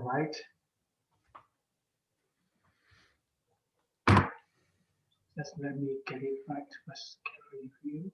All right. Just let me get it right first. Review.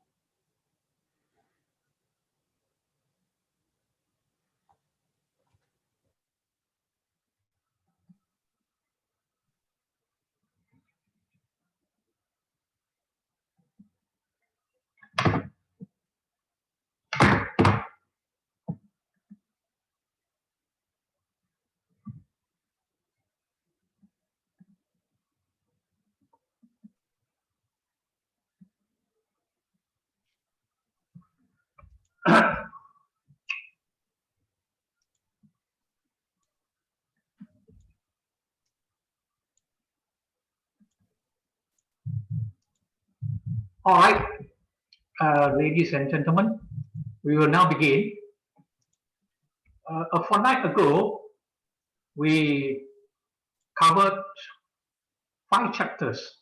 All right, ladies and gentlemen, we will now begin. A fortnight ago, we covered 5 chapters.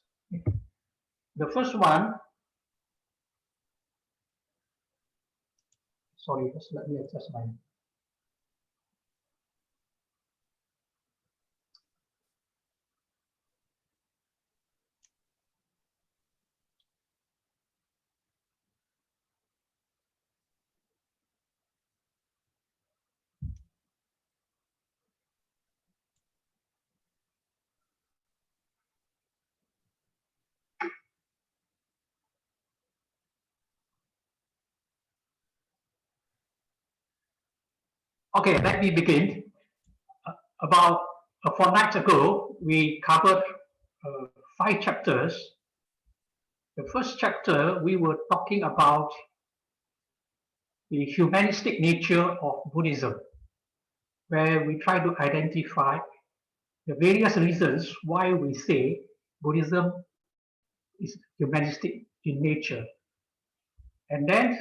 The first one, sorry, just let me adjust my. Okay, let me begin. About a fortnight ago, we covered 5 chapters. The first chapter, we were talking about the humanistic nature of Buddhism, where we try to identify the various reasons why we say Buddhism is humanistic in nature. And then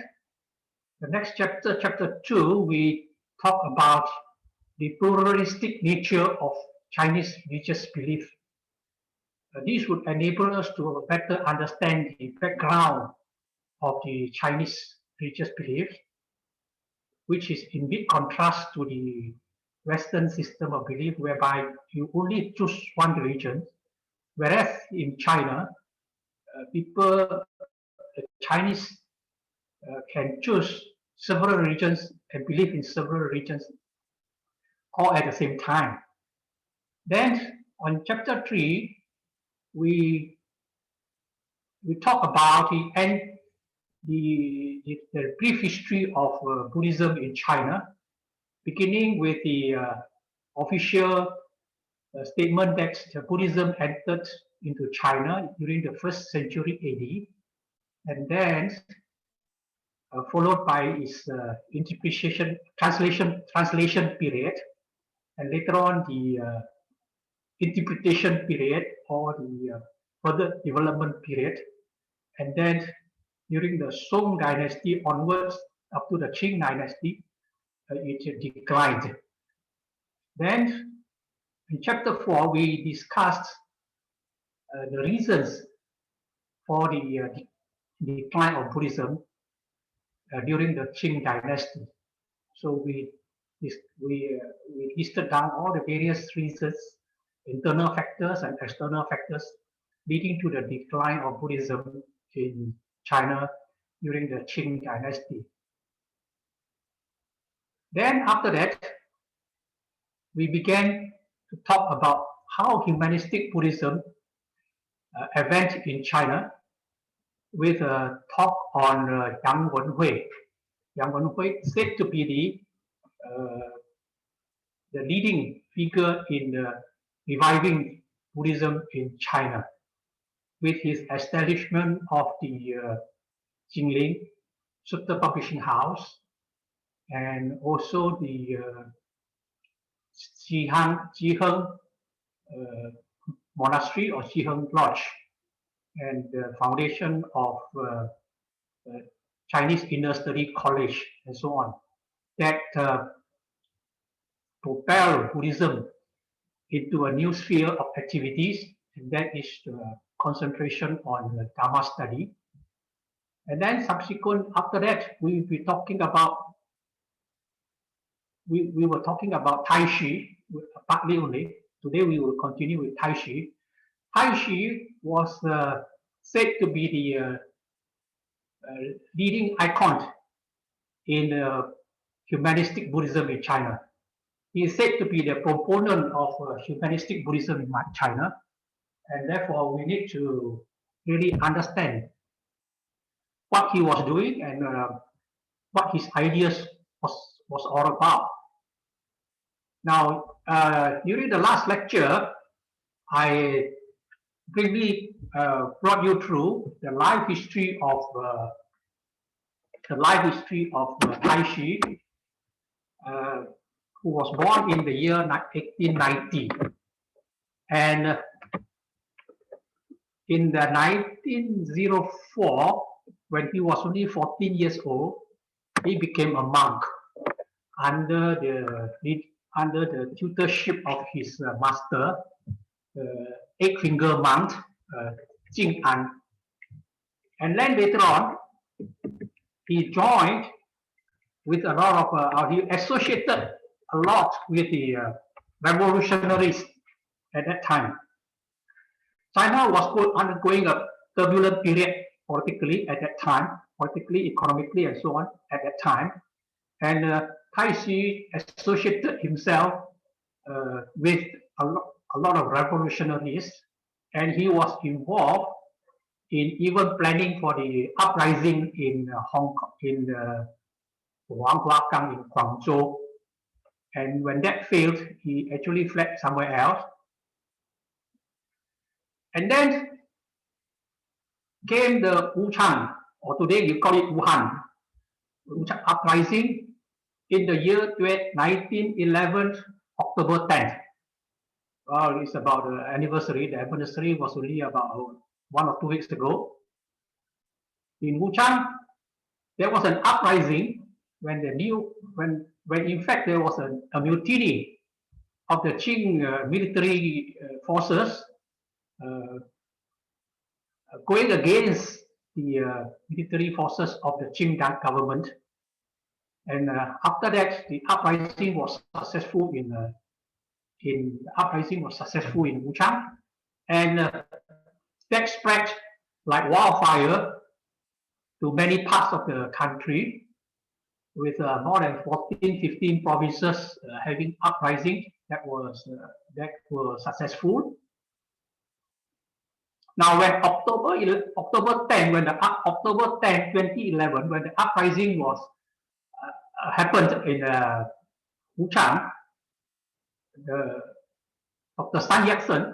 the next chapter, chapter 2, we talk about the pluralistic nature of Chinese religious belief. This would enable us to better understand the background of the Chinese religious belief, which is in big contrast to the Western system of belief, whereby you only choose one religion, whereas in China, the Chinese can choose several religions and believe in several religions all at the same time. Then on chapter 3, we talk about the brief history of Buddhism in China, beginning with the official statement that Buddhism entered into China during the 1st century AD, and then followed by its interpretation, translation period, and later on the interpretation period or the further development period, and then during the Song dynasty onwards up to the Qing dynasty, it declined. Then in chapter 4, we discussed the reasons for the decline of Buddhism during the Qing dynasty. So we listed down all the various reasons, internal factors and external factors, leading to the decline of Buddhism in China during the Qing dynasty. Then after that, we began to talk about how humanistic Buddhism advanced in China with a talk on Yang Wenhui. Yang Wenhui said to be the leading figure in reviving Buddhism in China, with his establishment of the Jingling Sutta Publishing House, and also the Jiheng Monastery or Jiheng Lodge, and the foundation of Chinese Inner Study College, and so on, that propel Buddhism into a new sphere of activities, and that is the concentration on the Dharma study. And then subsequent after that, we were talking about Tai Chi, partly only. Today we will continue with Tai Chi. Tai Chi was said to be the leading icon in humanistic Buddhism in China. He is said to be the proponent of humanistic Buddhism in China, and therefore we need to really understand what he was doing and what his ideas was all about. Now, during the last lecture, I briefly brought you through the life history of Tai Chi, who was born in the year 1890, and in the 1904, when he was only 14 years old, he became a monk under the tutorship of his master, eight-finger monk, Jing An. And then later on, he joined with a lot of, he associated a lot with the revolutionaries at that time. China was undergoing a turbulent period politically at that time, politically, economically, and so on at that time. And Tai Chi associated himself with a lot of revolutionaries, and he was involved in even planning for the uprising in Hong Kong, in Huanghuagang in Guangzhou. And when that failed, he actually fled somewhere else. And then came the Wuchang, or today you call it Wuhan uprising in the year 1911, October 10th. Well, it's about the anniversary. The anniversary was only about 1 or 2 weeks ago. In Wuchang, there was an uprising when in fact there was a mutiny of the Qing military forces going against the military forces of the Qing government. And after that, the uprising was successful in Wuchang, and that spread like wildfire to many parts of the country, with more than 14, 15 provinces having uprising that were successful. Now, when October 10, 2011, when the uprising was happened in Wuchang, Dr. Sun Yat-sen,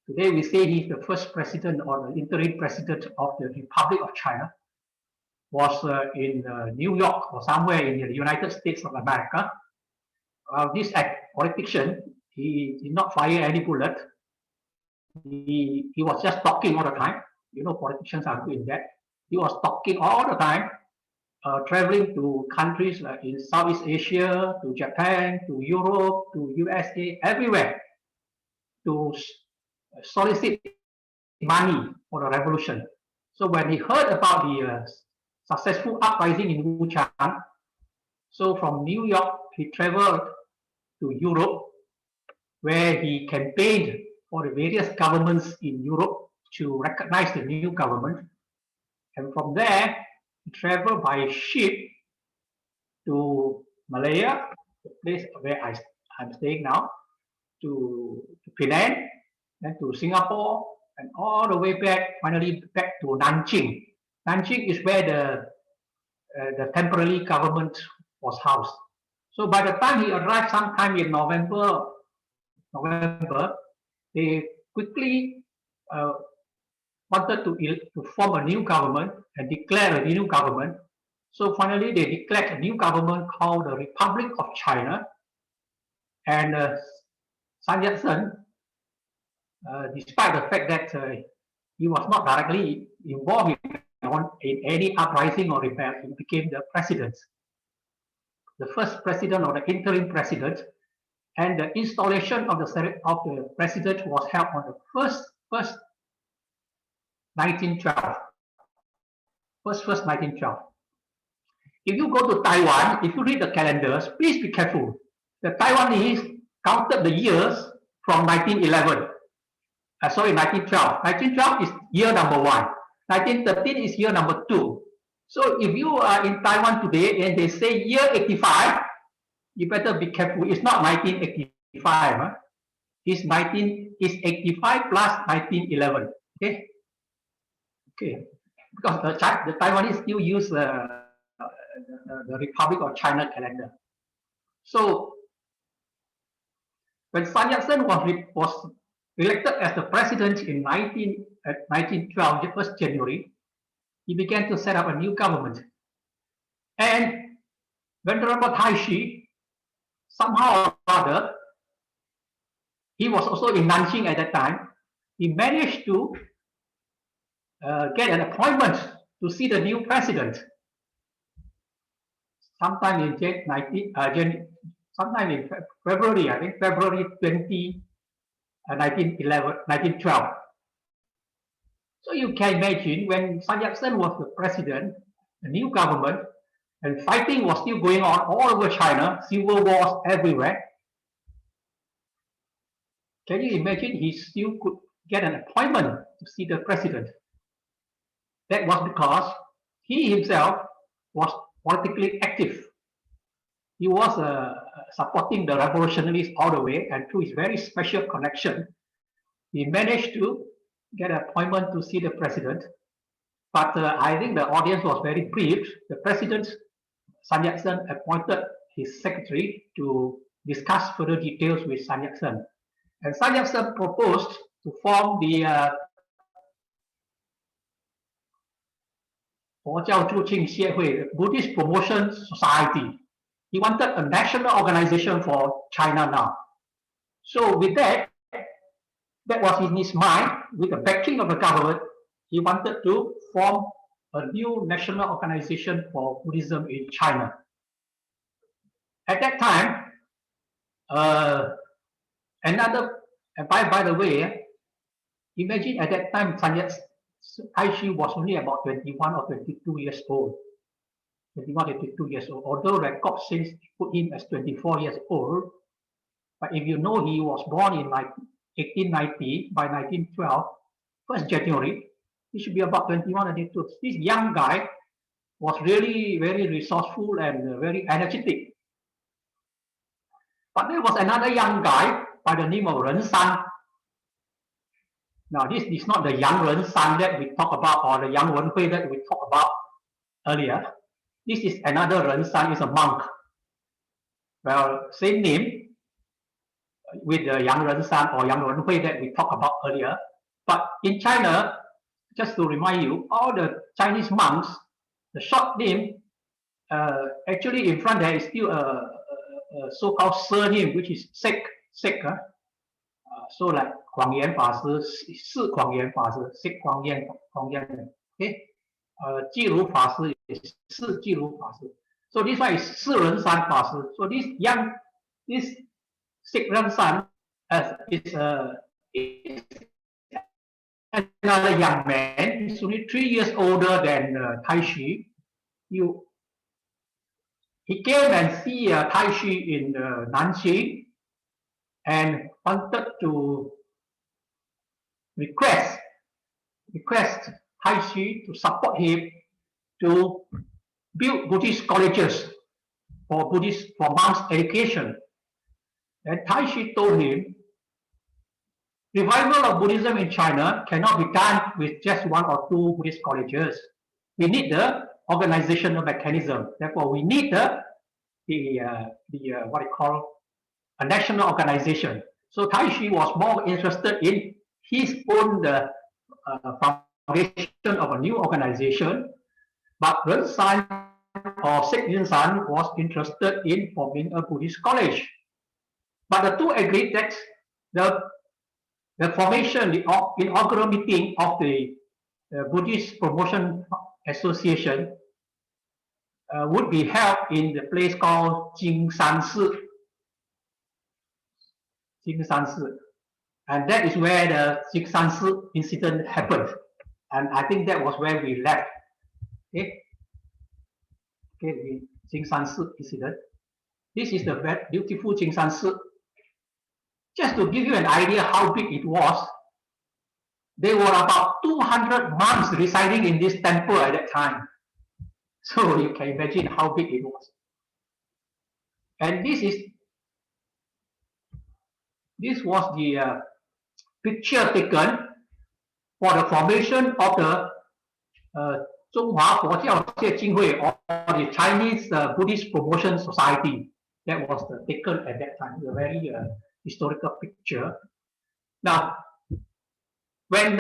today we say he's the first president or the interim president of the Republic of China, was in New York or somewhere in the United States of America. This politician, he did not fire any bullet. He was just talking all the time. You know, politicians are good in that. He was talking all the time, traveling to countries like in Southeast Asia, to Japan, to Europe, to USA, everywhere, to solicit money for the revolution. So when he heard about the successful uprising in Wuchang, so from New York, he traveled to Europe, where he campaigned for the various governments in Europe to recognize the new government. And from there, he traveled by ship to Malaya, the place where I'm staying now, to Penang, then to Singapore, and all the way back, finally back to Nanjing. Nanjing is where the temporary government was housed. So by the time he arrived sometime in November, they quickly wanted to form a new government and declare a new government. So finally, they declared a new government called the Republic of China. And Sun Yat-sen, despite the fact that he was not directly involved in any uprising or rebellion, he became the president, the first president or the interim president. And the installation of the president was held on the first 1912. First 1912. If you go to Taiwan, if you read the calendars, please be careful. The Taiwanese counted the years from 1911. Sorry, 1912. 1912 is year number 1. 1913 is year number 2. So if you are in Taiwan today and they say year 85, you better be careful. It's not 1985. Huh? It's 85 plus 1911. Okay. Okay. Because the Taiwanese still use the Republic of China calendar. So when Sun Yat-sen was elected as the president in 1912, 1st January, he began to set up a new government. And Venerable Taishi, somehow or other, he was also in Nanjing at that time, he managed to get an appointment to see the new president. Sometime in February, I think February 20, 1912. So you can imagine when Sun Yat-sen was the president, the new government, and fighting was still going on all over China, civil wars everywhere. Can you imagine he still could get an appointment to see the president? That was because he himself was politically active. He was supporting the revolutionaries all the way, and through his very special connection, he managed to get an appointment to see the president. But I think the audience was very brief. The president, Sun Yat-sen, appointed his secretary to discuss further details with Sun Yat-sen. And Sun Yat-sen proposed to form the Buddhist Promotion Society. He wanted a national organization for China now. So with that was in his mind, with the backing of the government, he wanted to form a new national organization for Buddhism in China. At that time, by the way, imagine at that time, Taishi was only about 21 or 22 years old. 21, 22 years old. Although record says put him as 24 years old, but if you know he was born in 1890, by 1912, 1st January, he should be about 21 or 22. This young guy was really very resourceful and very energetic. But there was another young guy by the name of Ren San. Now, this is not the young Ren San that we talk about, or the young Wen Hui that we talked about earlier. This is another Ren San, is a monk. Well, same name with the young Ren San or young Wen Hui that we talked about earlier. But in China, just to remind you, all the Chinese monks, the short name, actually in front there is still a so-called surname, which is Sek. So like Guang Yan Fa Shi, Si Guang Yan Fa Shi, Sek Guang Yan. Okay, Ji Ru Fa Shi is Si Ji Ru Fa Shi. So this one is Si Ren San Fa Shi. So this Sek Ren San is another young man. He's only 3 years older than Taishi. He came and see Taishi in Nanjing and wanted to request Taishi to support him to build Buddhist colleges for monks' education. And Taishi told him, revival of Buddhism in China cannot be done with just 1 or 2 Buddhist colleges. We need the organizational mechanism. Therefore, we need what you call a national organization. So Taishi was more interested in his own foundation of a new organization, but Ren San or Sek Yin San was interested in forming a Buddhist college. But the two agreed that the formation, the inaugural meeting of the Buddhist Promotion Association would be held in the place called Jingshan Si, and that is where the Jingshan Si incident happened. And I think that was where we left. Okay, the Jingshan Si incident. This is the beautiful Jingshan Si. just to give you an idea how big it was, there were about 200 monks residing in this temple at that time. So you can imagine how big it was. And this was the picture taken for the formation of the Zhonghua Huajiao Jinghui, or the Chinese Buddhist Promotion Society. That was taken at that time, a very historical picture. Now, when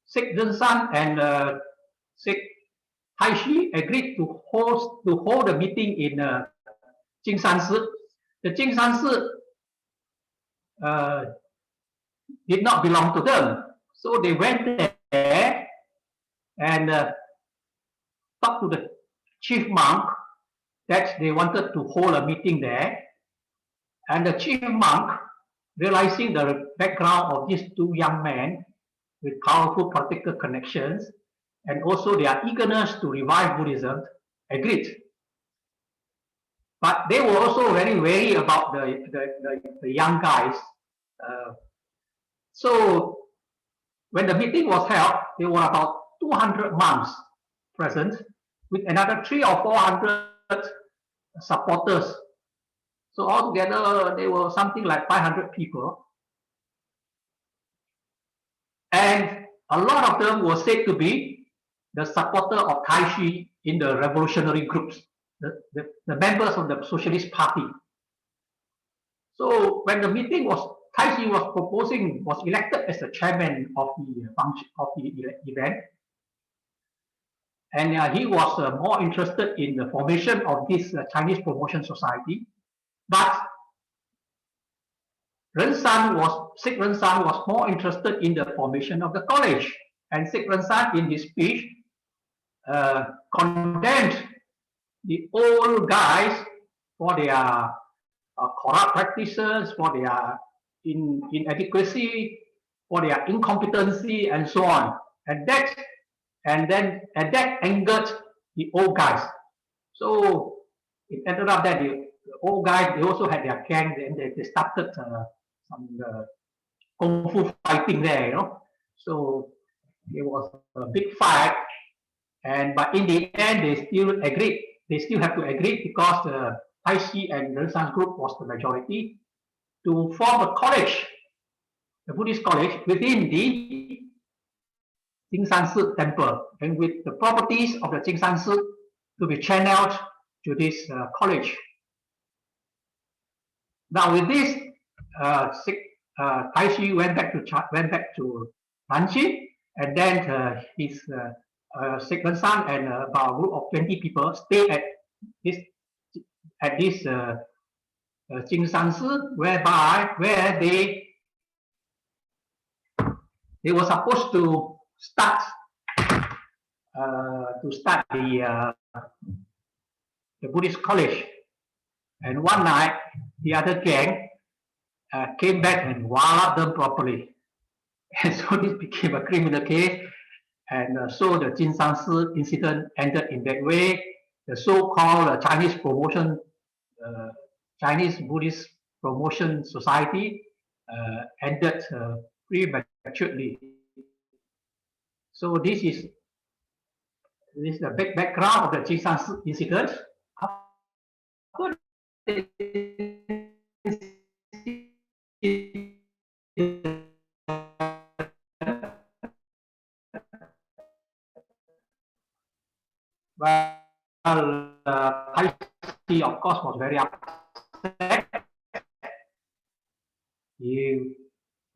Sikh Zenshan and Sikh Taishi agreed to hold a meeting in Jingshansi, the Jingshansi did not belong to them, so they went there and talked to the chief monk that they wanted to hold a meeting there. And the chief monk, realizing the background of these two young men with powerful political connections and also their eagerness to revive Buddhism, agreed. But they were also very wary about the young guys. So when the meeting was held, there were about 200 monks present with another 300 or 400 supporters. So altogether, there were something like 500 people. And a lot of them were said to be the supporter of Taishi in the revolutionary groups, the members of the Socialist Party. So when the meeting was, Taishi was elected as the chairman of the function of the event, and he was more interested in the formation of this Chinese Promotion Society. But Sikh Renshan was more interested in the formation of the college, and Sikh Renshan in his speech condemned the old guys for their corrupt practices, for their inadequacy, for their incompetency, and so on. And that angered the old guys. So it ended up that the old guys, they also had their gang, and they started some kung fu fighting there, you know. So it was a big fight, but in the end, they still agreed. They still have to agree because the Taishi and Renshan group was the majority to form a college, a Buddhist college within the Jingshansi temple, and with the properties of the Jingshansi to be channeled to this college. Now, with this, Taishi went back to Nanjing, and then his Sikh Renshan and about a group of 20 people stayed at this Jingshansi, where they were supposed to start the Buddhist college. And one night, the other gang came back and walloped them properly. And so this became a criminal case. And so the Jingshansi incident ended in that way. The so-called Chinese Buddhist Promotion Society ended prematurely. So this is the background of the Jingshansi incident. Well, Taishi, of course, was very upset. He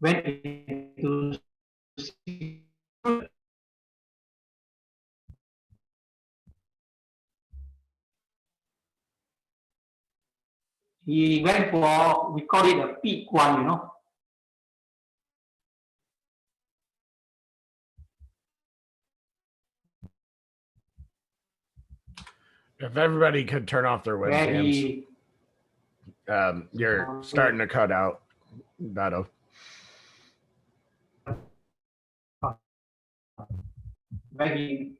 went into he went for, we call it a peak one, you know. If everybody could turn off their webcams, you're starting to cut out, Dado. Where he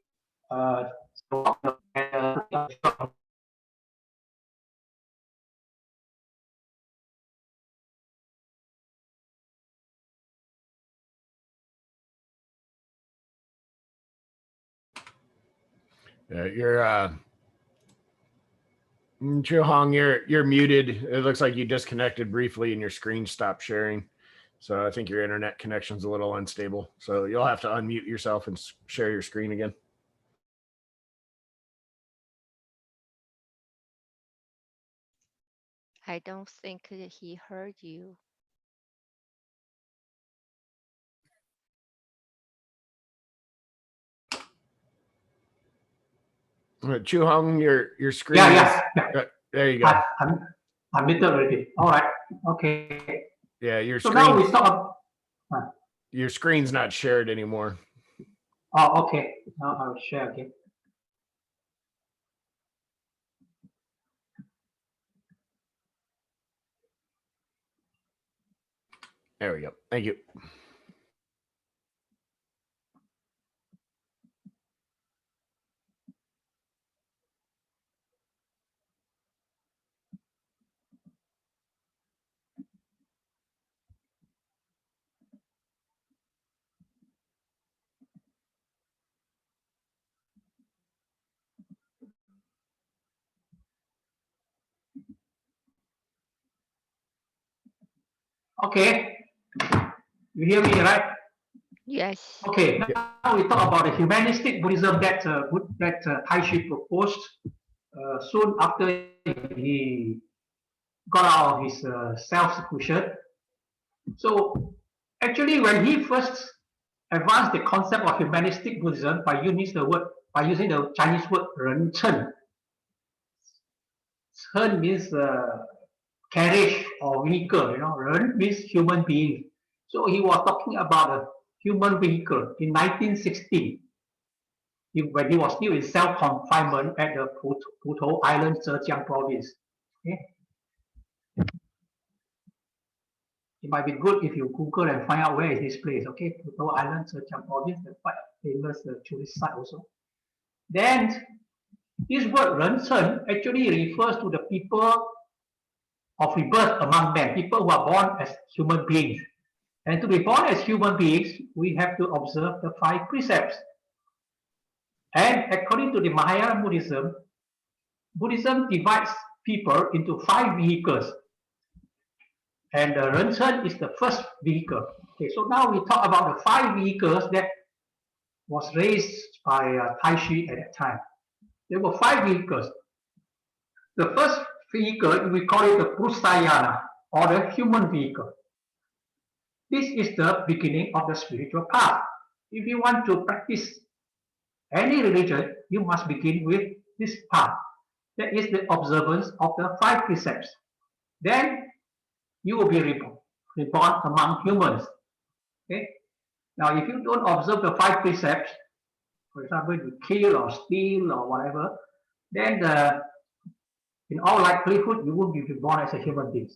Chu Hong, you're muted. It looks like you disconnected briefly and your screen stopped sharing. So I think your internet connection's a little unstable. So you'll have to unmute yourself and share your screen again. I don't think he heard you. Chu Hong, your screen. Yeah. There you go. I'm muted already. All right. Okay. Yeah, your so screen. Now we stop. Your screen's not shared anymore. Oh, okay. Now I'll share again. There we go. Thank you. Okay. You hear me, right? Yes. Okay. Now we talk about the humanistic Buddhism that Tai Shi proposed soon after he got out of his self-seclusion. So actually, when he first advanced the concept of humanistic Buddhism by using the Chinese word 人称. 称 means carriage or vehicle, 人 means human being. So he was talking about a human vehicle in 1960 when he was still in self-confinement at the Putuo Island, Zhejiang province. Okay? It might be good if you Google and find out where is this place. Okay, Putuo Island, Zhejiang province, quite famous tourist site also. Then this word 人称 actually refers to the people of rebirth among men, people who are born as human beings. And to be born as human beings, we have to observe the 5 precepts. And according to the Mahayana Buddhism, Buddhism divides people into 5 vehicles. And the 人称 is the first vehicle. Okay, so now we talk about the 5 vehicles that was raised by Tai Shi at that time. There were 5 vehicles. The first vehicle, we call it the Prusayana, or the human vehicle. This is the beginning of the spiritual path. If you want to practice any religion, you must begin with this path. That is the observance of the 5 precepts. Then you will be reborn among humans. Okay. Now, if you don't observe the 5 precepts, for example, you kill or steal or whatever, then in all likelihood, you won't be reborn as a human being.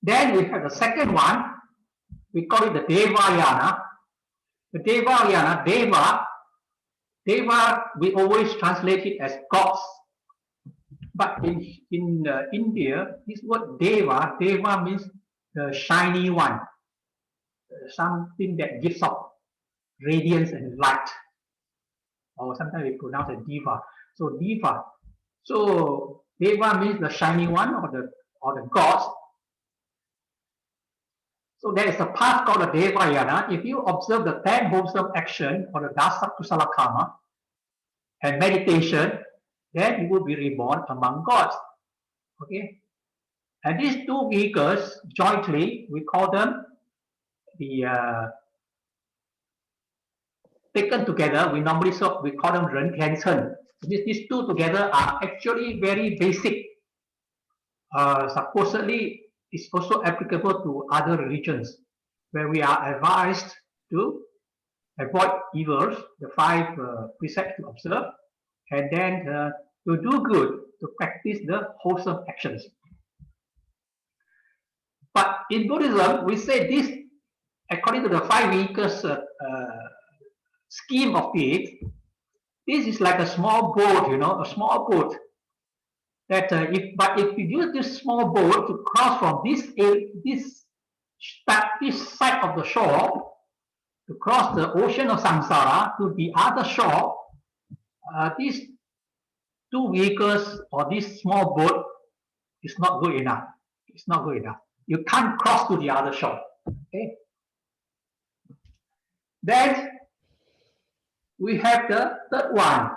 Then we have the second one, we call it the Devayana. The Devayana, Deva, we always translate it as gods. But in India, this word Deva means the shiny one, something that gives off radiance and light. Or sometimes we pronounce it Diva. So Diva. So Deva means the shiny one or the gods. So there is a path called the Devayana. If you observe the 10 wholesome action or the Dasa Kusala Karma and meditation, then you will be reborn among gods. Okay? And these 2 vehicles jointly, we call them the taken together, we call them 人天称. These 2 together are actually very basic. Supposedly, it's also applicable to other religions, where we are advised to avoid evils, the 5 precepts to observe, and then to do good, to practice the wholesome actions. But in Buddhism, we say this, according to the 5 vehicles scheme of it, this is like a small boat, a small boat. That if you use this small boat to cross from this side of the shore, to cross the ocean of samsara to the other shore, these two vehicles or this small boat is not good enough. It's not good enough. You can't cross to the other shore. Okay. Then we have the third one.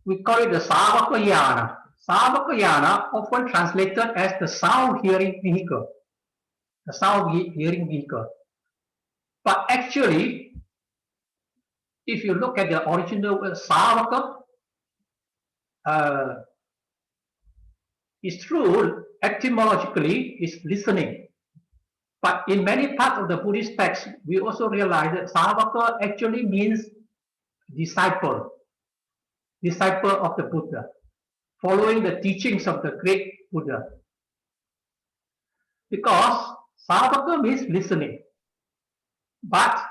We call it the Savakayana. Savakayana, often translated as the sound hearing vehicle. The sound hearing vehicle. But actually, if you look at the original word Savaka, it's true, etymologically, it's listening. But in many parts of the Buddhist text, we also realize that Savaka actually means disciple, disciple of the Buddha, following the teachings of the great Buddha. Because Savaka means listening. But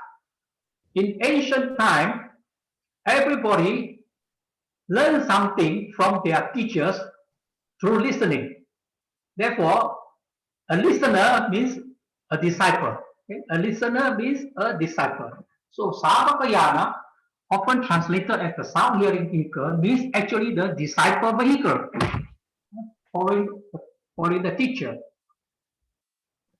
in ancient time, everybody learned something from their teachers through listening. Therefore, a listener means a disciple. Okay? A listener means a disciple. So Savakayana, often translated as the sound hearing vehicle, means actually the disciple vehicle, following the teacher.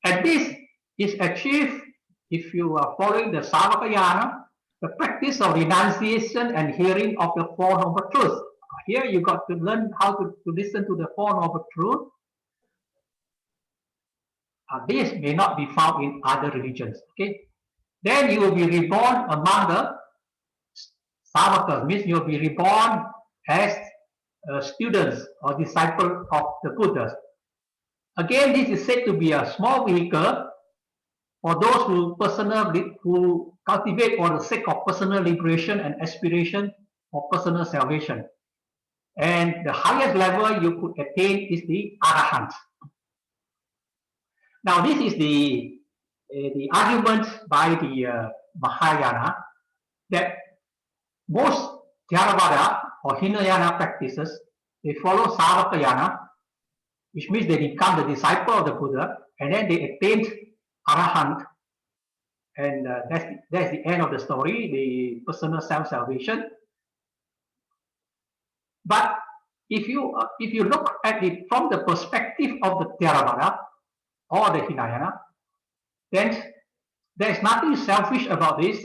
And this is achieved if you are following the Savakayana, the practice of renunciation and hearing of the Four Noble Truths. Here you got to learn how to listen to the Four Noble Truths. This may not be found in other religions. Okay, then you will be reborn among the Savakas, means you will be reborn as students or disciples of the Buddhas. Again, this is said to be a small vehicle for those who cultivate for the sake of personal liberation and aspiration for personal salvation. And the highest level you could attain is the Arahant. Now, this is the argument by the Mahayana that most Theravada or Hinayana practices, they follow Savakayana, which means they become the disciple of the Buddha, and then they attained Arahant, and that's the end of the story, the personal self-salvation. But if you look at it from the perspective of the Theravada or the Hinayana, then there's nothing selfish about this,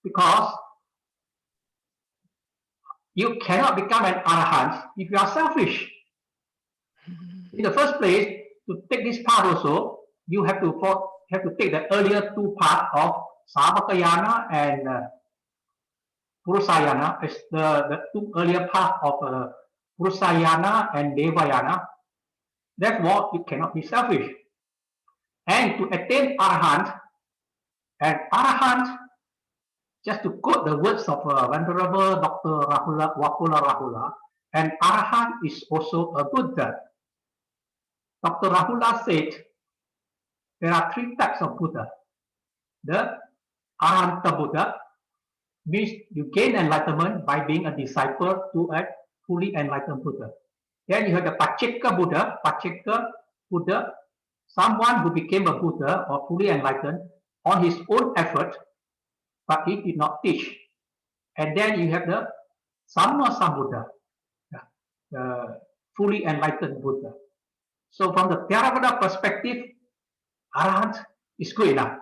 because you cannot become an Arahant if you are selfish. In the first place, to take this part also, you have to take the earlier two parts of Savakayana and Purusayana, as the two earlier parts of Purusayana and Devayana. Therefore, you cannot be selfish. And to attain Arahant, and Arahant, just to quote the words of Venerable Dr. Wakula Rahula, and Arahant is also a Buddha. Dr. Rahula said there are three types of Buddha. The Arahanta Buddha means you gain enlightenment by being a disciple to a fully enlightened Buddha. Then you have the Pacceka Buddha, someone who became a Buddha or fully enlightened on his own effort, but he did not teach. And then you have the Sammasambuddha, the fully enlightened Buddha. So from the Theravada perspective, Arahant is good enough.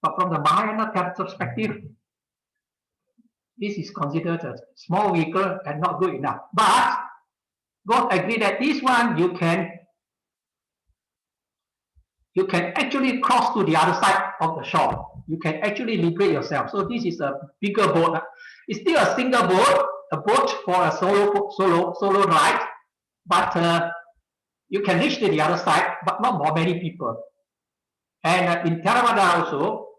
But from the Mahayana perspective, this is considered a small vehicle and not good enough. But both agree that this one you can actually cross to the other side of the shore. You can actually liberate yourself. So this is a bigger boat. It's still a single boat, a boat for a solo ride, but you can reach to the other side, but not more many people. And in Theravada also,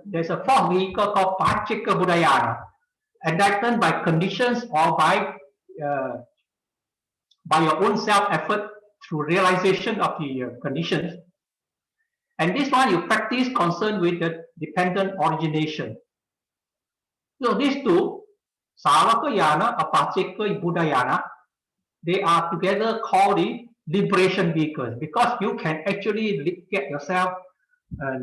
there's a fourth vehicle called Pacceka Buddhayana, enlightened by conditions or by your own self-effort through realization of the conditions. And this one you practice concerned with the dependent origination. So these two, Savakayana or Pacceka Buddhayana, they are together called the liberation vehicles, because you can actually get yourself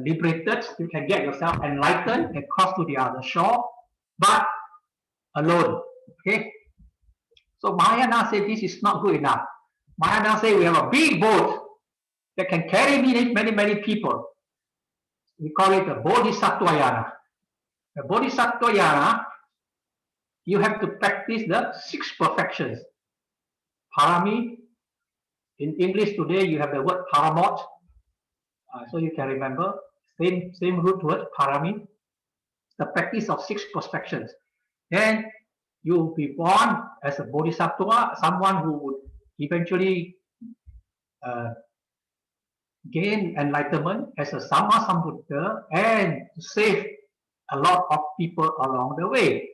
liberated, you can get yourself enlightened and cross to the other shore, but alone. Okay. So Mahayana said this is not good enough. Mahayana said we have a big boat that can carry many people. We call it a Bodhisattvayana. The Bodhisattvayana, you have to practice the 6 perfections. Parami. In English today, you have the word paramount. So you can remember, same root word, parami. The practice of 6 perfections. Then you will be born as a bodhisattva, someone who would eventually gain enlightenment as a Sama Sambuddha and save a lot of people along the way.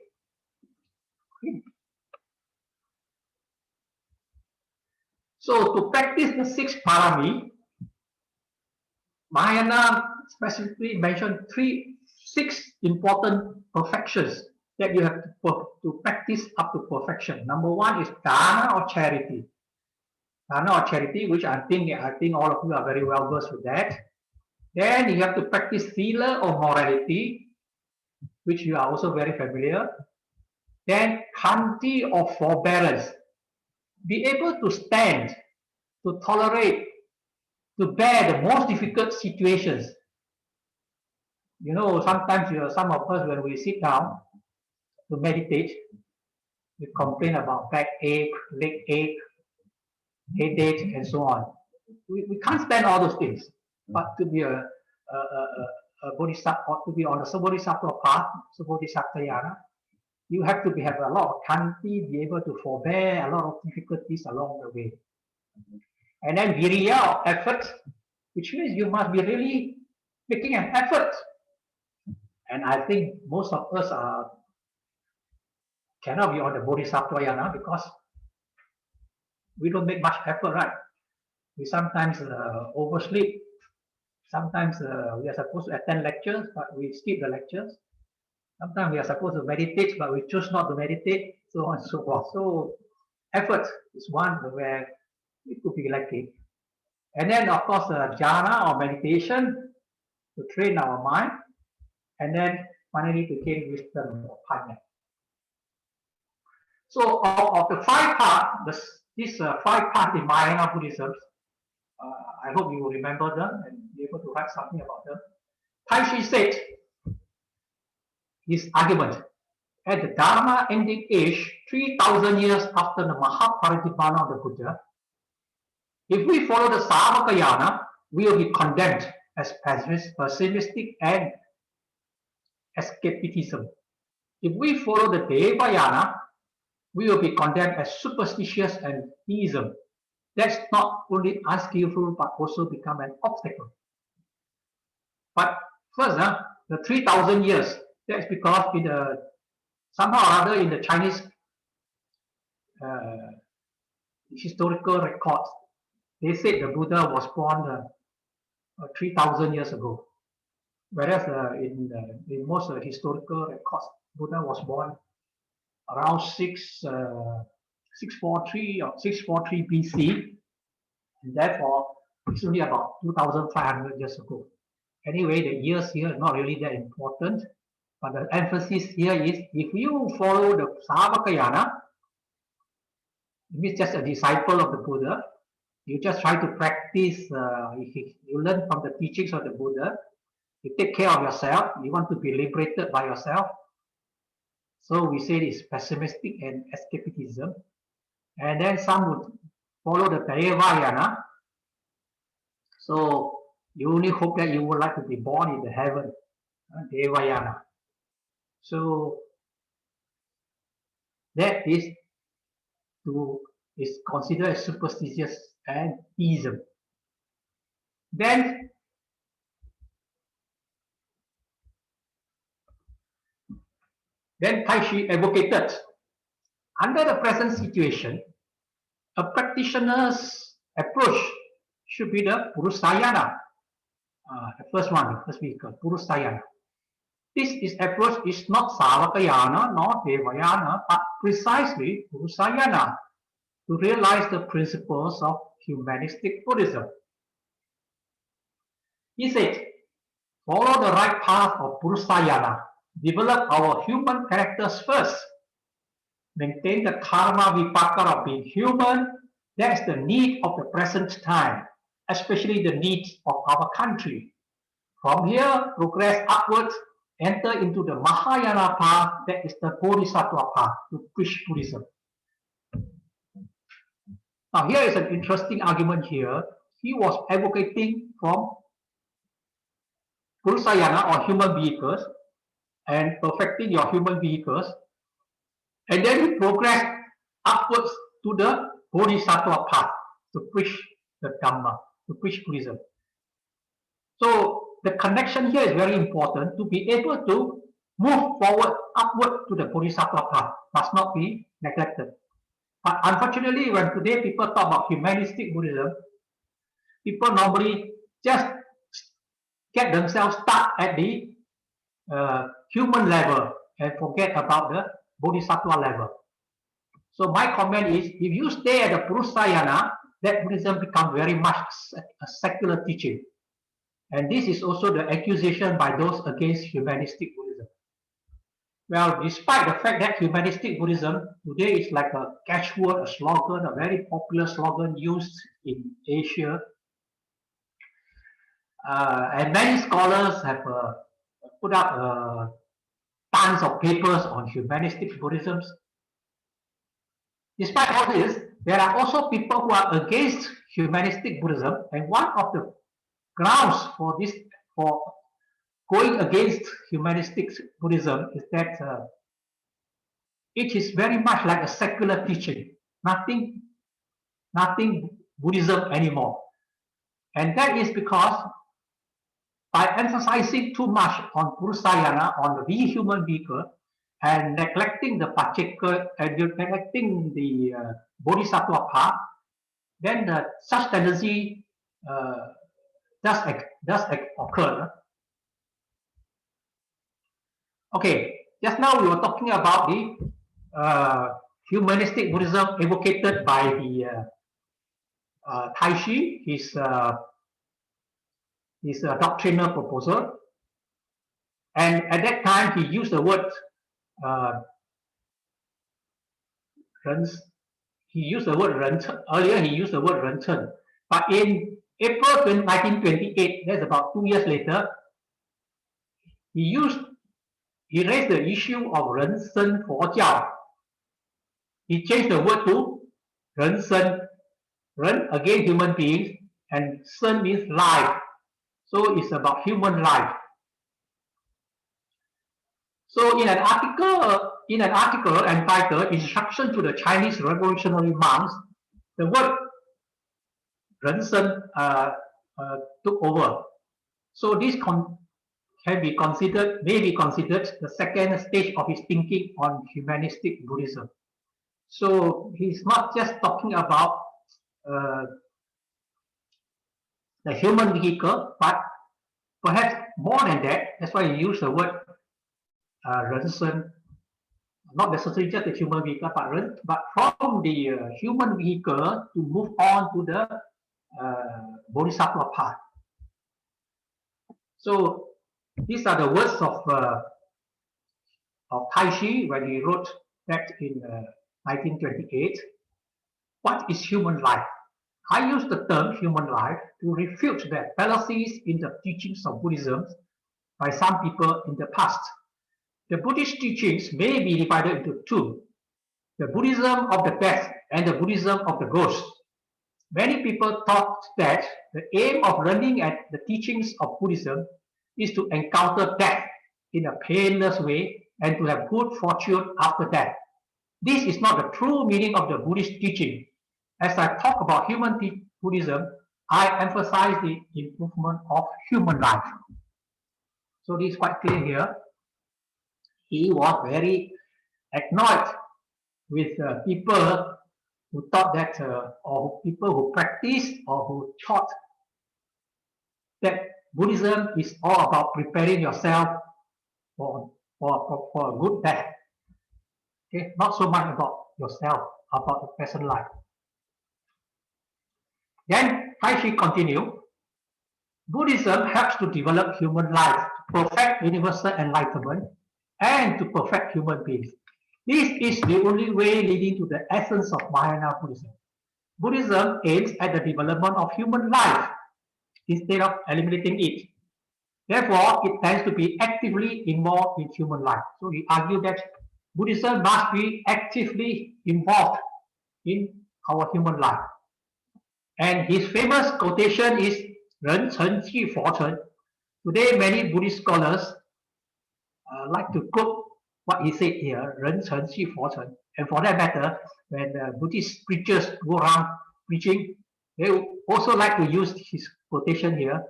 So to practice the 6 parami, Mahayana specifically mentioned 6 important perfections that you have to practice up to perfection. Number 1 is dana or charity. Dana or charity, which I think all of you are very well versed with that. Then you have to practice sila or morality, which you are also very familiar. Then khanti or forbearance. Be able to stand, to tolerate, to bear the most difficult situations. You know, sometimes some of us, when we sit down to meditate, we complain about backache, leg ache, headache, and so on. We can't stand all those things. But to be a bodhisattva, to be on the bodhisattva path, bodhisattvayana, you have to have a lot of khanti, be able to forbear a lot of difficulties along the way. And then viriya or effort, which means you must be really making an effort. And I think most of us cannot be on the bodhisattvayana because we don't make much effort, right? We sometimes oversleep. Sometimes we are supposed to attend lectures, but we skip the lectures. Sometimes we are supposed to meditate, but we choose not to meditate, so on and so forth. So effort is one where it could be lacking. And then, of course, jhana or meditation to train our mind. And then finally to gain wisdom or partner. So of the 5 parts, these 5 parts in Mahayana Buddhism, I hope you will remember them and be able to write something about them. Taishi said his argument at the Dharma ending age 3,000 years after the Mahaparinibbana of the Buddha. If we follow the Savakayana, we will be condemned as pessimistic and escapism. If we follow the Devayana, we will be condemned as superstitious and theism. That's not only unskillful but also become an obstacle. But first, the 3,000 years, that's because somehow or other in the Chinese historical records, they said the Buddha was born 3,000 years ago. Whereas in most historical records, Buddha was born around 643 or 643 BC, and therefore it's only about 2,500 years ago. Anyway, the years here are not really that important, but the emphasis here is if you follow the Savakayana, it means just a disciple of the Buddha, you just try to practice, you learn from the teachings of the Buddha, you take care of yourself, you want to be liberated by yourself. So we say it's pessimistic and escapism. And then some would follow the Devayana. So you only hope that you would like to be born in the heaven, Devayana. So that is considered as superstitious and theism. Then Taishi advocated, under the present situation, a practitioner's approach should be the Purusayana. The first vehicle, Purusayana. This approach is not Savakayana nor Devayana, but precisely Purusayana, to realize the principles of humanistic Buddhism. He said, follow the right path of Purusayana, develop our human characters first, maintain the karma vipaka of being human. That's the need of the present time, especially the needs of our country. From here, progress upwards, enter into the Mahayana path, that is the Bodhisattva path, to preach Buddhism. Now, here is an interesting argument here. He was advocating from Purusayana or human vehicles and perfecting your human vehicles. And then he progressed upwards to the Bodhisattva path to preach the Dhamma, to preach Buddhism. So the connection here is very important. To be able to move forward upward to the Bodhisattva path must not be neglected. But unfortunately, when today people talk about humanistic Buddhism, people normally just get themselves stuck at the human level and forget about the Bodhisattva level. So my comment is, if you stay at the Purusayana, that Buddhism becomes very much a secular teaching. And this is also the accusation by those against humanistic Buddhism. Well, despite the fact that humanistic Buddhism today is like a catchword, a slogan, a very popular slogan used in Asia, and many scholars have put up tons of papers on humanistic Buddhism. Despite all this, there are also people who are against humanistic Buddhism, and one of the grounds for this, for going against humanistic Buddhism, is that it is very much like a secular teaching, nothing Buddhism anymore. And that is because by emphasizing too much on Purusayana, on the human vehicle, and neglecting the Pacheka, and neglecting the Bodhisattva path, then such tendency does occur. Okay, just now we were talking about the humanistic Buddhism advocated by the Taishi, his doctrinal proposal, and at that time he used the word he used the word earlier he used the word Renchen, but in April 1928, that's about 2 years later, he raised the issue of Rensen Fojiao. He changed the word to Rensen. Ren again human beings, and Sen means life. So it's about human life. So in an article entitled "Instruction to the Chinese Revolutionary Monks," the word Rensen took over. So this may be considered the second stage of his thinking on humanistic Buddhism. So he's not just talking about the human vehicle, but perhaps more than that. That's why he used the word Rensen, not necessarily just the human vehicle, but from the human vehicle to move on to the Bodhisattva path. So these are the words of Taishi when he wrote that in 1928. What is human life? I use the term human life to refute the fallacies in the teachings of Buddhism by some people in the past. The Buddhist teachings may be divided into two: the Buddhism of the death and the Buddhism of the ghost. Many people thought that the aim of learning at the teachings of Buddhism is to encounter death in a painless way and to have good fortune after death. This is not the true meaning of the Buddhist teaching. As I talk about human Buddhism, I emphasize the improvement of human life. So this is quite clear here. He was very annoyed with people who thought that, or people who practiced or who taught that Buddhism is all about preparing yourself for a good death. Okay, not so much about yourself, about the present life. Then Taishi continued, Buddhism helps to develop human life, to perfect universal enlightenment, and to perfect human beings. This is the only way leading to the essence of Mahayana Buddhism. Buddhism aims at the development of human life instead of eliminating it. Therefore, it tends to be actively involved in human life. So he argued that Buddhism must be actively involved in our human life. And his famous quotation is 人成即佛成. Today, many Buddhist scholars like to quote what he said here, 人成即佛成. And for that matter, when Buddhist preachers go around preaching, they also like to use his quotation here,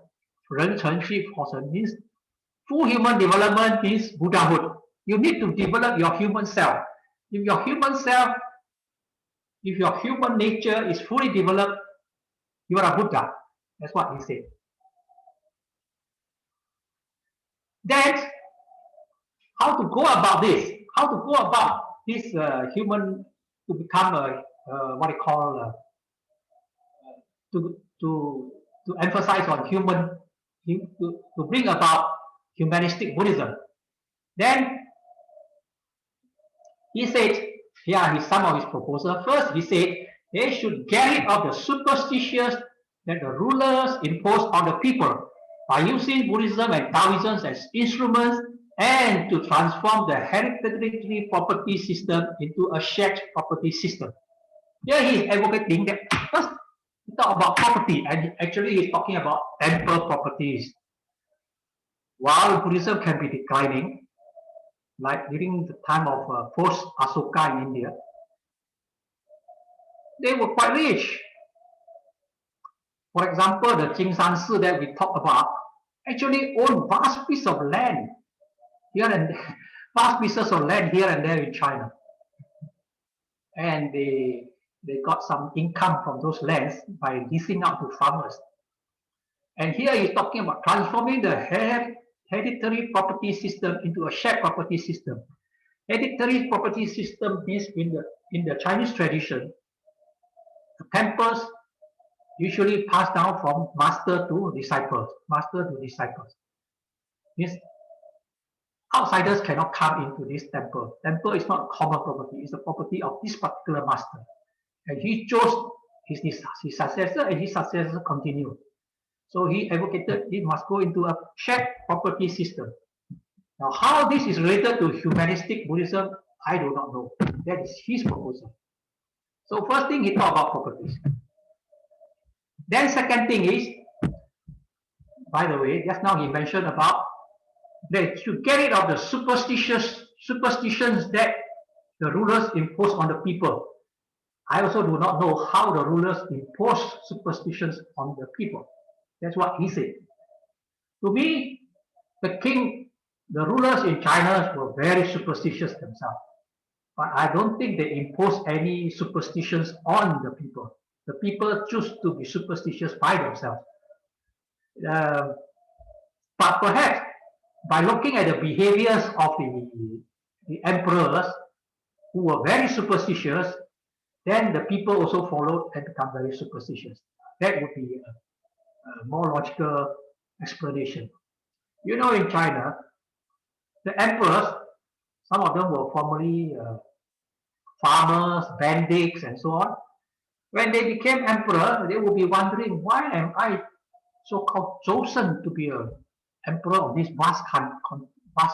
人成即佛成 means full human development means Buddhahood. You need to develop your human self. If your human nature is fully developed, you are a Buddha. That's what he said. Then, how to go about this? How to go about this human to become what they call to emphasize on human to bring about humanistic Buddhism. Then he said, here are some of his proposals. First, he said they should get rid of the superstitions that the rulers impose on the people by using Buddhism and Taoism as instruments and to transform the hereditary property system into a shared property system. Here he is advocating that first we talk about property, and actually he's talking about temporal properties. While Buddhism can be declining, like during the time of post-Asoka in India, they were quite rich. For example, the Jingsan that we talked about actually owned vast pieces of land here and there, vast pieces of land here and there in China. And they got some income from those lands by leasing out to farmers. And here he's talking about transforming the hereditary property system into a shared property system. Hereditary property system means in the Chinese tradition, the temples usually pass down from master to disciples. Means outsiders cannot come into this temple. Temple is not a common property, it's the property of this particular master. And he chose his successor, and his successor continued. So he advocated it must go into a shared property system. Now, how this is related to humanistic Buddhism, I do not know. That is his proposal. So first thing, he talked about properties. Then second thing is, by the way, just now he mentioned about that you get rid of the superstitions that the rulers impose on the people. I also do not know how the rulers impose superstitions on the people. That's what he said. To me, the rulers in China were very superstitious themselves. But I don't think they impose any superstitions on the people. The people choose to be superstitious by themselves. But perhaps by looking at the behaviors of the emperors who were very superstitious, then the people also followed and become very superstitious. That would be a more logical explanation. You know, in China, the emperors, some of them were formerly farmers, bandits, and so on. When they became emperor, they will be wondering, why am I so-called chosen to be an emperor of this vast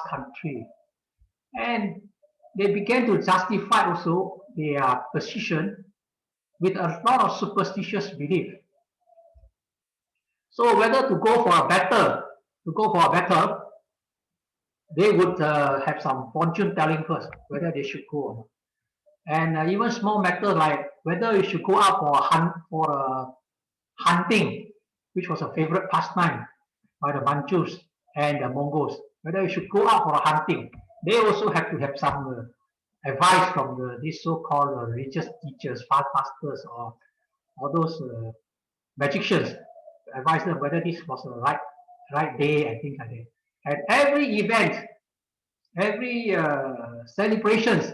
country? And they began to justify also their position with a lot of superstitious belief. So whether to go for a battle, they would have some fortune telling first whether they should go or not. And even small matter like whether you should go out for hunting, which was a favorite pastime by the Manchus and the Mongols. Whether you should go out for hunting, they also have to have some advice from these so-called religious teachers, pastors, or those magicians, to advise them whether this was the right day and things like that. And every event, every celebrations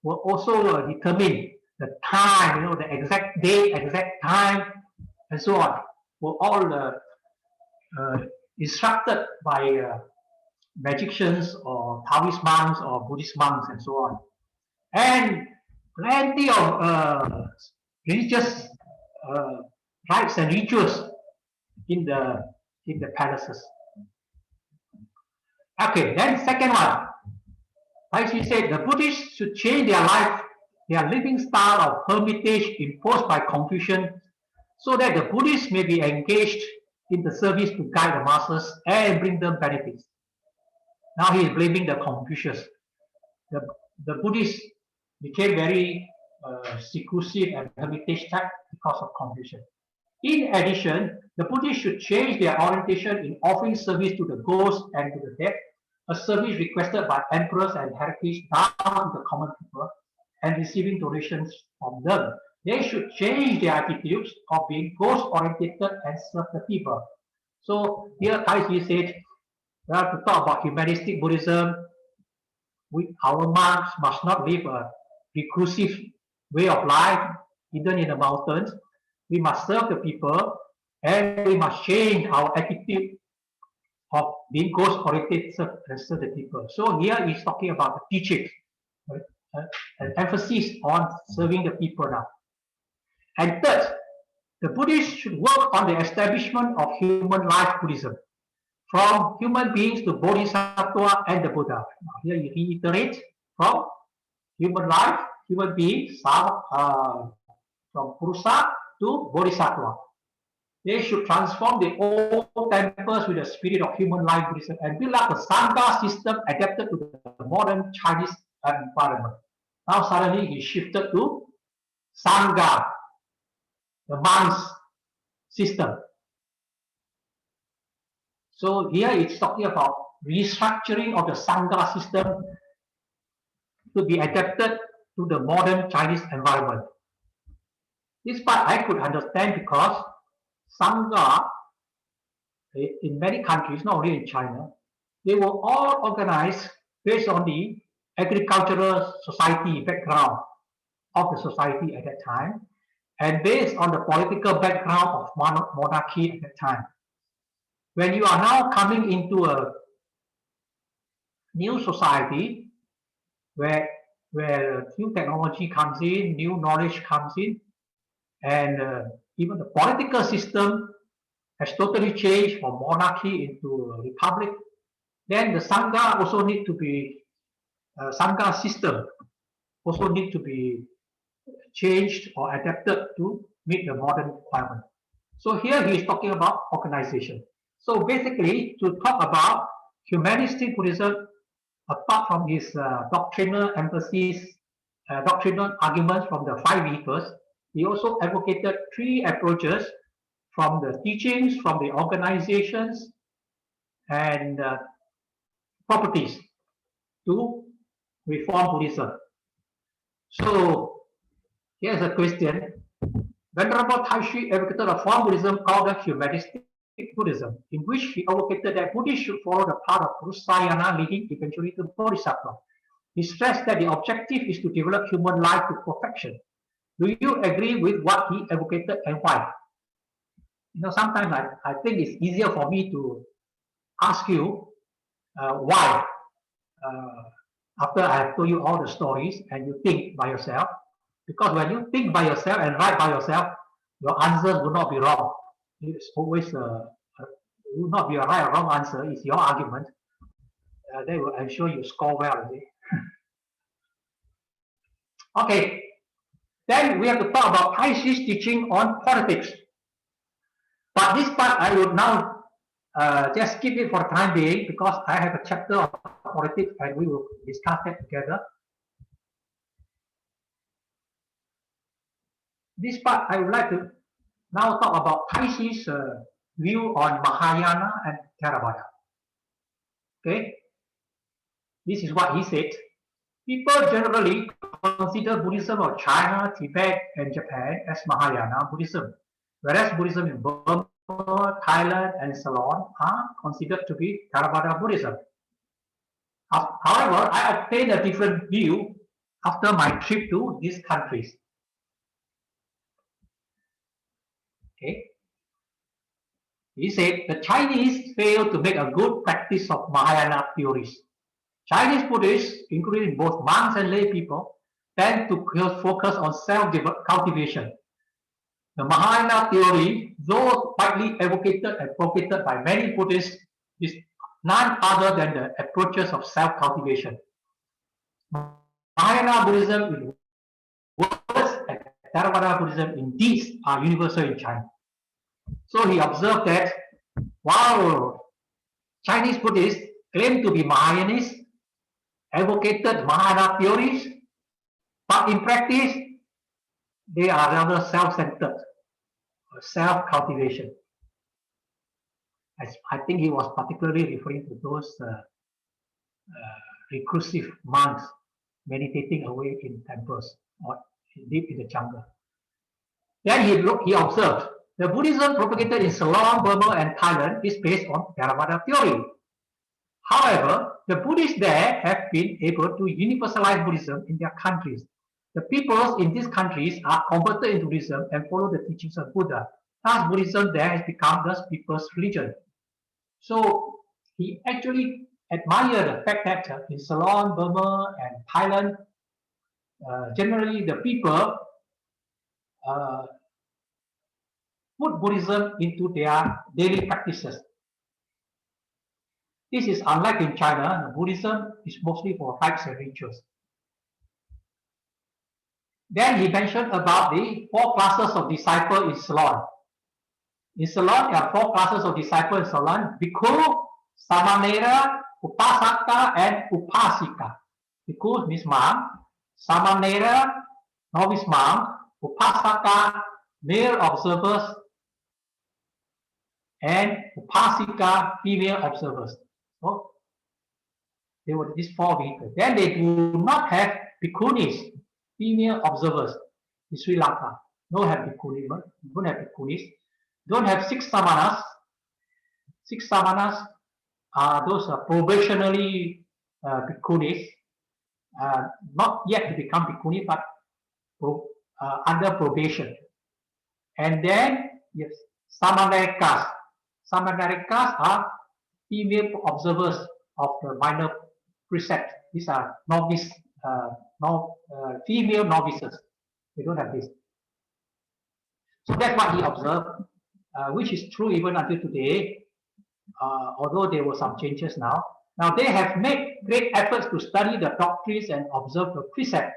will also determine the time, the exact day, exact time, and so on. Were all instructed by magicians or Taoist monks or Buddhist monks and so on. and plenty of religious rites and rituals in the palaces. Okay, then second one, as we said, the Buddhists should change their living style of hermitage imposed by Confucius, so that the Buddhists may be engaged in the service to guide the masses and bring them benefits. Now he is blaming the Confucius. The Buddhists became very seclusive and hermitage type because of Confucius. In addition, the Buddhists should change their orientation in offering service to the ghosts and to the dead, a service requested by emperors and hierarchies down to the common people, and receiving donations from them. They should change their attitudes of being ghost-oriented and serve the people. So here Taiji said, we have to talk about humanistic Buddhism. Our monks must not live a reclusive way of life, hidden in the mountains. We must serve the people, and we must change our attitude of being ghost-oriented and serve the people. So here he's talking about the teaching, an emphasis on serving the people now. And third, the Buddhists should work on the establishment of human life Buddhism, from human beings to Bodhisattva and the Buddha. Now, here you reiterate from human life, human beings, from Purusa to Bodhisattva. They should transform the old temples with the spirit of human life Buddhism and build up a Sangha system adapted to the modern Chinese environment. Now suddenly he shifted to Sangha, the monks system. So here it's talking about restructuring of the Sangha system to be adapted to the modern Chinese environment. This part I could understand because Sangha in many countries, not only in China, they were all organized based on the agricultural society background of the society at that time, and based on the political background of monarchy at that time. When you are now coming into a new society where new technology comes in, new knowledge comes in, and even the political system has totally changed from monarchy into a republic, then the Sangha also need to be, Sangha system also need to be changed or adapted to meet the modern requirement. So here he is talking about organization. So basically, to talk about humanistic Buddhism, apart from his doctrinal emphasis, doctrinal arguments from the 5 vehicles, he also advocated 3 approaches from the teachings, from the organizations, and properties to reform Buddhism. So here's a question. Venerable Taishu advocated a form Buddhism called the Humanistic Buddhism, in which he advocated that Buddhists should follow the path of Prusayana, leading eventually to Bodhisattva. He stressed that the objective is to develop human life to perfection. Do you agree with what he advocated and why? You know, sometimes I think it's easier for me to ask you why, after I have told you all the stories and you think by yourself, because when you think by yourself and write by yourself, your answers will not be wrong. It's always will not be a right or wrong answer. It's your argument. They will ensure you score well. Okay, then we have to talk about Taishi's teaching on politics. But this part I would now just skip it for the time being because I have a chapter of politics and we will discuss that together. This part I would like to now talk about Taishi's view on Mahayana and Theravada. Okay, this is what he said. People generally consider Buddhism of China, Tibet, and Japan as Mahayana Buddhism, whereas Buddhism in Burma, Thailand, and Ceylon are considered to be Theravada Buddhism. However, I obtained a different view after my trip to these countries. Okay. He said the Chinese failed to make a good practice of Mahayana theories. Chinese Buddhists, including both monks and lay people, tend to focus on self-cultivation. The Mahayana theory, though widely advocated and propagated by many Buddhists, is none other than the approaches of self-cultivation. Mahayana Buddhism in words and Theravada Buddhism in deeds are universal in China. So he observed that while Chinese Buddhists claim to be Mahayanists, advocated Mahayana theories, but in practice, they are rather self-centered, self-cultivation. I think he was particularly referring to those reclusive monks meditating away in temples or deep in the jungle. Then he observed the Buddhism propagated in Ceylon, Burma, and Thailand is based on Theravada theory. However, the Buddhists there have been able to universalize Buddhism in their countries. The peoples in these countries are converted into Buddhism and follow the teachings of Buddha. Thus, Buddhism there has become the people's religion. So he actually admired the fact that in Ceylon, Burma, and Thailand, generally the people put Buddhism into their daily practices. This is unlike in China. Buddhism is mostly for rites and rituals. Then he mentioned about the 4 classes of disciples in Ceylon. In Ceylon, there are 4 classes of disciples in Ceylon: Bhikkhu, Samanera, Upasaka, and Upasika. Bhikkhu means monk, Samanera, novice monk, Upasaka, male observers, and Upasika, female observers. So they were these 4 vehicles. Then they do not have Bhikkhunis, female observers in Sri Lanka. Don't have Bhikkhunis, don't have Bhikkhunis. Don't have 6 samanas. 6 samanas are those probationary Bhikkhunis, not yet to become Bhikkhuni, but under probation. And then, yes, Samanarikas. Samanarikas are female observers of the minor precept. These are novice, female novices. They don't have this. So that's what he observed, which is true even until today, although there were some changes now. Now they have made great efforts to study the doctrines and observe the precept.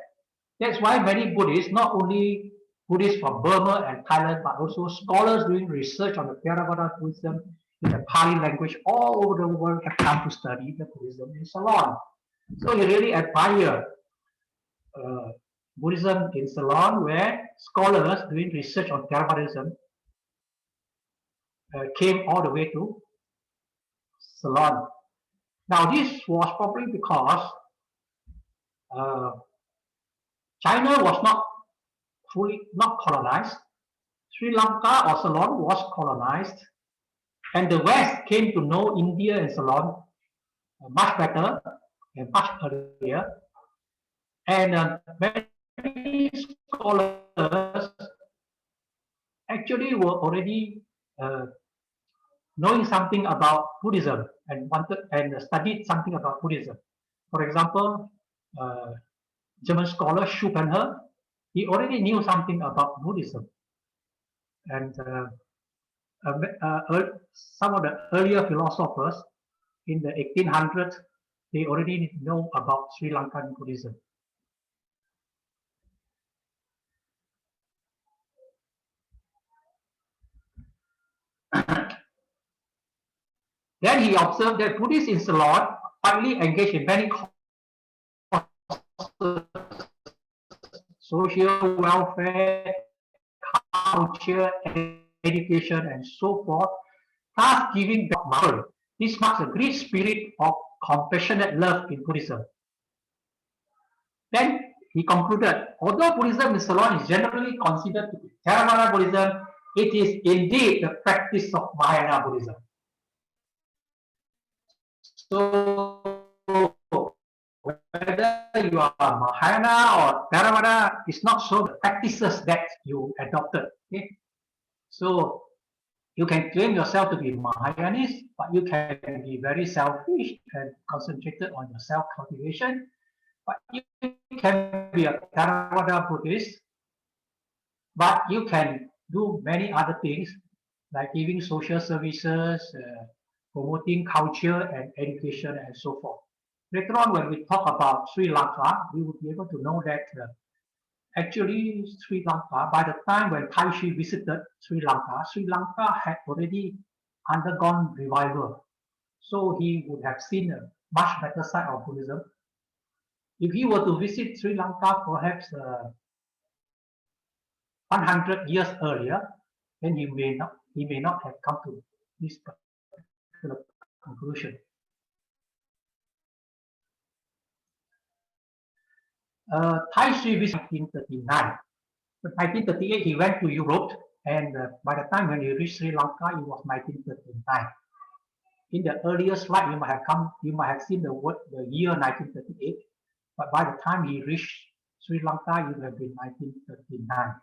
That's why many Buddhists, not only Buddhists from Burma and Thailand, but also scholars doing research on the Theravada Buddhism in the Pali language all over the world have come to study the Buddhism in Ceylon. So he really admired Buddhism in Ceylon, where scholars doing research on Theravadism came all the way to Ceylon. Now this was probably because China was not colonized. Sri Lanka or Ceylon was colonized, and the West came to know India and Ceylon much better and much earlier. And many scholars actually were already knowing something about Buddhism and studied something about Buddhism. For example, German scholar Schopenhauer, he already knew something about Buddhism. And some of the earlier philosophers in the 1800s, they already know about Sri Lankan Buddhism. Then he observed that Buddhists in Ceylon partly engaged in many causes, social welfare, culture, education, and so forth, thus giving back moral. This marks a great spirit of compassionate love in Buddhism. Then he concluded, although Buddhism in Ceylon is generally considered to be Theravada Buddhism, it is indeed the practice of Mahayana Buddhism. So whether you are Mahayana or Theravada, it's not so the practices that you adopted. Okay? So you can claim yourself to be Mahayanist, but you can be very selfish and concentrated on your self-cultivation. But you can be a Theravada Buddhist, but you can do many other things like giving social services, promoting culture and education and so forth. Later on, when we talk about Sri Lanka, we will be able to know that actually Sri Lanka, by the time when Taishi visited Sri Lanka had already undergone revival. So he would have seen a much better side of Buddhism. If he were to visit Sri Lanka perhaps 100 years earlier, then he may not have come to this particular conclusion. Taishi visited 1939. But 1938 he went to Europe, and by the time when he reached Sri Lanka, it was 1939. In the earlier slide, you might have seen the year 1938, but by the time he reached Sri Lanka, it would have been 1939.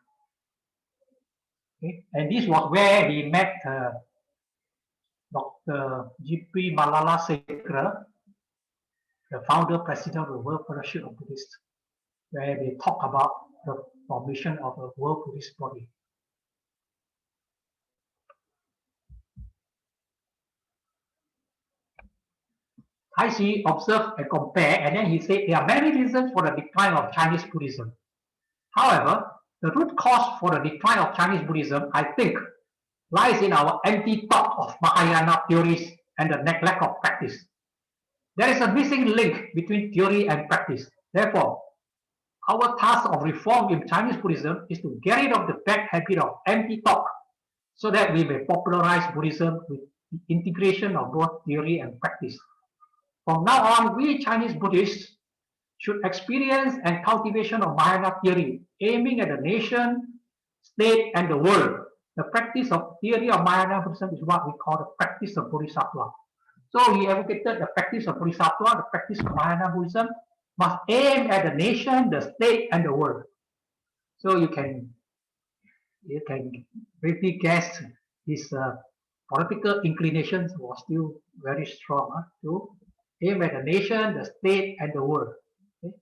Okay? And this was where he met Dr. G.P. Malalasekera, the founder president of the World Fellowship of Buddhists, where they talk about the formation of a World Buddhist body. Taishi observed and compared, and then he said there are many reasons for the decline of Chinese Buddhism. However, the root cause for the decline of Chinese Buddhism, I think, lies in our anti-thought of Mahayana theories and the neglect of practice. There is a missing link between theory and practice. Therefore, our task of reform in Chinese Buddhism is to get rid of the bad habit of anti-thought so that we may popularize Buddhism with the integration of both theory and practice. From now on, we Chinese Buddhists should experience and cultivation of Mahayana theory, aiming at the nation, state, and the world. The practice of theory of Mahayana Buddhism is what we call the practice of Bodhisattva. So he advocated the practice of Bodhisattva, the practice of Mahayana Buddhism, must aim at the nation, the state, and the world. So you can briefly guess his political inclinations were still very strong to aim at the nation, the state, and the world. Okay?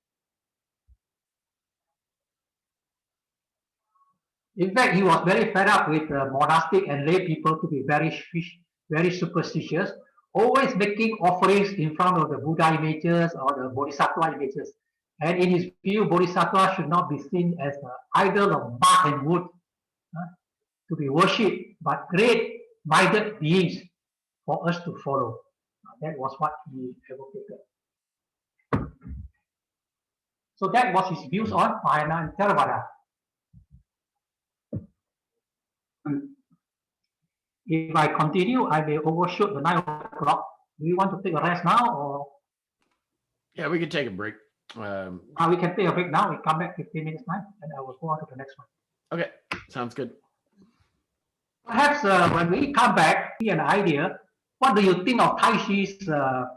In fact, he was very fed up with monastic and lay people to be very superstitious, always making offerings in front of the Buddha images or the Bodhisattva images. And in his view, Bodhisattva should not be seen as an idol of bark and wood to be worshipped, but great-minded beings for us to follow. That was what he advocated. So that was his views on Mahayana and Theravada. If I continue, I may overshoot the 9 o'clock. Do you want to take a rest now, or? Yeah, we could take a break. We can take a break now. We come back 15 minutes time, and I will go on to the next one. Okay, sounds good. Perhaps when we come back, see an idea. What do you think of Taishi's the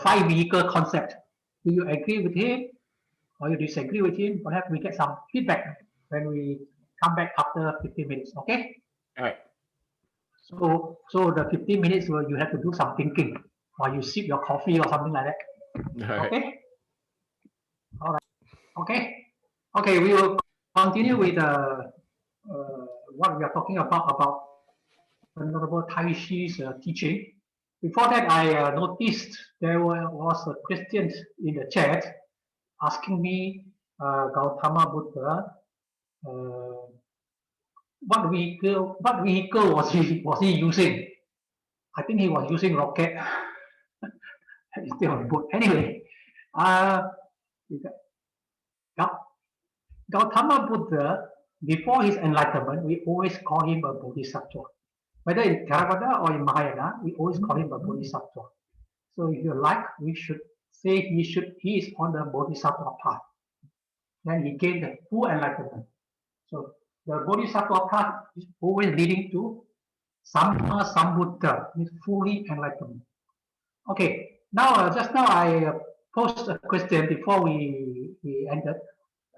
5 vehicle concept? Do you agree with him, or you disagree with him? Perhaps we get some feedback when we come back after 15 minutes. Okay. All right. So the 15 minutes where you have to do some thinking while you sip your coffee or something like that. All right. Okay. All right. Okay. Okay. We will continue with what we are talking about Venerable Taishi's teaching. Before that, I noticed there was a question in the chat asking me, Gautama Buddha, what vehicle was he using? I think he was using rocket instead of boat. Anyway, Gautama Buddha, before his enlightenment, we always call him a bodhisattva. Whether in Theravada or in Mahayana, we always call him a bodhisattva. So if you like, we should say he is on the bodhisattva path. Then he gained the full enlightenment. So the bodhisattva path is always leading to Samma Sambuddha, means fully enlightenment. Okay, now just now I posed a question before we ended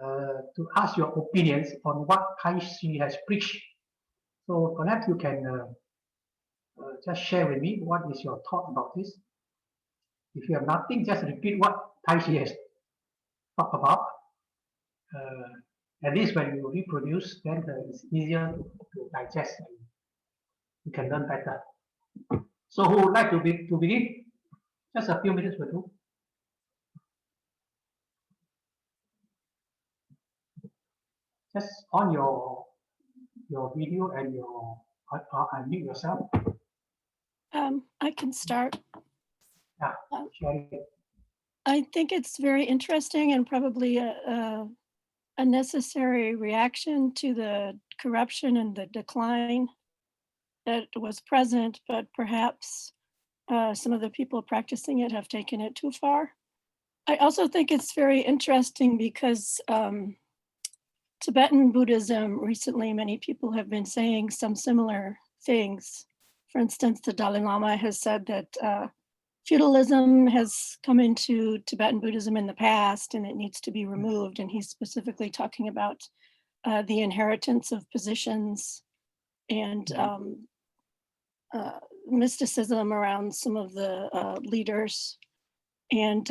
to ask your opinions on what Taishi has preached. So perhaps you can just share with me what is your thought about this. If you have nothing, just repeat what Taishi has talk about. At least when you reproduce, then it's easier to digest and you can learn better. So who would like to begin? Just a few minutes will do. Just on your video and your unmute yourself. I can start. Yeah, share it. I think it's very interesting and probably a necessary reaction to the corruption and the decline that was present, but perhaps some of the people practicing it have taken it too far. I also think it's very interesting because Tibetan Buddhism, recently many people have been saying some similar things. For instance, the Dalai Lama has said that feudalism has come into Tibetan Buddhism in the past and it needs to be removed. And he's specifically talking about the inheritance of positions and mysticism around some of the leaders. And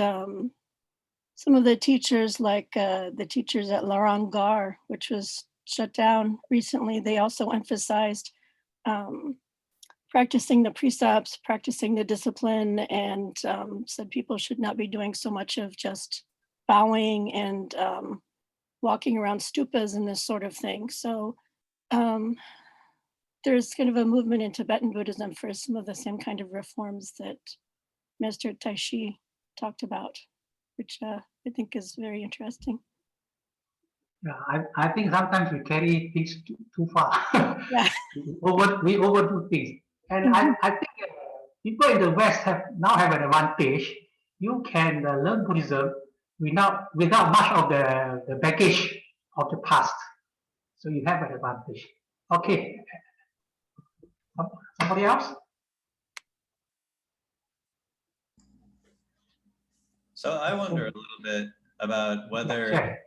some of the teachers, like the teachers at Larangar, which was shut down recently, they also emphasized practicing the precepts, practicing the discipline, and said people should not be doing so much of just bowing and walking around stupas and this sort of thing. So there's kind of a movement in Tibetan Buddhism for some of the same kind of reforms that Master Taishi talked about, which I think is very interesting. Yeah, I think sometimes we carry things too far. Yeah. we overdo things. And I think people in the West now have an advantage. You can learn Buddhism without much of the baggage of the past. So you have an advantage. Okay. Somebody else? So I wonder a little bit about Sure.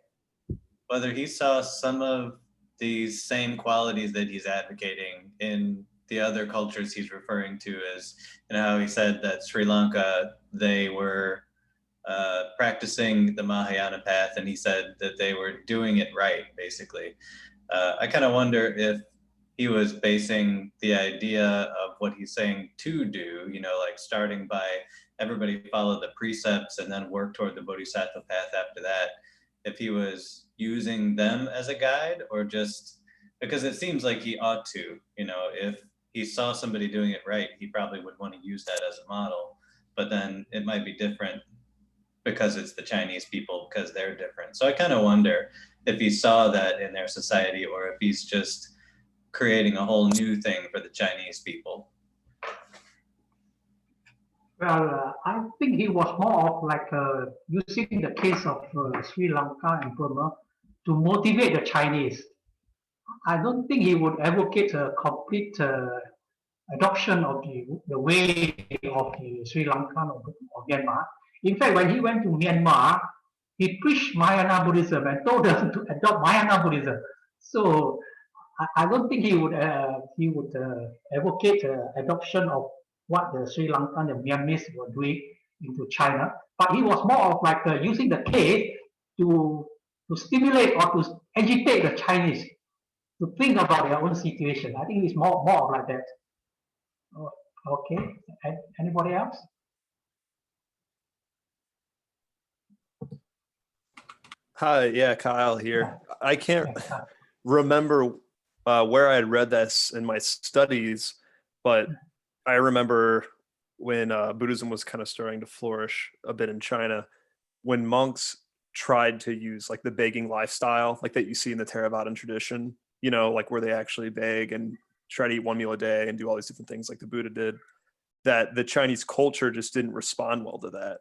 whether he saw some of these same qualities that he's advocating in the other cultures he's referring to, as how he said that Sri Lanka, they were practicing the Mahayana path, and he said that they were doing it right, basically. I kind of wonder if he was basing the idea of what he's saying to do, like starting by everybody follow the precepts and then work toward the Bodhisattva path after that, if he was using them as a guide, or just because it seems like he ought to, if he saw somebody doing it right, he probably would want to use that as a model. But then it might be different because it's the Chinese people, because they're different. So I kind of wonder if he saw that in their society, or if he's just creating a whole new thing for the Chinese people. Well, I think he was more of like using the case of Sri Lanka and Burma to motivate the Chinese. I don't think he would advocate a complete adoption of the way of the Sri Lankan or Myanmar. In fact, when he went to Myanmar, he preached Mahayana Buddhism and told them to adopt Mahayana Buddhism. So I don't think he would advocate adoption of what the Sri Lankan and Myanmar were doing into China. But he was more of like using the case to stimulate or to agitate the Chinese to think about their own situation. I think it's more like that. Oh, okay. Anybody else? Hi, yeah, Kyle here. I can't remember where I had read this in my studies, but I remember when Buddhism was kind of starting to flourish a bit in China, when monks tried to use like the begging lifestyle, like that you see in the Theravadan tradition, like where they actually beg and try to eat one meal a day and do all these different things like the Buddha did, that the Chinese culture just didn't respond well to that.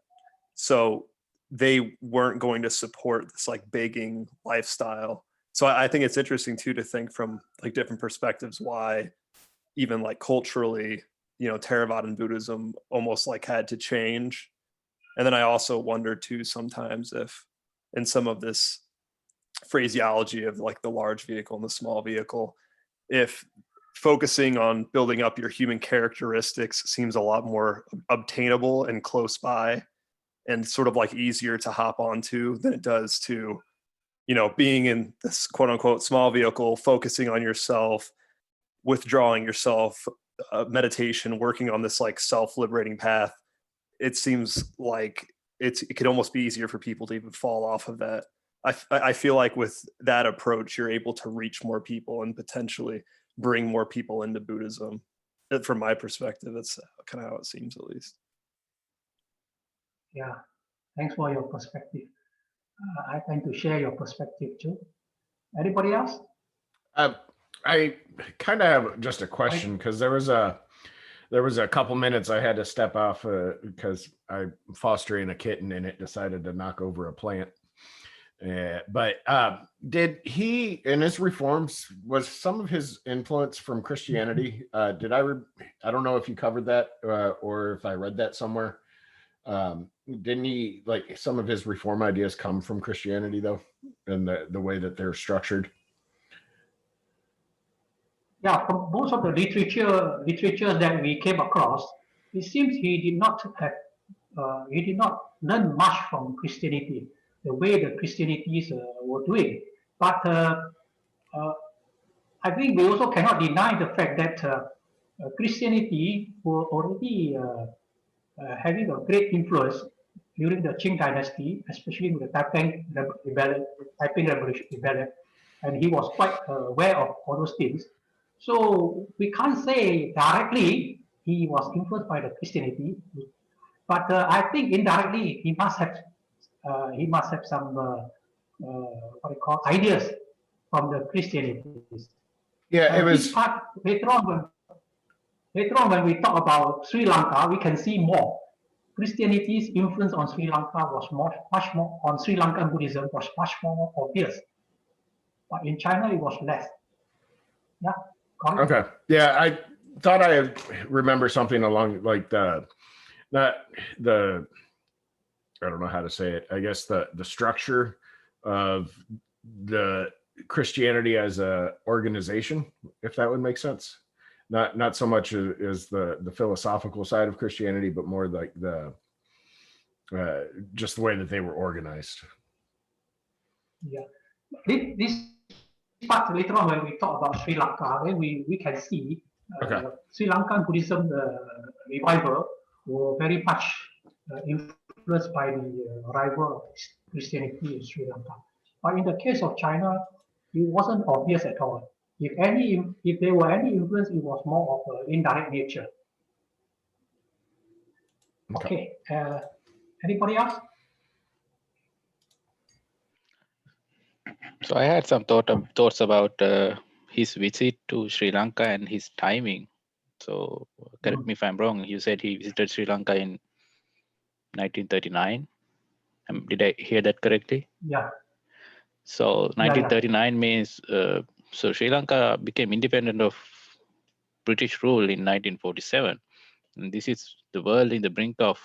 So they weren't going to support this like begging lifestyle. So I think it's interesting too to think from like different perspectives why even like culturally, Theravadan Buddhism almost like had to change. And then I also wonder too sometimes if in some of this phraseology of like the large vehicle and the small vehicle, if focusing on building up your human characteristics seems a lot more obtainable and close by, and sort of like easier to hop onto than it does to, you know, being in this quote unquote small vehicle, focusing on yourself, withdrawing yourself, meditation, working on this like self-liberating path. It seems like it could almost be easier for people to even fall off of that. I feel like with that approach, you're able to reach more people and potentially bring more people into Buddhism. From my perspective, that's kind of how it seems, at least. Yeah, thanks for your perspective. I tend to share your perspective too. Anybody else? I kind of have just a question, because there was a couple minutes I had to step off because I'm fostering a kitten and it decided to knock over a plant. But did he, in his reforms, was some of his influence from Christianity? I don't know if you covered that or if I read that somewhere. Didn't he, like, some of his reform ideas come from Christianity though, and the way that they're structured? Yeah, from most of the literatures that we came across, it seems he did not learn much from Christianity, the way the Christianities were doing. But I think we also cannot deny the fact that Christianity were already having a great influence during the Qing dynasty, especially with the Taiping Revolution rebellion, and he was quite aware of all those things. So we can't say directly he was influenced by the Christianity, but I think indirectly he must have some what you call ideas from the Christianity. Yeah, it was. This part later on when we talk about Sri Lanka, we can see more. Christianity's influence on Sri Lanka was much more on Sri Lankan Buddhism was much more obvious, but in China it was less. Yeah. Okay. Yeah, I thought I remember something along like I don't know how to say it. I guess the structure of the Christianity as a organization, if that would make sense. Not so much as the philosophical side of Christianity, but more like the just the way that they were organized. Yeah. This part later on when we talk about Sri Lanka, then we can see Sri Lankan Buddhism revival were very much influenced by the arrival of Christianity in Sri Lanka. But in the case of China, it wasn't obvious at all. If there were any influence, it was more of an indirect nature. Okay. Anybody else? So I had some thoughts about his visit to Sri Lanka and his timing. So correct me if I'm wrong. You said he visited Sri Lanka in 1939. Did I hear that correctly? Yeah. So 1939 means so Sri Lanka became independent of British rule in 1947. And this is the world in the brink of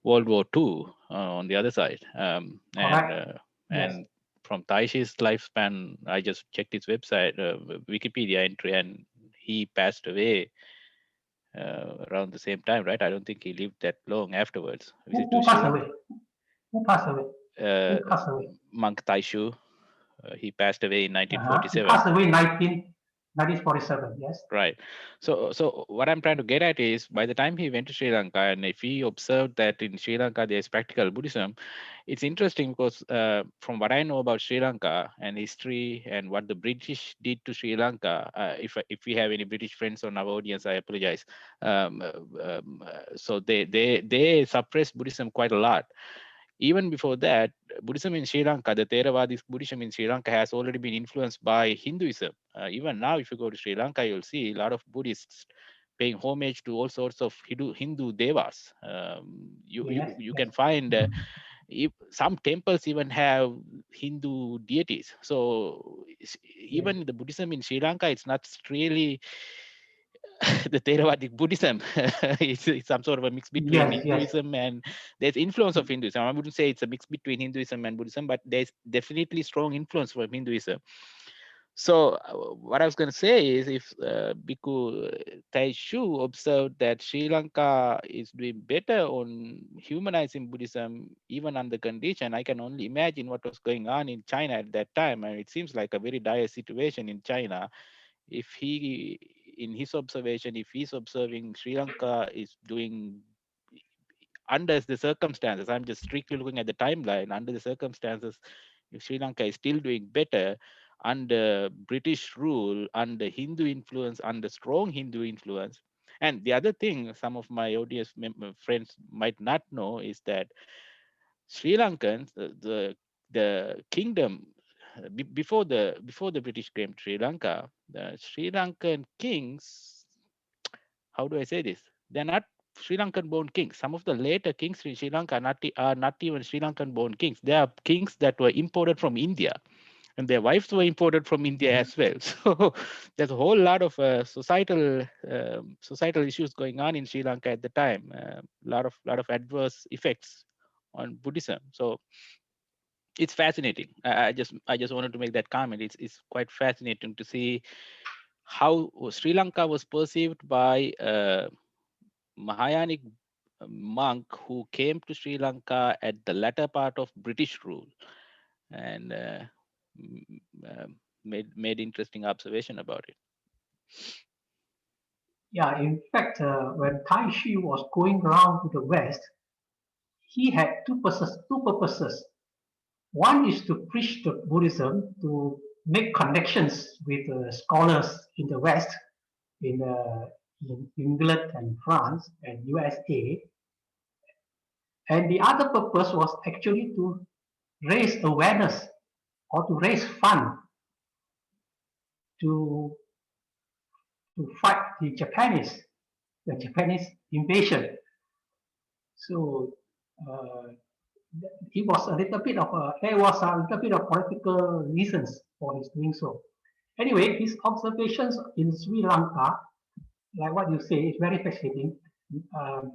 World War II on the other side. And from Taishi's lifespan, I just checked his website, Wikipedia entry, and he passed away around the same time, right? I don't think he lived that long afterwards. Who passed away? Who passed away? Monk Taishu. He passed away in 1947. He passed away in 1947, yes. Right. So what I'm trying to get at is, by the time he went to Sri Lanka, and if he observed that in Sri Lanka there's practical Buddhism, it's interesting because from what I know about Sri Lanka and history and what the British did to Sri Lanka, if we have any British friends on our audience, I apologize. So they suppressed Buddhism quite a lot. Even before that, Buddhism in Sri Lanka, the Theravada Buddhism in Sri Lanka has already been influenced by Hinduism. Even now, if you go to Sri Lanka, you'll see a lot of Buddhists paying homage to all sorts of Hindu devas. You can find some temples even have Hindu deities. So even the Buddhism in Sri Lanka, it's not really the Theravadic Buddhism. it's some sort of a mix between Hinduism and there's influence of Hinduism. I wouldn't say it's a mix between Hinduism and Buddhism, but there's definitely strong influence from Hinduism. So what I was going to say is, if Bhikkhu Taishu observed that Sri Lanka is doing better on humanizing Buddhism, even under condition, I can only imagine what was going on in China at that time. And it seems like a very dire situation in China. If he, in his observation, if he's observing Sri Lanka is doing under the circumstances, I'm just strictly looking at the timeline, under the circumstances, if Sri Lanka is still doing better under British rule, under Hindu influence, under strong Hindu influence. And the other thing some of my audience friends might not know is that Sri Lankans, the kingdom, before the British came to Sri Lanka, the Sri Lankan kings, how do I say this? They're not Sri Lankan born kings. Some of the later kings in Sri Lanka are not even Sri Lankan born kings. They are kings that were imported from India, and their wives were imported from India as well. So there's a whole lot of societal issues going on in Sri Lanka at the time. A lot of adverse effects on Buddhism. So it's fascinating. I just wanted to make that comment. It's quite fascinating to see how Sri Lanka was perceived by Mahayanic monk who came to Sri Lanka at the latter part of British rule, and made interesting observation about it. Yeah, in fact, when Tai Shi was going around to the West, he had two purposes. One is to preach the Buddhism, to make connections with scholars in the West, in England and France and USA. And the other purpose was actually to raise awareness or to raise fund to fight the Japanese invasion. So there was a little bit of political reasons for his doing so. Anyway, his observations in Sri Lanka, like what you say, is very fascinating.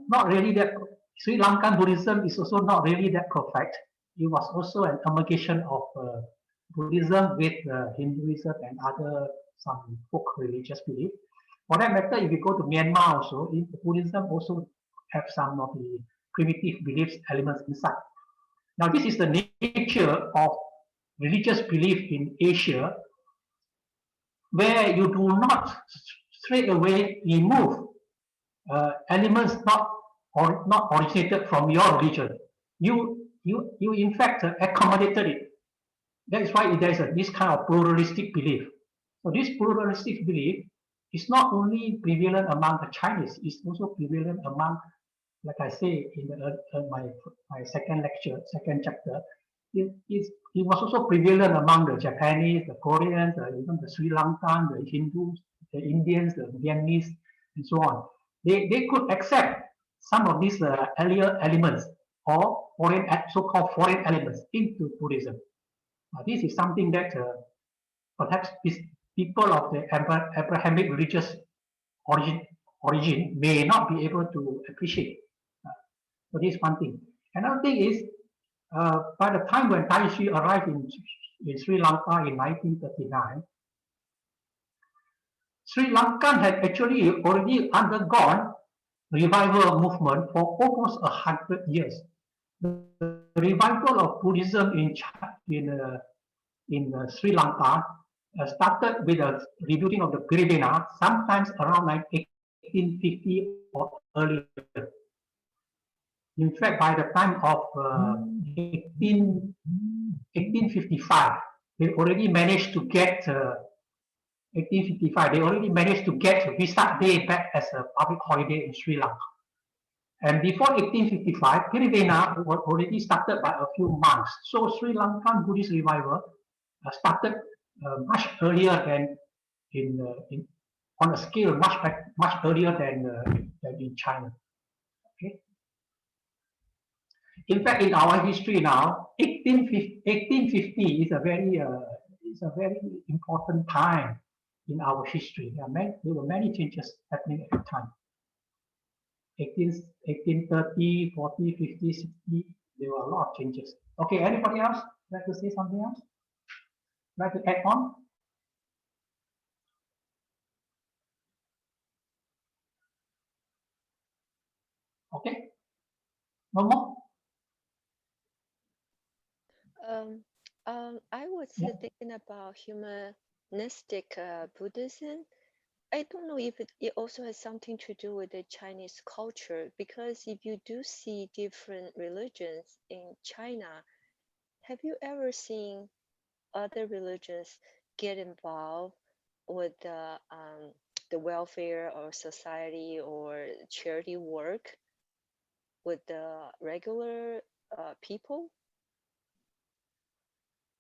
Not really that Sri Lankan Buddhism is also not really that perfect. It was also an amalgamation of Buddhism with Hinduism and other some folk religious belief. For that matter, if you go to Myanmar also, Buddhism also have some of the primitive beliefs elements inside. Now, this is the nature of religious belief in Asia, where you do not straight away remove elements not originated from your religion. You in fact accommodated it. That is why there is this kind of pluralistic belief. So this pluralistic belief is not only prevalent among the Chinese, it's also prevalent among, like I say in my second chapter, it was also prevalent among the Japanese, the Koreans, even the Sri Lankan, the Hindus, the Indians, the Vietnamese, and so on. They could accept some of these earlier elements or so-called foreign elements into Buddhism. This is something that perhaps people of the Abrahamic religious origin may not be able to appreciate. So this is one thing. Another thing is, by the time when Tai Shi arrived in Sri Lanka in 1939, Sri Lanka had actually already undergone revival movement for almost 100 years. The revival of Buddhism in Sri Lanka started with the rebuilding of the Pirivena, sometimes around 1850 or earlier. In fact, by the time of 1855, they already managed to get 1855. They already managed to get Vesak Day back as a public holiday in Sri Lanka. And before 1855, Pirivena was already started by a few monks. So Sri Lankan Buddhist revival started much earlier than on a scale much earlier than in China. Okay. In fact, in our history now, 1850 is a very important time in our history. There were many changes happening at the time. 1830, 40, 50, 60, there were a lot of changes. Okay, anybody else like to say something else? Like to add on? Okay, no more? I was Yeah. thinking about humanistic Buddhism. I don't know if it also has something to do with the Chinese culture, because if you do see different religions in China, have you ever seen other religions get involved with the welfare or society or charity work with the regular people?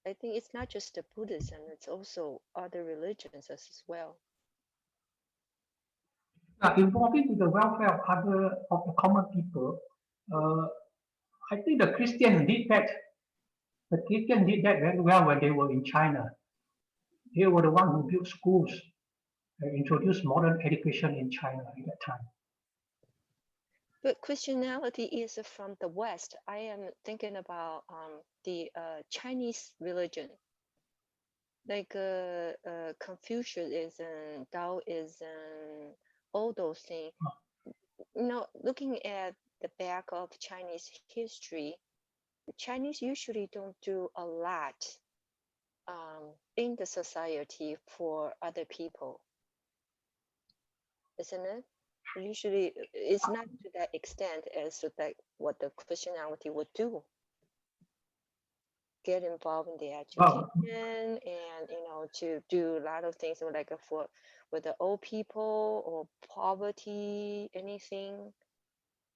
I think it's not just the Buddhism, it's also other religions as well. Involving with the welfare of the common people, I think the Christians did that. The Christians did that very well when they were in China. They were the one who built schools and introduced modern education in China at that time. But Christianity is from the West. I am thinking about the Chinese religion, like Confucianism, Taoism, all those things. You know, looking at the back of Chinese history, the Chinese usually don't do a lot in the society for other people, isn't it? Usually, it's not to that extent as to that what the Christianity would do. Get involved in the education and to do a lot of things like for with the old people or poverty, anything.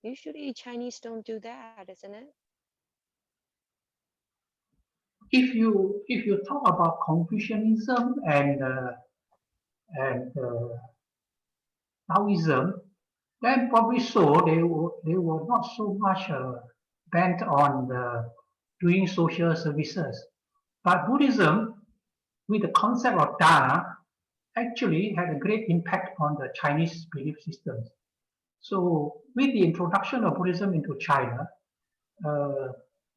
Usually, Chinese don't do that, isn't it? If you talk about Confucianism and Taoism, then probably so they were not so much bent on doing social services. But Buddhism, with the concept of dana, actually had a great impact on the Chinese belief systems. So with the introduction of Buddhism into China,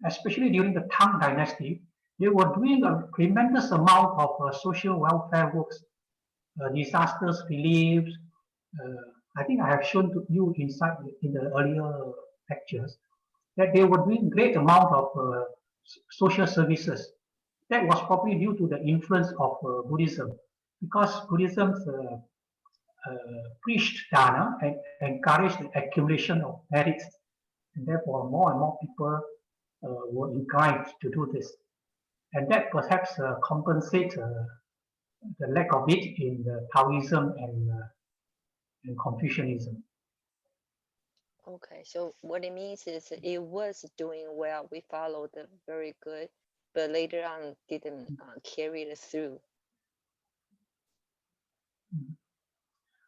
especially during the Tang Dynasty, they were doing a tremendous amount of social welfare works, disasters relief. I think I have shown to you inside in the earlier lectures that they were doing great amount of social services. That was probably due to the influence of Buddhism, because Buddhism preached dana and encouraged the accumulation of merits, and therefore more and more people were inclined to do this. And that perhaps compensate the lack of it in Taoism and Confucianism. Okay, so what it means is it was doing well. We followed it very good, but later on didn't carry it through.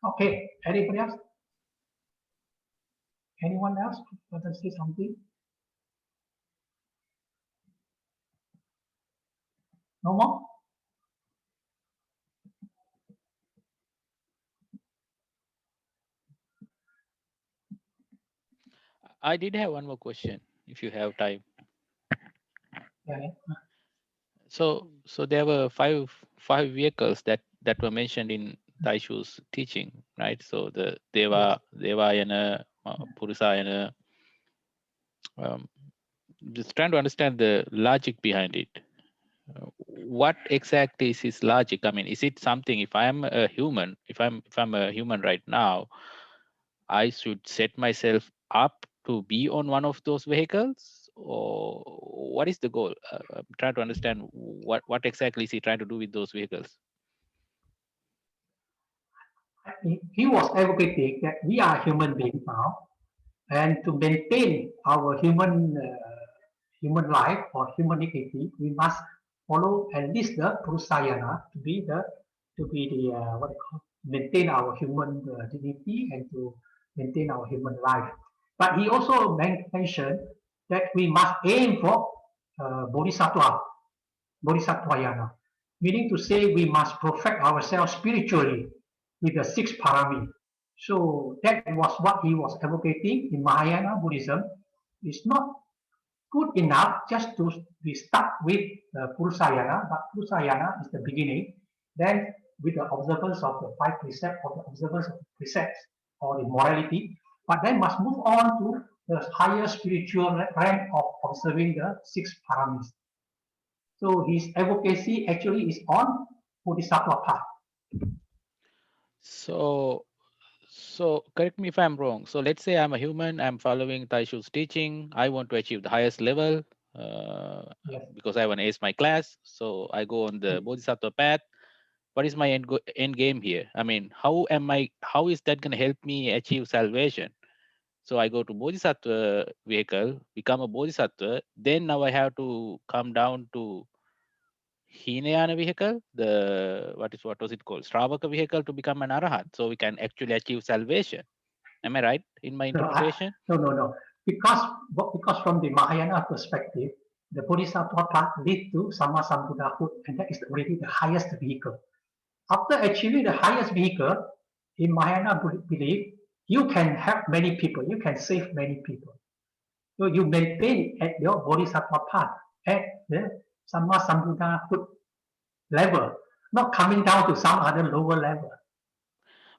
Okay, anybody else? Anyone else want to say something? No more? I did have one more question, if you have time. Yeah. So there were five vehicles that were mentioned in Taishu's teaching, right? So the Devayana, Purusayana. Just trying to understand the logic behind it. What exactly is his logic? I mean, is it something? If I'm a human, if I'm a human right now, I should set myself up to be on one of those vehicles, or what is the goal? I'm trying to understand what exactly is he trying to do with those vehicles. He was advocating that we are human beings now, and to maintain our human life or human dignity, we must follow at least the Purusayana to be the what they call maintain our human dignity and to maintain our human life. But he also mentioned that we must aim for bodhisattvayana, meaning to say we must perfect ourselves spiritually with the six parami. So that was what he was advocating in Mahayana Buddhism. It's not good enough just to be stuck with Purusayana, but Purusayana is the beginning. Then, with the observance of the five precepts or the observance of the precepts or the morality, but then must move on to the higher spiritual rank of observing the 6 paramis. So his advocacy actually is on Bodhisattva path. So correct me if I'm wrong. So let's say I'm a human, I'm following Taishu's teaching. I want to achieve the highest level Yes. because I want to ace my class. So I go on the Bodhisattva path. What is my end game here? I mean, how is that going to help me achieve salvation? So I go to Bodhisattva vehicle, become a Bodhisattva. Then now I have to come down to Hinayana vehicle, what was it called? Stravaka vehicle to become an Arahat. So we can actually achieve salvation. Am I right in my interpretation? No. Because from the Mahayana perspective, the Bodhisattva path leads to Sama Sambuddhahood, and that is already the highest vehicle. After achieving the highest vehicle, in Mahayana belief, you can help many people, you can save many people. So you maintain at your Bodhisattva path at the Sama Sambuddhahood level, not coming down to some other lower level.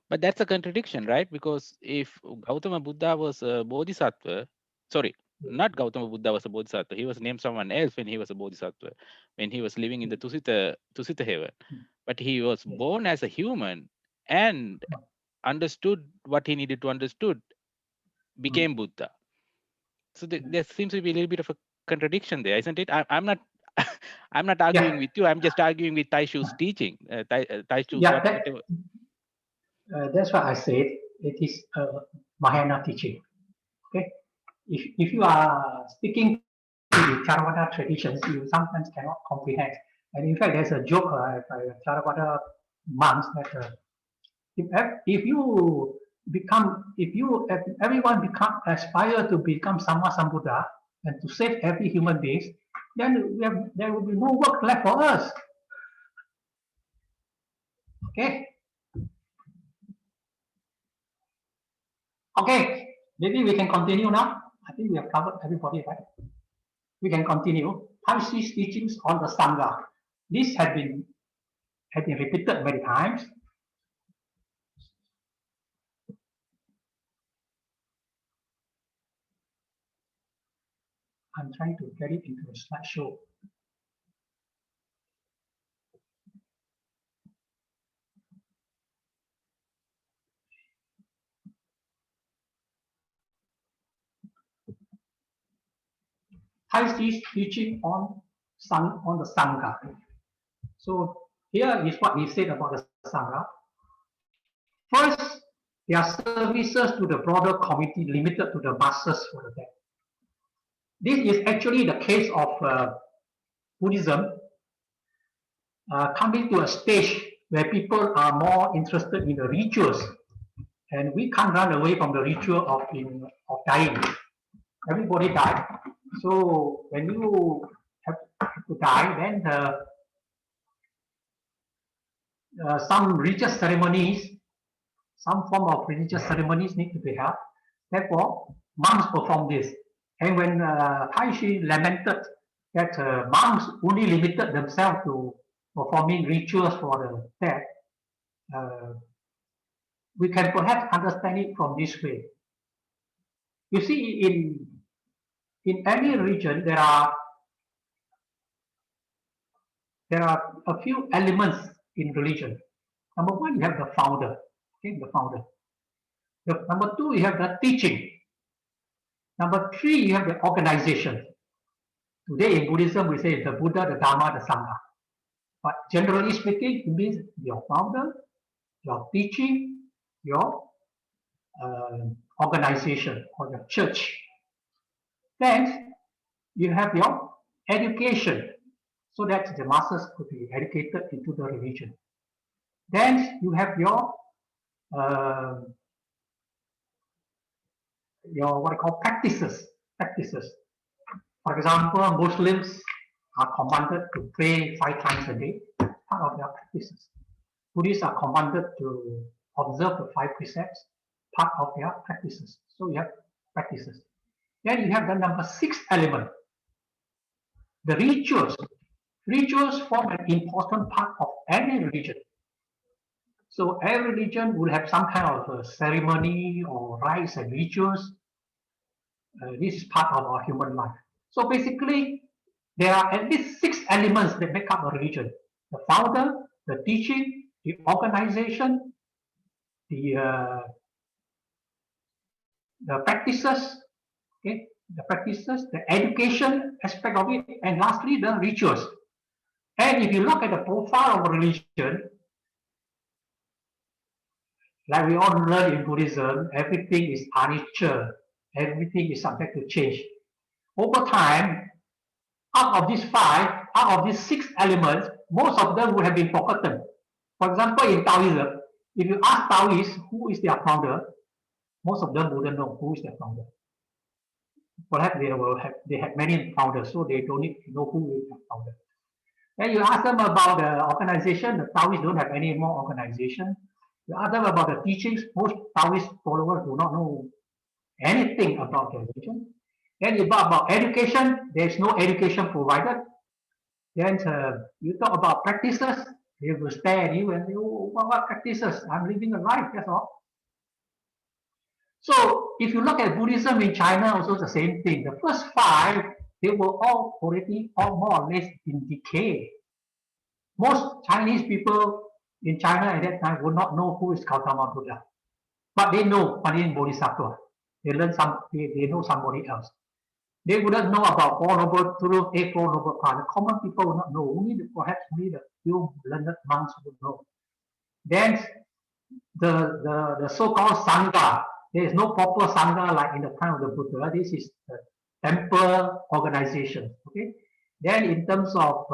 But that's a contradiction, right? Because if Gautama Buddha was a Bodhisattva, sorry, not Gautama Buddha was a Bodhisattva, he was named someone else when he was a Bodhisattva, when he was living in the Tusita heaven. But he was born as a human and understood what he needed to understood, became Buddha. So there seems to be a little bit of a contradiction there, isn't it? I'm not I'm not arguing with you. I'm just arguing with Taishu's teaching. Taishu's whatever. That's why I said it is a Mahayana teaching. Okay, if you are sticking to the Theravada traditions, you sometimes cannot comprehend. And in fact, there's a joke by Theravada monks that if everyone aspire to become Sama Sambuddha and to save every human being, then there will be no work left for us. Okay. Okay, maybe we can continue now. I think we have covered everybody, right? We can continue. Taishi's teachings on the Sangha. This has been repeated many times. I'm trying to get it into a slideshow. Taishi's teaching on the Sangha. So here is what he said about the Sangha. First, their services to the broader community limited to the masses for the dead. This is actually the case of Buddhism coming to a stage where people are more interested in the rituals, and we can't run away from the ritual of dying. Everybody died, so when you have to die, then some religious ceremonies, some form of religious ceremonies need to be held. Therefore, monks perform this. And when Taishi lamented that monks only limited themselves to performing rituals for the dead, we can perhaps understand it from this way. You see, in any religion, there are a few elements in religion. Number one, you have the founder. Okay, the founder. Number two, you have the teaching. Number three, you have the organization. Today in Buddhism, we say the Buddha, the Dharma, the Sangha. But generally speaking, it means your founder, your teaching, your organization or your church. Then you have your education, so that the masses could be educated into the religion. Then you have your what I call practices. For example, Muslims are commanded to pray 5 times a day, part of their practices. Buddhists are commanded to observe the 5 precepts, part of their practices. So you have practices. Then you have the number 6 element, the rituals. Rituals form an important part of any religion. So every religion will have some kind of a ceremony or rites and rituals. This is part of our human life. So basically, there are at least 6 elements that make up a religion: the founder, the teaching, the organization, the practices, okay, the education aspect of it, and lastly the rituals. And if you look at the profile of a religion, like we all learn in Buddhism, everything is anicca, everything is subject to change. Over time, out of these 6 elements, most of them would have been forgotten. For example, in Taoism, if you ask Taoists who is their founder, most of them wouldn't know who is their founder. Perhaps they had many founders, so they don't need to know who is their founder. Then you ask them about the organization, the Taoists don't have any more organization. You ask them about the teachings, most Taoist followers do not know anything about the religion. Then you talk about education, there is no education provided. Then you talk about practices, they will stare at you and say, oh, what practices? I'm living a life, that's all. So if you look at Buddhism in China, also the same thing. The first 5, they were all already more or less in decay. Most Chinese people in China at that time would not know who is Gautama Buddha, but they know Panin Bodhisattva. They learn they know somebody else. They wouldn't know about Four Noble Truths, Eightfold Noble Path. The common people would not know. Perhaps only the few learned monks would know. Then the so-called Sangha. There is no proper Sangha like in the time of the Buddha. This is the temple organization. Okay. Then in terms of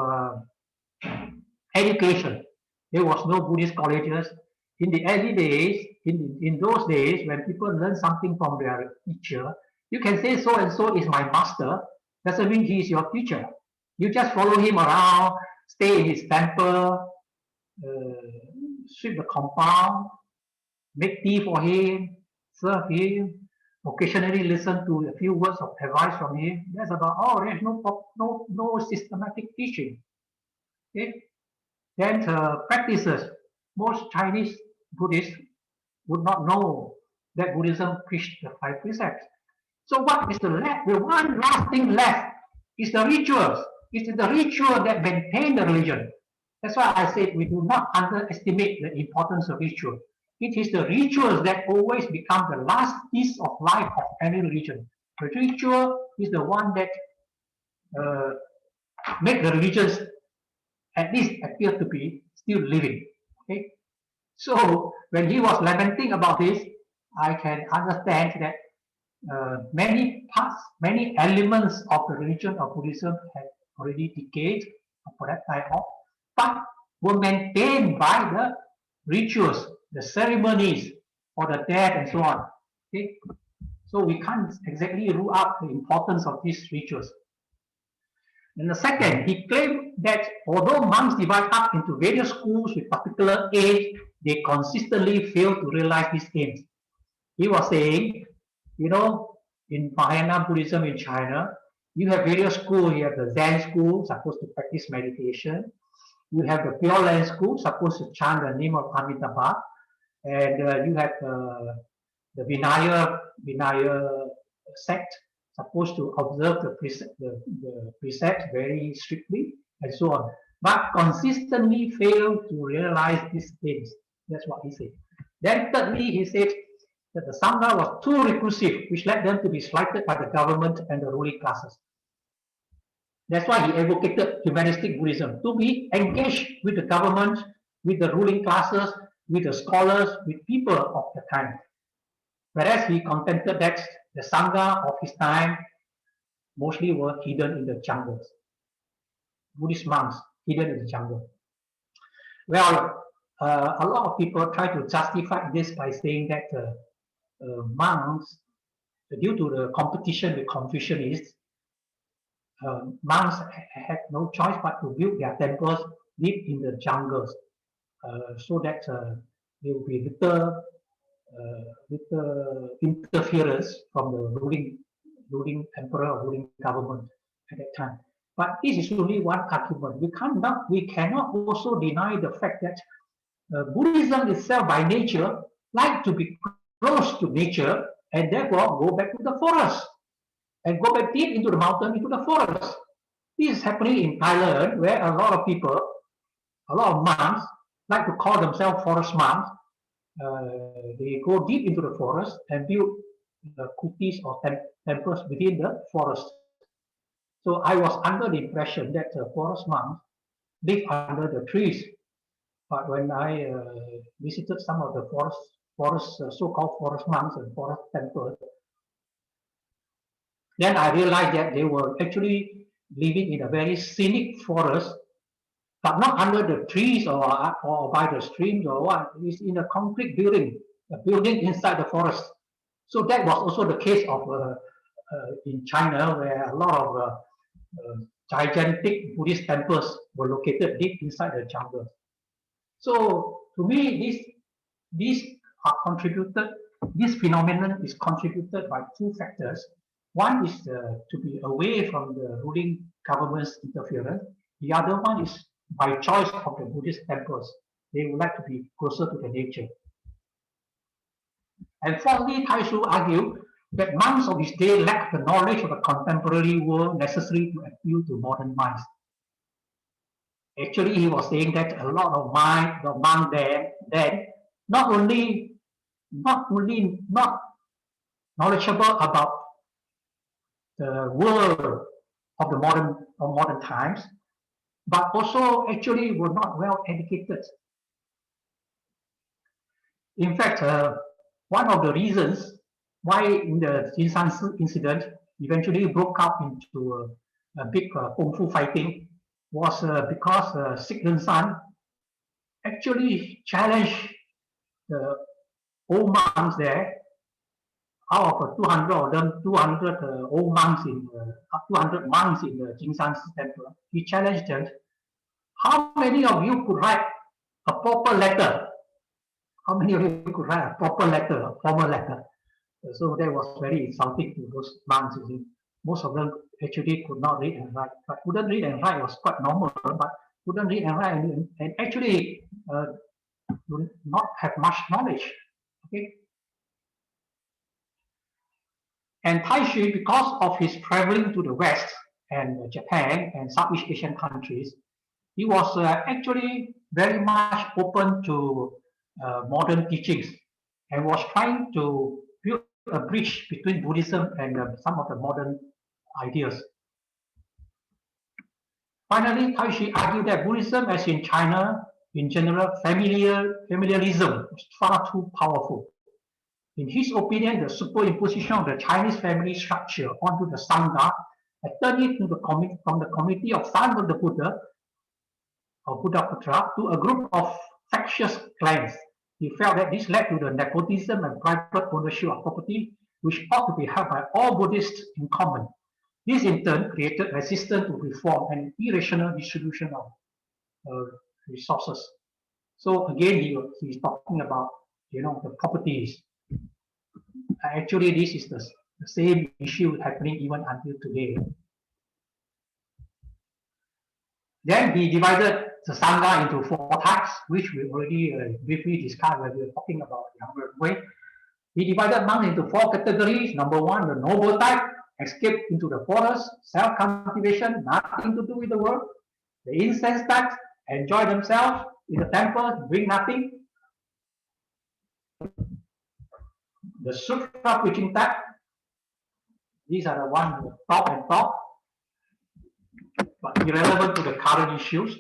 education, there was no Buddhist colleges. In the early days, in those days, when people learn something from their teacher, you can say so and so is my master. Doesn't mean he is your teacher. You just follow him around, stay in his temple, sweep the compound, make tea for him, serve him, occasionally listen to a few words of advice from him. That's about all. There's no systematic teaching. Okay. Then practices. Most Chinese Buddhists would not know that Buddhism preached the 5 precepts. So what is the one last thing left is the rituals. It is the ritual that maintain the religion. That's why I said we do not underestimate the importance of ritual. It is the rituals that always become the last piece of life of any religion. The ritual is the one that make the religions at least appear to be still living. Okay? So when he was lamenting about this, I can understand that many parts, many elements of the religion of Buddhism had already decayed for that time off, but were maintained by the rituals, the ceremonies for the dead and so on. Okay? So we can't exactly rule out the importance of these rituals. And the second, he claimed that although monks divide up into various schools with particular aims, they consistently fail to realize these aims. He was saying, you know, in Mahayana Buddhism in China, you have various schools. You have the Zen school, supposed to practice meditation. You have the Pure Land school, supposed to chant the name of Amitabha. And you have the Vinaya sect, supposed to observe the precepts very strictly, and so on. But consistently fail to realize these things. That's what he said. Then thirdly, he said that the Sangha was too reclusive, which led them to be slighted by the government and the ruling classes. That's why he advocated humanistic Buddhism, to be engaged with the government, with the ruling classes, with the scholars, with people of the time. Whereas he contended that the Sangha of his time mostly were hidden in the jungles. Buddhist monks hidden in the jungle. Well, a lot of people try to justify this by saying that monks, due to the competition with Confucianists, monks had no choice but to build their temples deep in the jungles, so that there will be little interference from the ruling emperor or ruling government at that time. But this is only one argument. We cannot also deny the fact that Buddhism itself by nature like to be close to nature and therefore go back to the forest and go back deep into the mountain, into the forest. This is happening in Thailand where a lot of people, a lot of monks like to call themselves forest monks. They go deep into the forest and build kutis or temples within the forest. So I was under the impression that forest monks live under the trees. But when I visited some of the so-called forest monks and forest temples, then I realized that they were actually living in a very scenic forest, but not under the trees or by the streams or what. It's in a concrete building, a building inside the forest. So that was also the case of in China, where a lot of gigantic Buddhist temples were located deep inside the jungle. So to me, this phenomenon is contributed by two factors. One is to be away from the ruling government's interference. The other one is by choice of the Buddhist temples. They would like to be closer to the nature. And fourthly, Tai Su argued that monks of his day lacked the knowledge of the contemporary world necessary to appeal to modern minds. Actually, he was saying that a lot of monks then not only not knowledgeable about the world of the modern times, but also actually were not well educated. In fact, one of the reasons why in the Jinshan incident eventually broke out into a big kung fu fighting was because Sikh San actually challenged the old monks there. Out of 200 of them, 200 old monks 200 monks in the Jinshan temple, he challenged them. How many of you could write a proper letter? How many of you could write a proper letter, a formal letter? So that was very insulting to those monks. Most of them actually could not read and write. But couldn't read and write was quite normal, but couldn't read and write and actually do not have much knowledge. Okay. And Taishi, because of his traveling to the West and Japan and Southeast Asian countries, he was actually very much open to modern teachings and was trying to build a bridge between Buddhism and some of the modern ideas. Finally, Taishi argued that Buddhism, as in China, in general, familiarism was far too powerful. In his opinion, the superimposition of the Chinese family structure onto the Sangha had turned it from the community of sons of the Buddha, or Buddhaputra, to a group of factious clans. He felt that this led to the nepotism and private ownership of property, which ought to be held by all Buddhists in common. This in turn created resistance to reform and irrational distribution of resources. So again, he's talking about the properties. Actually, this is the same issue happening even until today. Then he divided the Sangha into 4 types, which we already briefly discussed when we were talking about Younger Way. He divided monks into 4 categories. Number 1, the noble type, escape into the forest, self-cultivation, nothing to do with the world. The incense type, enjoy themselves in the temple, doing nothing. The sutra preaching type, these are the ones who talk and talk, but irrelevant to the current issues.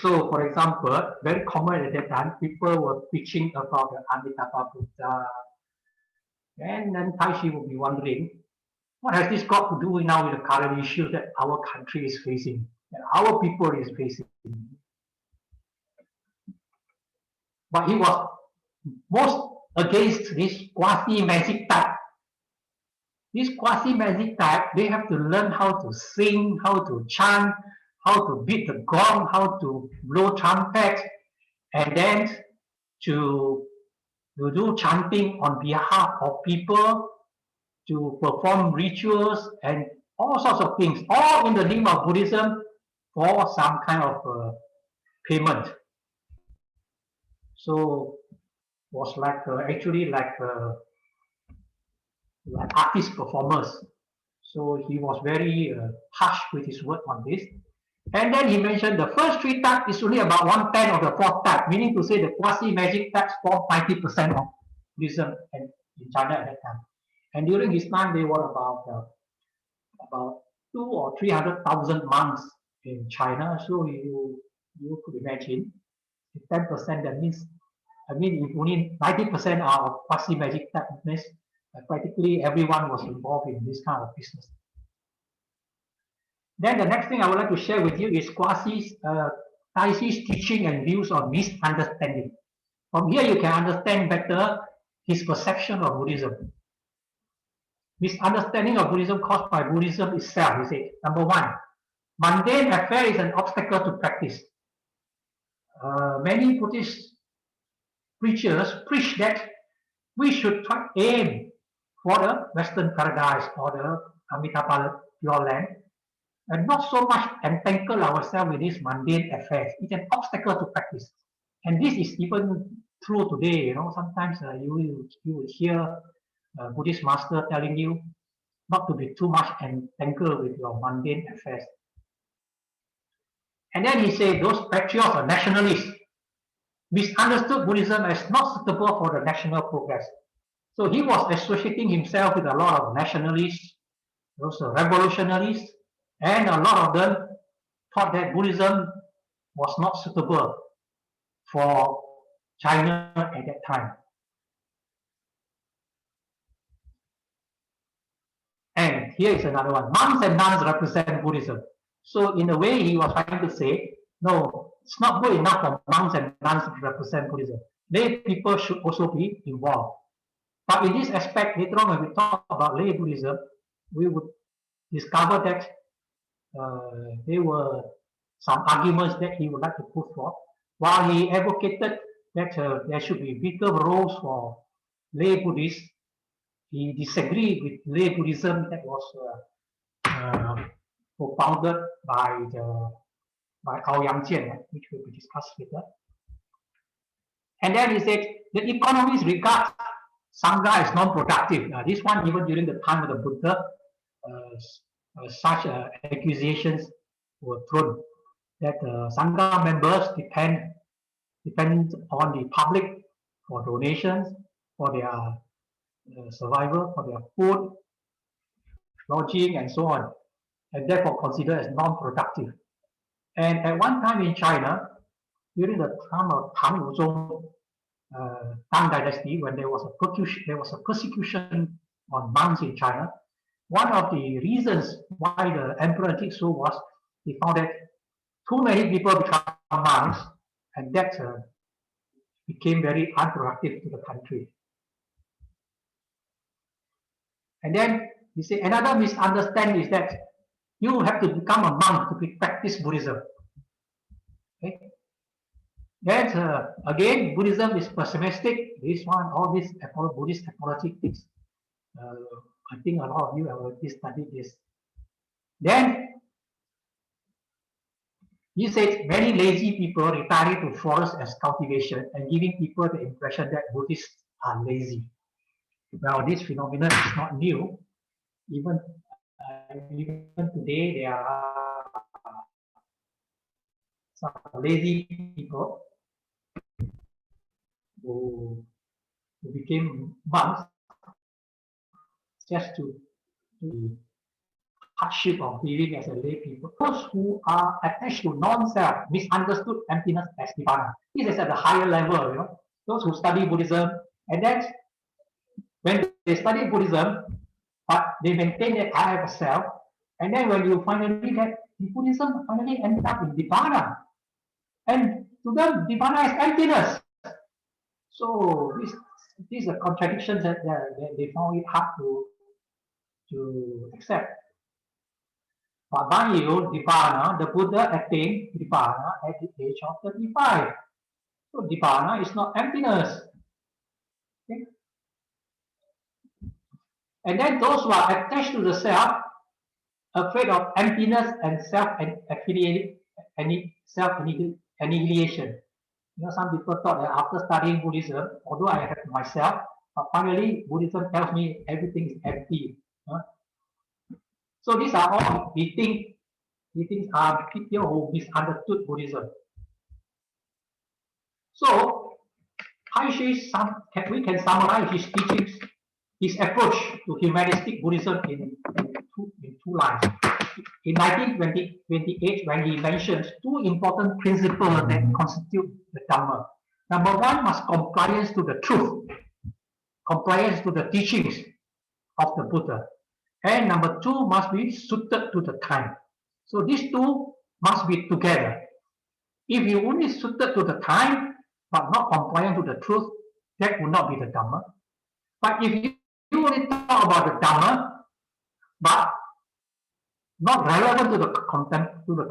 So, for example, very common at that time, people were preaching about the Amitabha Buddha, and then Taishi would be wondering, what has this got to do now with the current issues that our country is facing, that our people is facing? But he was most against this quasi-magic type. This quasi-magic type, they have to learn how to sing, how to chant, how to beat the gong, how to blow trumpet, and then to do chanting on behalf of people, to perform rituals and all sorts of things, all in the name of Buddhism for some kind of payment. So was like actually like artist performers. So he was very harsh with his word on this. And then he mentioned the first three types is only about 1/10 of the fourth type, meaning to say the quasi-magic types form 90% of Buddhism in China at that time. And during his time, there were about 200,000 or 300,000 monks in China. So you could imagine 10%. That means, I mean, if only 90% are of quasi-magic type, means practically everyone was involved in this kind of business. Then the next thing I would like to share with you is Taishi's teaching and views on misunderstanding. From here, you can understand better his perception of Buddhism. Misunderstanding of Buddhism caused by Buddhism itself. He said, number one, mundane affair is an obstacle to practice. Many Buddhist preachers preach that we should try aim for the Western paradise or the Amitabha pure land, and not so much entangle ourselves with these mundane affairs. It's an obstacle to practice. And this is even true today. You know, sometimes you will hear a Buddhist master telling you not to be too much entangled with your mundane affairs. And then he said those patriots or nationalists misunderstood Buddhism as not suitable for the national progress. So he was associating himself with a lot of nationalists, those revolutionaries, and a lot of them thought that Buddhism was not suitable for China at that time. And here is another one. Monks and nuns represent Buddhism. So in a way, he was trying to say, no, it's not good enough for monks and nuns to represent Buddhism. Lay people should also be involved. But in this aspect, later on when we talk about lay Buddhism, we would discover that there were some arguments that he would like to put forth. While he advocated that there should be bigger roles for lay Buddhists, he disagreed with lay Buddhism that was propounded by Aoyang Jian, which will be discussed later. And then he said the economists regard Sangha as non-productive. This one, even during the time of the Buddha, such accusations were thrown that Sangha members depend on the public for donations, for their survival, for their food, lodging, and so on, and therefore considered as non-productive. And at one time in China, during the time of Tang Wuzhong, Tang Dynasty, when there was a persecution on monks in China, one of the reasons why the emperor did so was he found that too many people become monks, and that became very unproductive to the country. And then you see another misunderstanding is that you have to become a monk to practice Buddhism. Okay? Then again, Buddhism is pessimistic. This one, all these Buddhist apologetics. I think a lot of you have already studied this. Then he said many lazy people retire to forest as cultivation and giving people the impression that Buddhists are lazy. Well, this phenomenon is not new. Even today, there are some lazy people who became monks just to the hardship of living as a lay people. Those who are attached to non-self, misunderstood emptiness as nirvana. This is at the higher level, you know. Those who study Buddhism, and then when they study Buddhism, but they maintain that I have a self, and then when you finally get Buddhism, finally end up in nirvana, and to them nirvana is emptiness. So these are contradictions that they found it hard to accept. But by Nibbana, the Buddha attained Nibbana at the age of 35. So Nibbana is not emptiness. Okay? And then those who are attached to the self, afraid of emptiness and self-annihilation, You know, some people thought that after studying Buddhism, although I have myself, but finally Buddhism tells me everything is empty. So these are all we think are people who misunderstood Buddhism. So we can summarize his teachings, his approach to humanistic Buddhism in two lines. In 1928, when he mentions two important principles that constitute the Dhamma. Number one must compliance to the truth, compliance to the teachings of the Buddha. And number two must be suited to the time. So these two must be together. If you only suited to the time, but not compliant to the truth, that would not be the Dhamma. But if you only talk about the Dhamma, but not relevant to the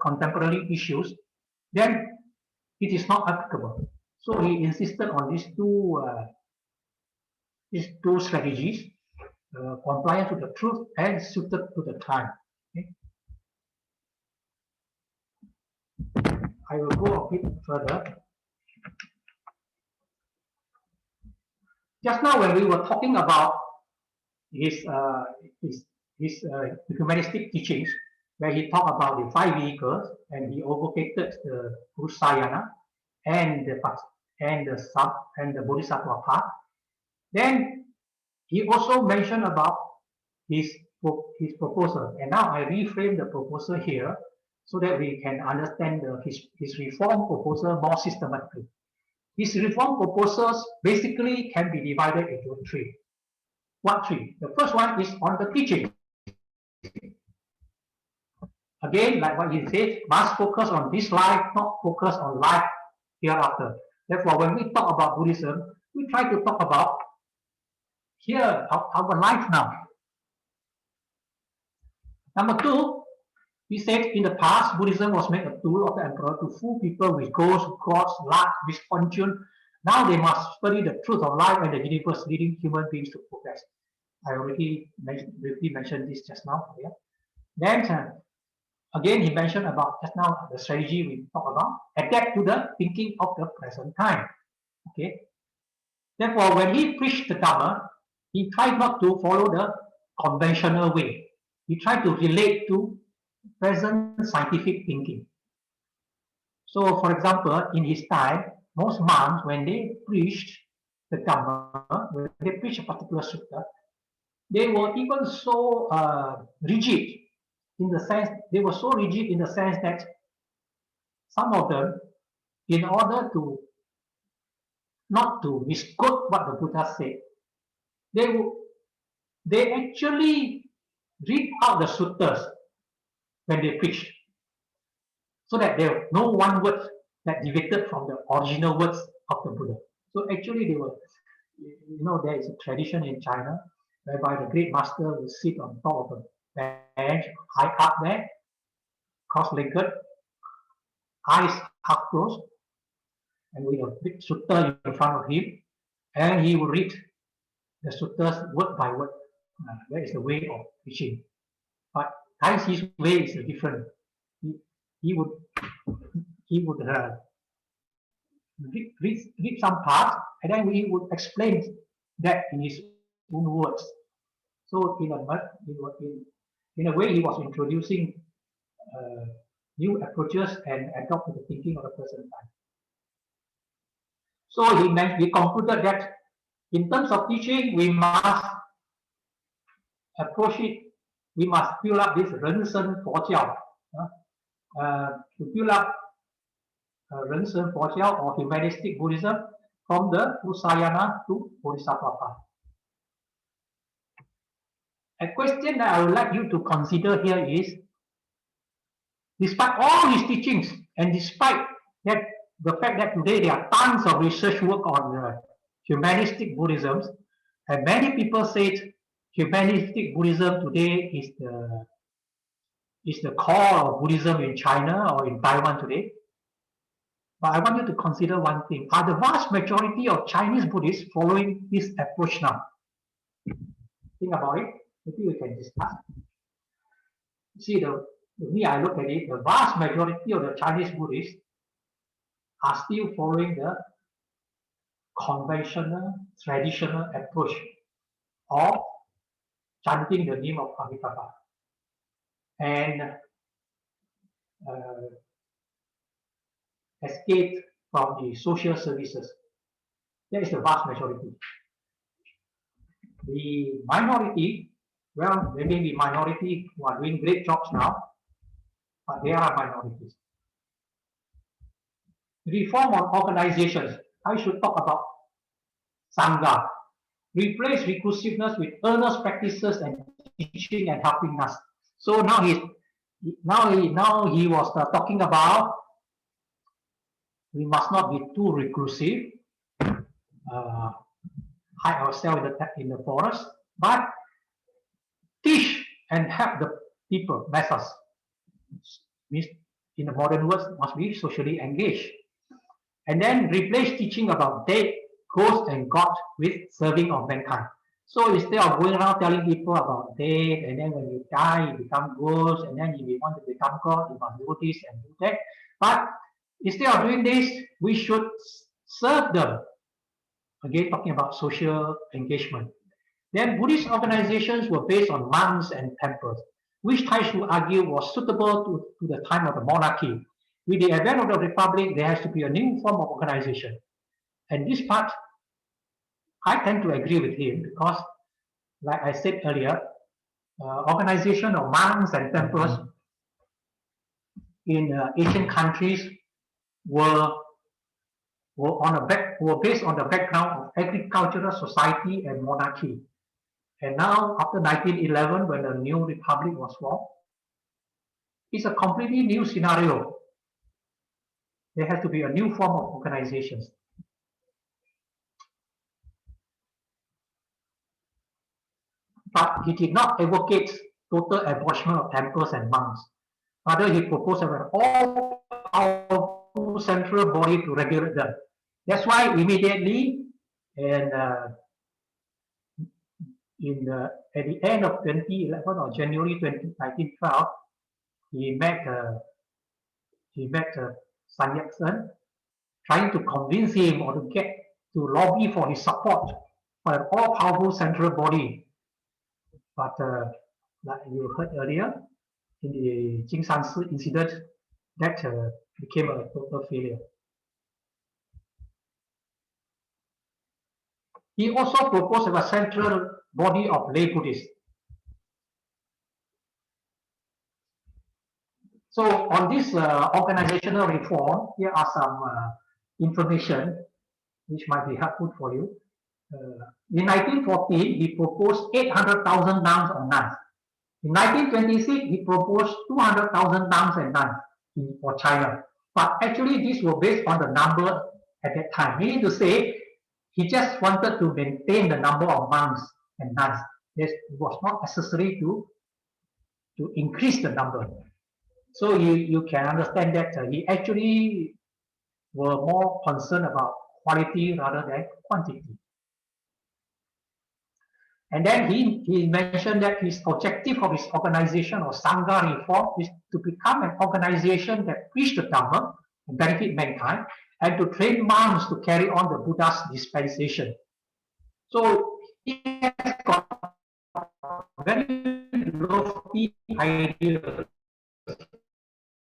contemporary issues, then it is not applicable. So he insisted on these two strategies, compliant to the truth and suited to the time. Okay? I will go a bit further. Just now, when we were talking about his humanistic teachings, where he talked about the 5 vehicles and he advocated the Rusayana and the Bodhisattva path, then he also mentioned about his proposal. And now I reframe the proposal here so that we can understand his reform proposal more systematically. His reform proposals basically can be divided into three. What three? The first one is on the teaching. Again, like what he says, must focus on this life, not focus on life hereafter. Therefore, when we talk about Buddhism, we try to talk about here, our life now. Number two, he said in the past, Buddhism was made a tool of the emperor to fool people with ghosts, gods, luck, misfortune. Now they must study the truth of life and the universe, leading human beings to progress. I already briefly mentioned this just now. Yeah. Then again, he mentioned about just now the strategy we talked about, adapt to the thinking of the present time. Okay. Therefore, when he preached the Dhamma, he tried not to follow the conventional way. He tried to relate to present scientific thinking. So, for example, in his time, most monks, when they preached the Dhamma, when they preached a particular sutta, they were even so rigid in the sense, that some of them, in order to not to misquote what the Buddha said, they actually read out the suttas when they preach, so that there were no one word that deviated from the original words of the Buddha. So actually they were, there is a tradition in China whereby the great master will sit on top of a bench, high up there, cross-legged, eyes half closed, and with a big sutta in front of him, and he will read the suttas word by word. That is the way of teaching. But Tai's way is different. He would read some parts, and then he would explain that in his own words. So in a way, he was introducing new approaches and adopt to the thinking of the present time. So we concluded that in terms of teaching, we must approach it. We must build up this 人生佛教, to build up 人生佛教 or humanistic Buddhism from the Rusayana to Bodhisattva path. A question that I would like you to consider here is, despite all his teachings and despite that the fact that today there are tons of research work on humanistic Buddhism, and many people say humanistic Buddhism today is the core of Buddhism in China or in Taiwan today. But I want you to consider one thing. Are the vast majority of Chinese Buddhists following this approach now? Think about it. Maybe we can discuss. See, I look at it, the vast majority of the Chinese Buddhists, are still following the conventional, traditional approach of chanting the name of Amitabha and escape from the social services. That is the vast majority. The minority, well, there may be minority who are doing great jobs now, but they are minorities. Reform of organizations. I should talk about Sangha. Replace reclusiveness with earnest practices and teaching and helping us. So now he was talking about we must not be too reclusive, hide ourselves in the forest, but teach and help the people, masses. Means in the modern words, must be socially engaged. And then replace teaching about death, ghosts, and God with serving of mankind. So instead of going around telling people about death, and then when you die, you become ghost, and then if you want to become God, you must do this and do that. But instead of doing this, we should serve them. Again, talking about social engagement. Then Buddhist organizations were based on monks and temples, which Taishu argued was suitable to the time of the monarchy. With the advent of the republic, there has to be a new form of organization. And this part, I tend to agree with him because, like I said earlier, organization of monks and temples in Asian countries were based on the background of agricultural society and monarchy. And now, after 1911, when the new republic was formed, it's a completely new scenario. There has to be a new form of organizations. But he did not advocate total abolishment of temples and monks. Rather, he proposed an all-powerful central body to regulate them. That's why immediately, and at the end of 2011 or January 1912, he met Sun Yat-sen, trying to convince him or to lobby for his support for an all-powerful central body. But like you heard earlier, in the Jing Sansi incident, that became a total failure. He also proposed a central body of lay Buddhists. So on this organizational reform, here are some information which might be helpful for you. In 1914, he proposed 800,000 nuns or nuns. In 1926, he proposed 200,000 nuns and nuns for China. But actually, these were based on the number at that time. Meaning to say, he just wanted to maintain the number of monks and nuns. It was not necessary to increase the number. So you can understand that he actually were more concerned about quality rather than quantity. And then he mentioned that his objective of his organization or Sangha reform is to become an organization that preach the Dhamma and benefit mankind, and to train monks to carry on the Buddha's dispensation. So he has got very lofty ideals.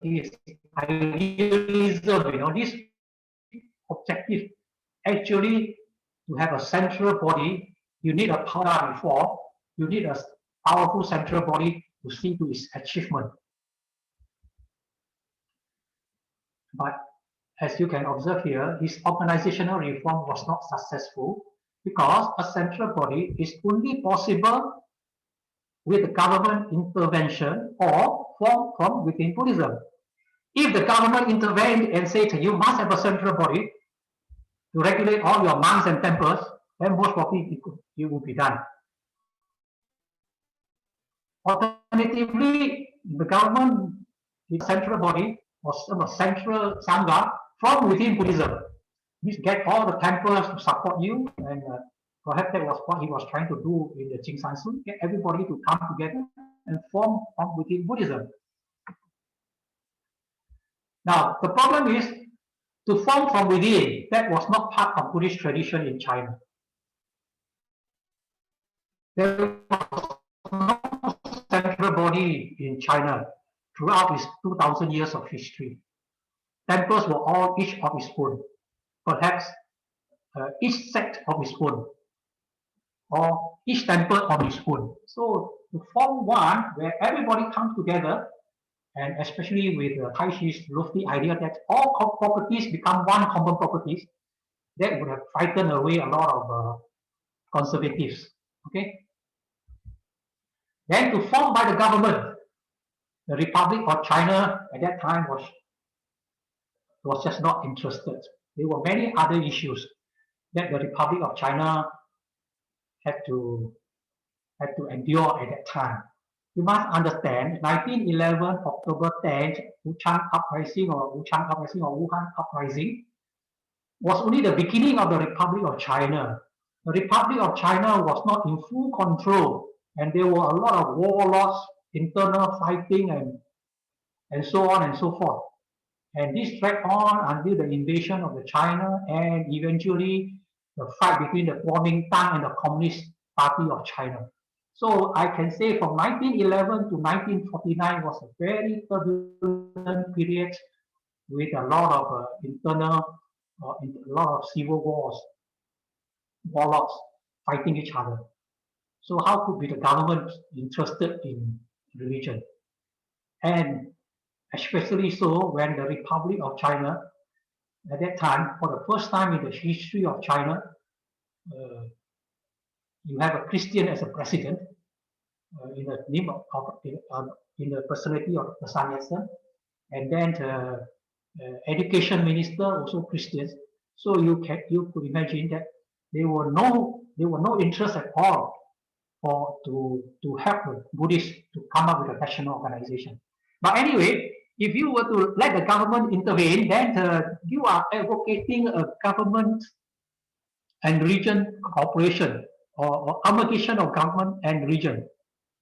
His idealism, this objective actually to have a central body. You need a power reform. You need a powerful central body to see to its achievement. But as you can observe here, his organizational reform was not successful because a central body is only possible with the government intervention or formed from within Buddhism. If the government intervened and said you must have a central body to regulate all your monks and temples, then most probably it will be done. Alternatively, the government, the central body, or a central Sangha from within Buddhism. You get all the temples to support you, and perhaps that was what he was trying to do in the Jing Sansi, get everybody to come together and form from within Buddhism. Now, the problem is to form from within, that was not part of Buddhist tradition in China. There was no central body in China throughout its 2,000 years of history. Temples were all each of its own, perhaps each sect of its own, or each temple of its own. So to form one where everybody comes together, and especially with Taishi's lofty idea that all properties become one common properties, that would have frightened away a lot of conservatives. Okay. Then to form by the government, the Republic of China at that time was just not interested. There were many other issues that the Republic of China had to endure at that time. You must understand, 1911, October 10th, Wuchang Uprising or Wuhan Uprising was only the beginning of the Republic of China. The Republic of China was not in full control, and there were a lot of warlords, internal fighting, and so on and so forth. And this dragged on until the invasion of the China and eventually the fight between the Kuomintang and the Communist Party of China. So I can say from 1911 to 1949 was a very turbulent period with a lot of internal, a lot of civil wars, warlords fighting each other. So how could be the government interested in religion? And especially so when the Republic of China, at that time, for the first time in the history of China, you have a Christian as a president in the name of in the personality of the Sun Yat-sen, and then the education minister also Christians. So you could imagine that there were no interest at all to help the Buddhists to come up with a national organization. But anyway, if you were to let the government intervene, then you are advocating a government and religion cooperation or amalgamation of government and religion,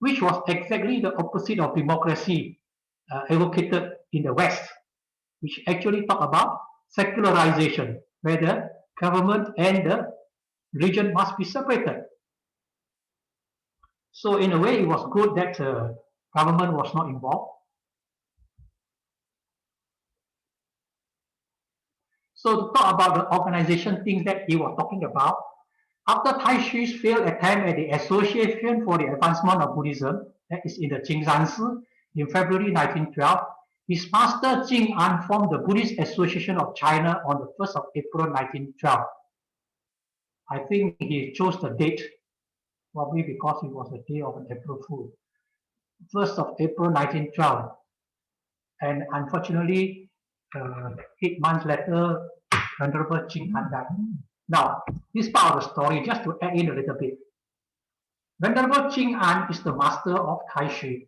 which was exactly the opposite of democracy advocated in the West, which actually talk about secularization, where the government and the religion must be separated. So in a way, it was good that government was not involved. So to talk about the organization things that he was talking about, after Taishi's failed attempt at the Association for the Advancement of Buddhism, that is in the Jingzhansi, in February 1912, his master Jing An formed the Buddhist Association of China on the 1st of April 1912. I think he chose the date, probably because it was the day of an April Fool. 1st of April 1912. And unfortunately, 8 months later, Venerable Jing An died. Now, this part of the story, just to add in a little bit. Venerable Jing An is the master of Tai Chi,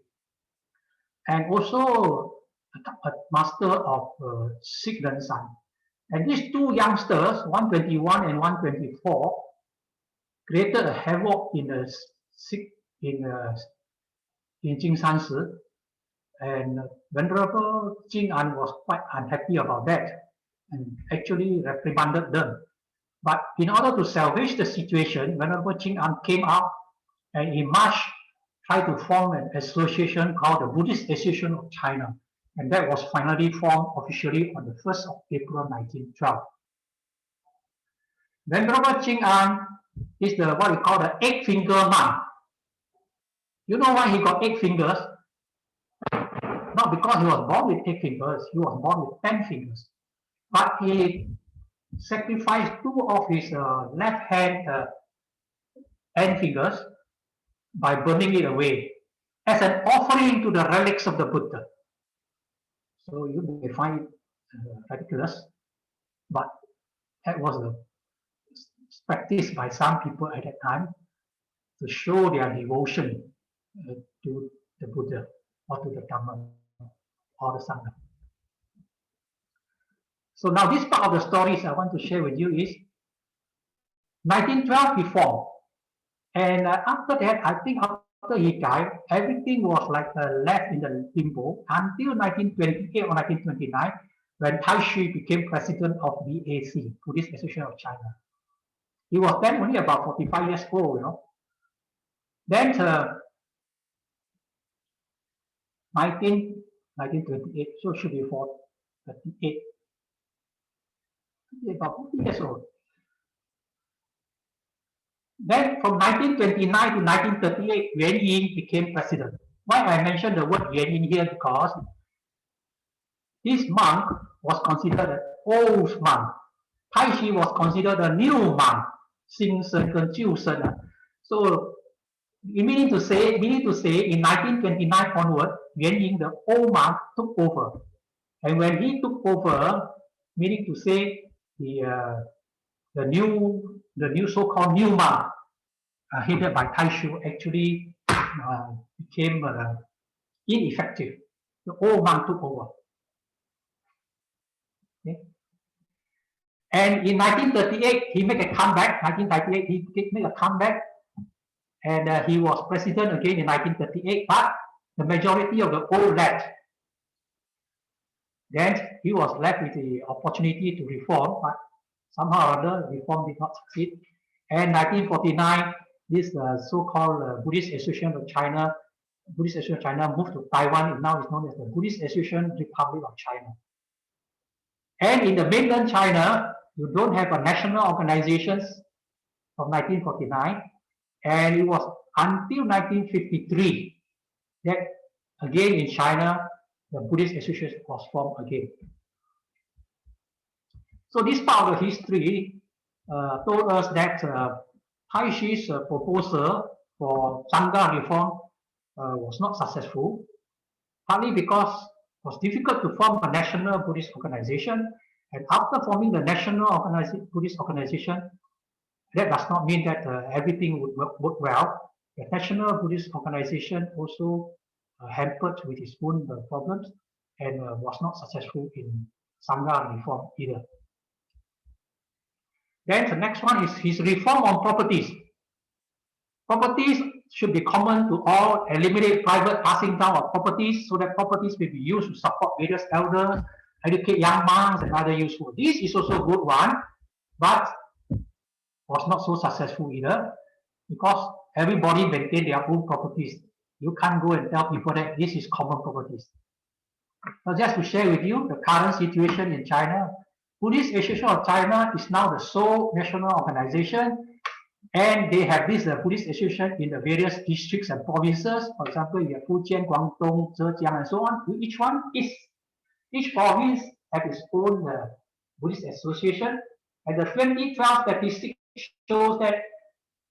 and also a master of Sikh San. And these two youngsters, 121 and 124, created a havoc in the Sikh in Jingzhansi, and Venerable Jing An was quite unhappy about that and actually reprimanded them. But in order to salvage the situation, Venerable Jing An came out and in March tried to form an association called the Buddhist Association of China. And that was finally formed officially on the 1st of April 1912. Venerable Jing An is the what we call the 8-finger monk. You know why he got 8 fingers? Not because he was born with 8 fingers, he was born with 10 fingers. But he sacrificed 2 of his left hand end fingers by burning it away as an offering to the relics of the Buddha. So you may find it ridiculous, but that was practiced by some people at that time to show their devotion to the Buddha or to the Dhamma or the Sangha. So now this part of the stories I want to share with you is 1912 he formed, and after that, I think after he died, everything was like left in the limbo until 1928 or 1929, when Taishi became president of BAC, Buddhist Association of China. He was then only about 45 years old, you know. Then 1928, so it should be 38, about 40 years old. Then from 1929 to 1938, Yuan Yin became president. Why I mention the word Yuan Yin here? Because this monk was considered an old monk. Taishi was considered a new monk. 新生跟旧生. So, meaning to say, in 1929 onward, Yuan Yin, the old monk, took over. And when he took over, meaning to say, the new so-called new monk, headed by Taishu, actually became ineffective. The old monk took over. Okay. And in 1938, he made a comeback. 1938, he made a comeback, and he was president again in 1938. But the majority of the old left. Then he was left with the opportunity to reform, but somehow or other, reform did not succeed. And 1949, this so-called Buddhist Association of China, moved to Taiwan, and now it's known as the Buddhist Association Republic of China. And in the mainland China, you don't have a national organizations from 1949, and it was until 1953 that again in China, the Buddhist Association was formed again. So this part of the history told us that Taishi's proposal for Sangha reform was not successful, partly because it was difficult to form a national Buddhist organization. And after forming the national Buddhist organization, that does not mean that everything would work well. The national Buddhist organization also hampered with its own problems and was not successful in Sangha reform either. Then the next one is his reform on properties. Properties should be common to all, eliminate private passing down of properties so that properties may be used to support various elders, educate young monks and other useful. This is also a good one, but was not so successful either because everybody maintain their own properties. You can't go and tell people that this is common properties. So just to share with you the current situation in China, Buddhist Association of China is now the sole national organization, and they have this Buddhist association in the various districts and provinces. For example, you have Fujian, Guangdong, Zhejiang, and so on. Each province has its own Buddhist association, and the 2012 statistics shows that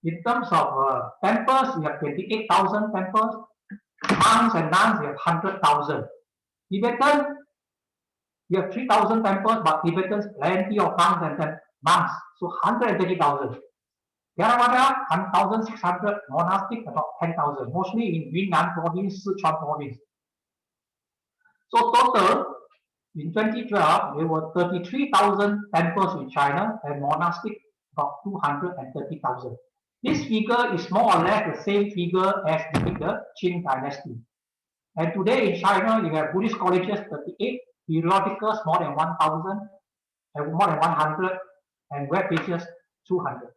in terms of temples, we have 28,000 temples. Monks and nuns, we have 100,000. Tibetan, we have 3,000 temples, but Tibetans plenty of monks and monks, so 130,000. Theravada, 1,600, monastic about 10,000, mostly in Yunnan province, Sichuan province. So total, in 2012, there were 33,000 temples in China and monastic about 230,000. This figure is more or less the same figure as during the Qing dynasty. And today in China, you have Buddhist colleges 38, periodicals more than 1,000, and more than 100, and web pages 200.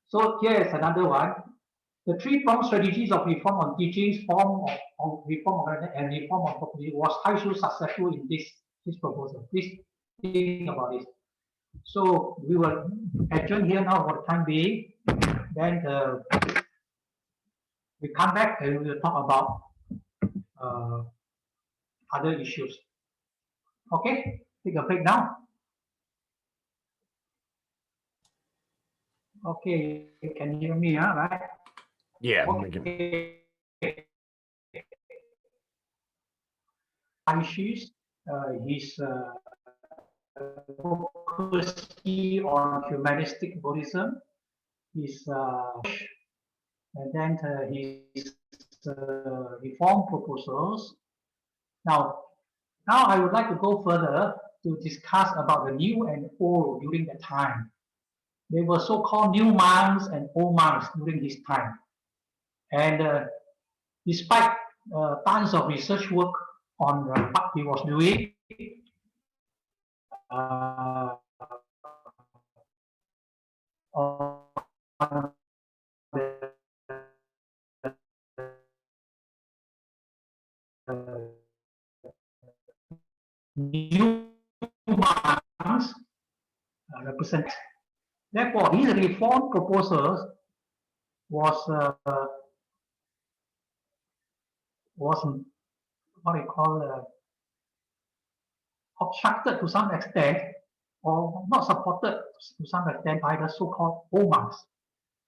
So here is another one. The three-pronged strategies of reform on teachings, form of reform and reform of property was highly successful in this proposal. Please think about this. So we will adjourn here now for the time being. Then we come back and we will talk about other issues. Okay, take a break now. Okay, you can hear me, huh? Right? Yeah. Okay. Issues, his focus on humanistic Buddhism, his and then his reform proposals. Now I would like to go further to discuss about the new and old during that time. They were so-called new monks and old monks during this time. And despite tons of research work on what he was doing, on new monks represent. Therefore, his reform proposals was what I call obstructed to some extent, or not supported to some extent by the so-called old monks.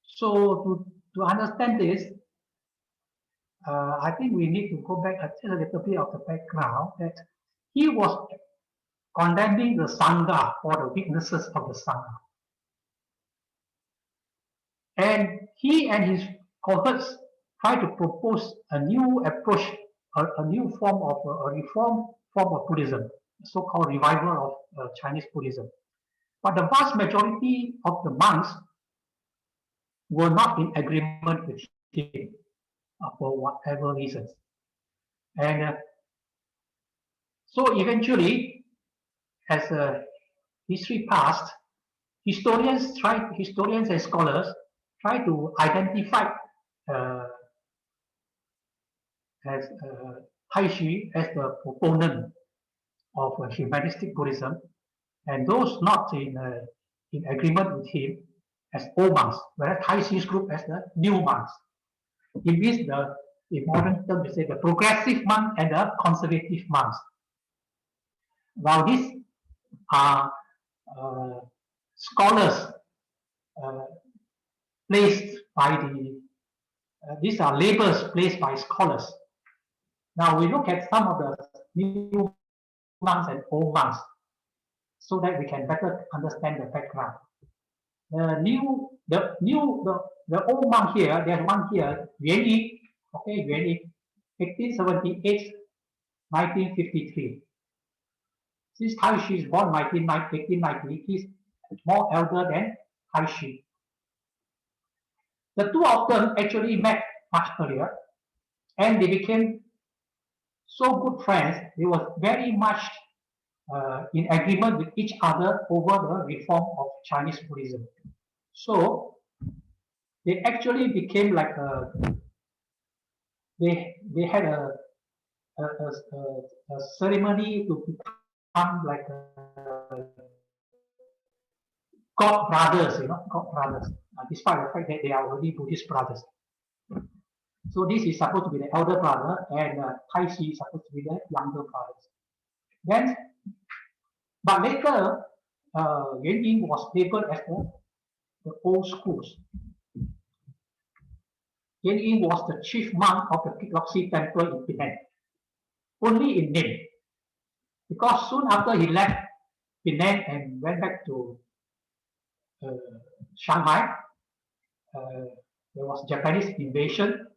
So to understand this, I think we need to go back a little bit of the background that he was condemning the Sangha for the weaknesses of the Sangha. And he and his cohorts tried to propose a new approach, a new form of a reform form of Buddhism, so-called revival of Chinese Buddhism. But the vast majority of the monks were not in agreement with him for whatever reasons. And so eventually, as history passed, historians and scholars try to identify as Taishi as the proponent of humanistic Buddhism, and those not in agreement with him as old monks, whereas Taishi's group as the new monks. It means in modern terms, we say the progressive monk and the conservative monks. Now these are scholars placed by these are labels placed by scholars. Now we look at some of the new monks and old monks so that we can better understand the background. The old monk here, there's one here, Yuan Yi, okay, Yuan Yi, 1878, 1953. Since Taishi is born 1890, he's more elder than Taishi. The two of them actually met much earlier, and they became so good friends. They were very much in agreement with each other over the reform of Chinese Buddhism. So they actually became like they had a ceremony to become like God brothers, God brothers, despite the fact that they are already Buddhist brothers. So this is supposed to be the elder brother, and Taishi is supposed to be the younger brothers. But later, Yuan Yi was labeled as the old schools. Yuan Yi was the chief monk of the Piloxi temple in Penang, only in name, because soon after he left Penang and went back to Shanghai, there was Japanese invasion,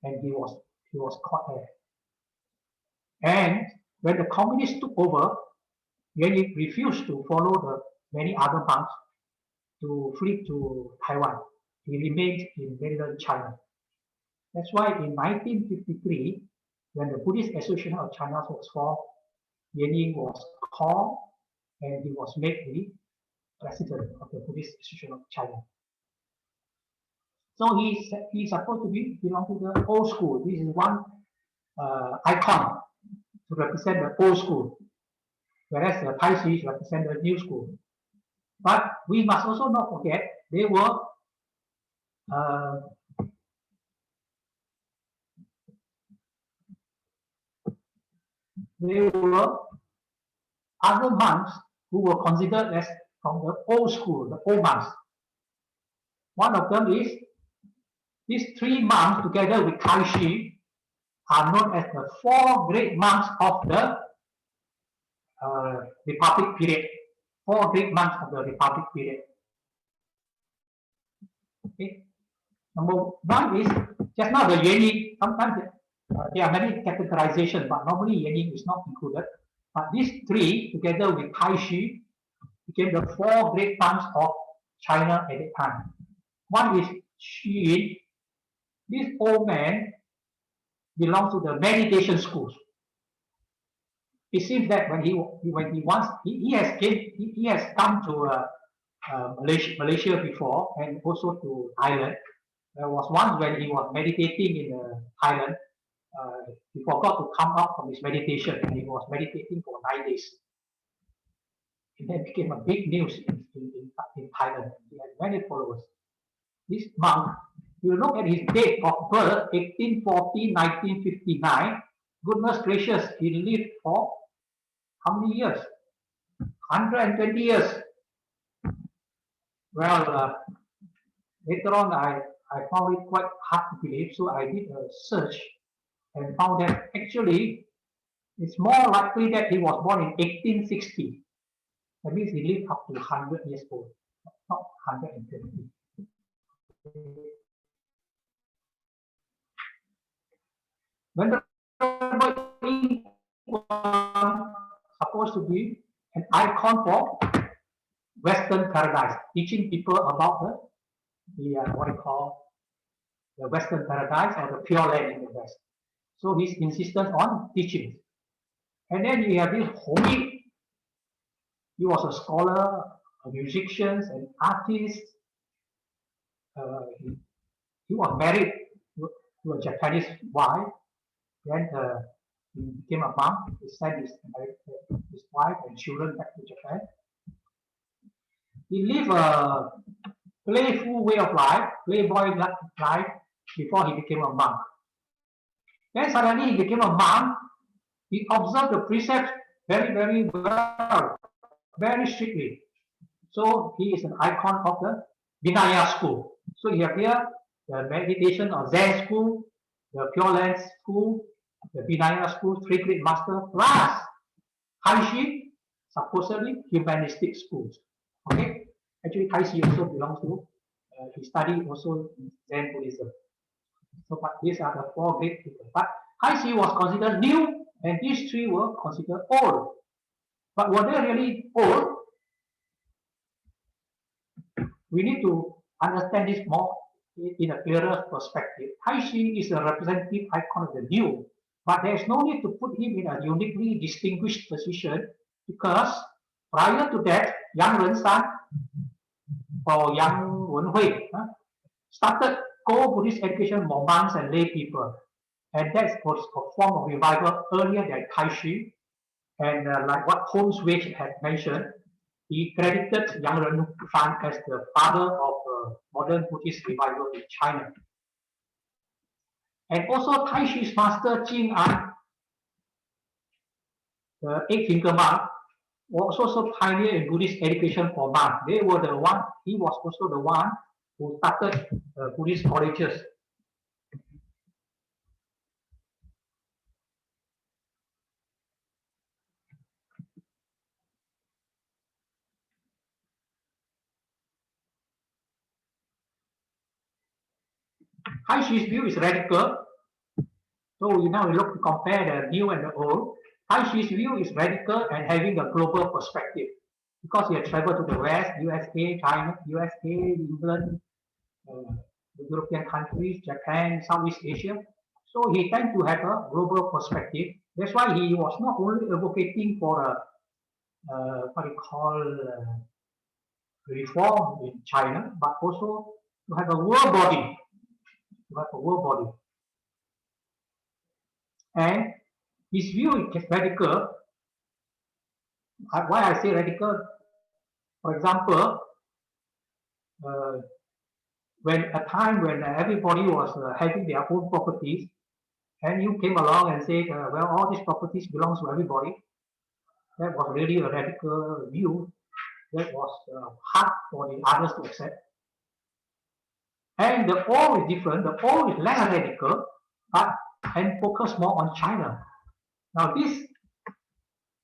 and he was caught there. And when the communists took over, Yuan Yi refused to follow the many other monks to flee to Taiwan. He remained in mainland China. That's why in 1953, when the Buddhist Association of China was formed, Yuan Yi was called and he was made the president of the Buddhist Association of China. So he's supposed to belong to the old school. This is one icon to represent the old school, whereas the Taishi represent the new school. But we must also not forget they were other monks who were considered as from the old school, the old monks. One of them is these three monks together with Taishi are known as the four great monks of the Republic period. Four great monks of the Republic period. Okay. Number one is just now the Yuan Yi. Sometimes there are many categorizations, but normally Yuan Yi is not included. But these three, together with Taishi, became the four great monks of China at that time. One is Xu Yin, this old man belongs to the meditation schools. It seems that when he has come to Malaysia before, and also to Thailand. There was once when he was meditating in Thailand. He forgot to come out from his meditation, and he was meditating for 9 days. And that became a big news in Thailand. He had many followers. This monk, you look at his date of birth, 1840, 1959. Goodness gracious, he lived for how many years? 120 years. Well, later on, I found it quite hard to believe, so I did a search and found that actually it's more likely that he was born in 1860. That means he lived up to 100 years old, not 120. When the was supposed to be an icon for Western paradise, teaching people about the what you call the Western paradise or the pure land in the West. So his insistence on teaching. And then you have this Homi. He was a scholar, a musician, an artist. He was married to a Japanese wife. Then he became a monk. He sent his wife and children back to Japan. He lived a playful way of life, playboy life, before he became a monk. Then suddenly he became a monk. He observed the precepts very, very well, very strictly. So he is an icon of the Vinaya school. So you have here the meditation or Zen school, the Pure Land school, the Vinaya school, three great masters, plus Kaishi, supposedly humanistic schools. Okay, actually Kaishi also belongs to, he studied also Zen Buddhism. So, but these are the four great people. But Kaishi was considered new, and these three were considered old. But were they really old? We need to understand this more in a clearer perspective. Kaishi is a representative icon of the new, but there is no need to put him in a uniquely distinguished position, because prior to that, Yang Rensan or Yang Wenhui started co-Buddhist education for monks and lay people. And that was a form of revival earlier than Kaishi. And like what Holmes Wage had mentioned, he credited Yang Rensan as the father of modern Buddhist revival in China. And also Kaishi's master Jing An, the eight-finger monk, was also pioneer in Buddhist education for monks. They were the one, he was also the one who started Buddhist colleges. Kaishi's view is radical. So now we look to compare the new and the old. Kaishi's view is radical and having a global perspective, because he had traveled to the West, USA, China, USA, England, the European countries, Japan, Southeast Asia. So he tended to have a global perspective. That's why he was not only advocating for a what you call reform in China, but also to have a world body. To have a world body. And his view is radical. Why I say radical? For example, when a time when everybody was having their own properties, and you came along and said, well, all these properties belongs to everybody, that was really a radical view. That was hard for the others to accept. And the old is different. The old is less radical, but and focus more on China. Now this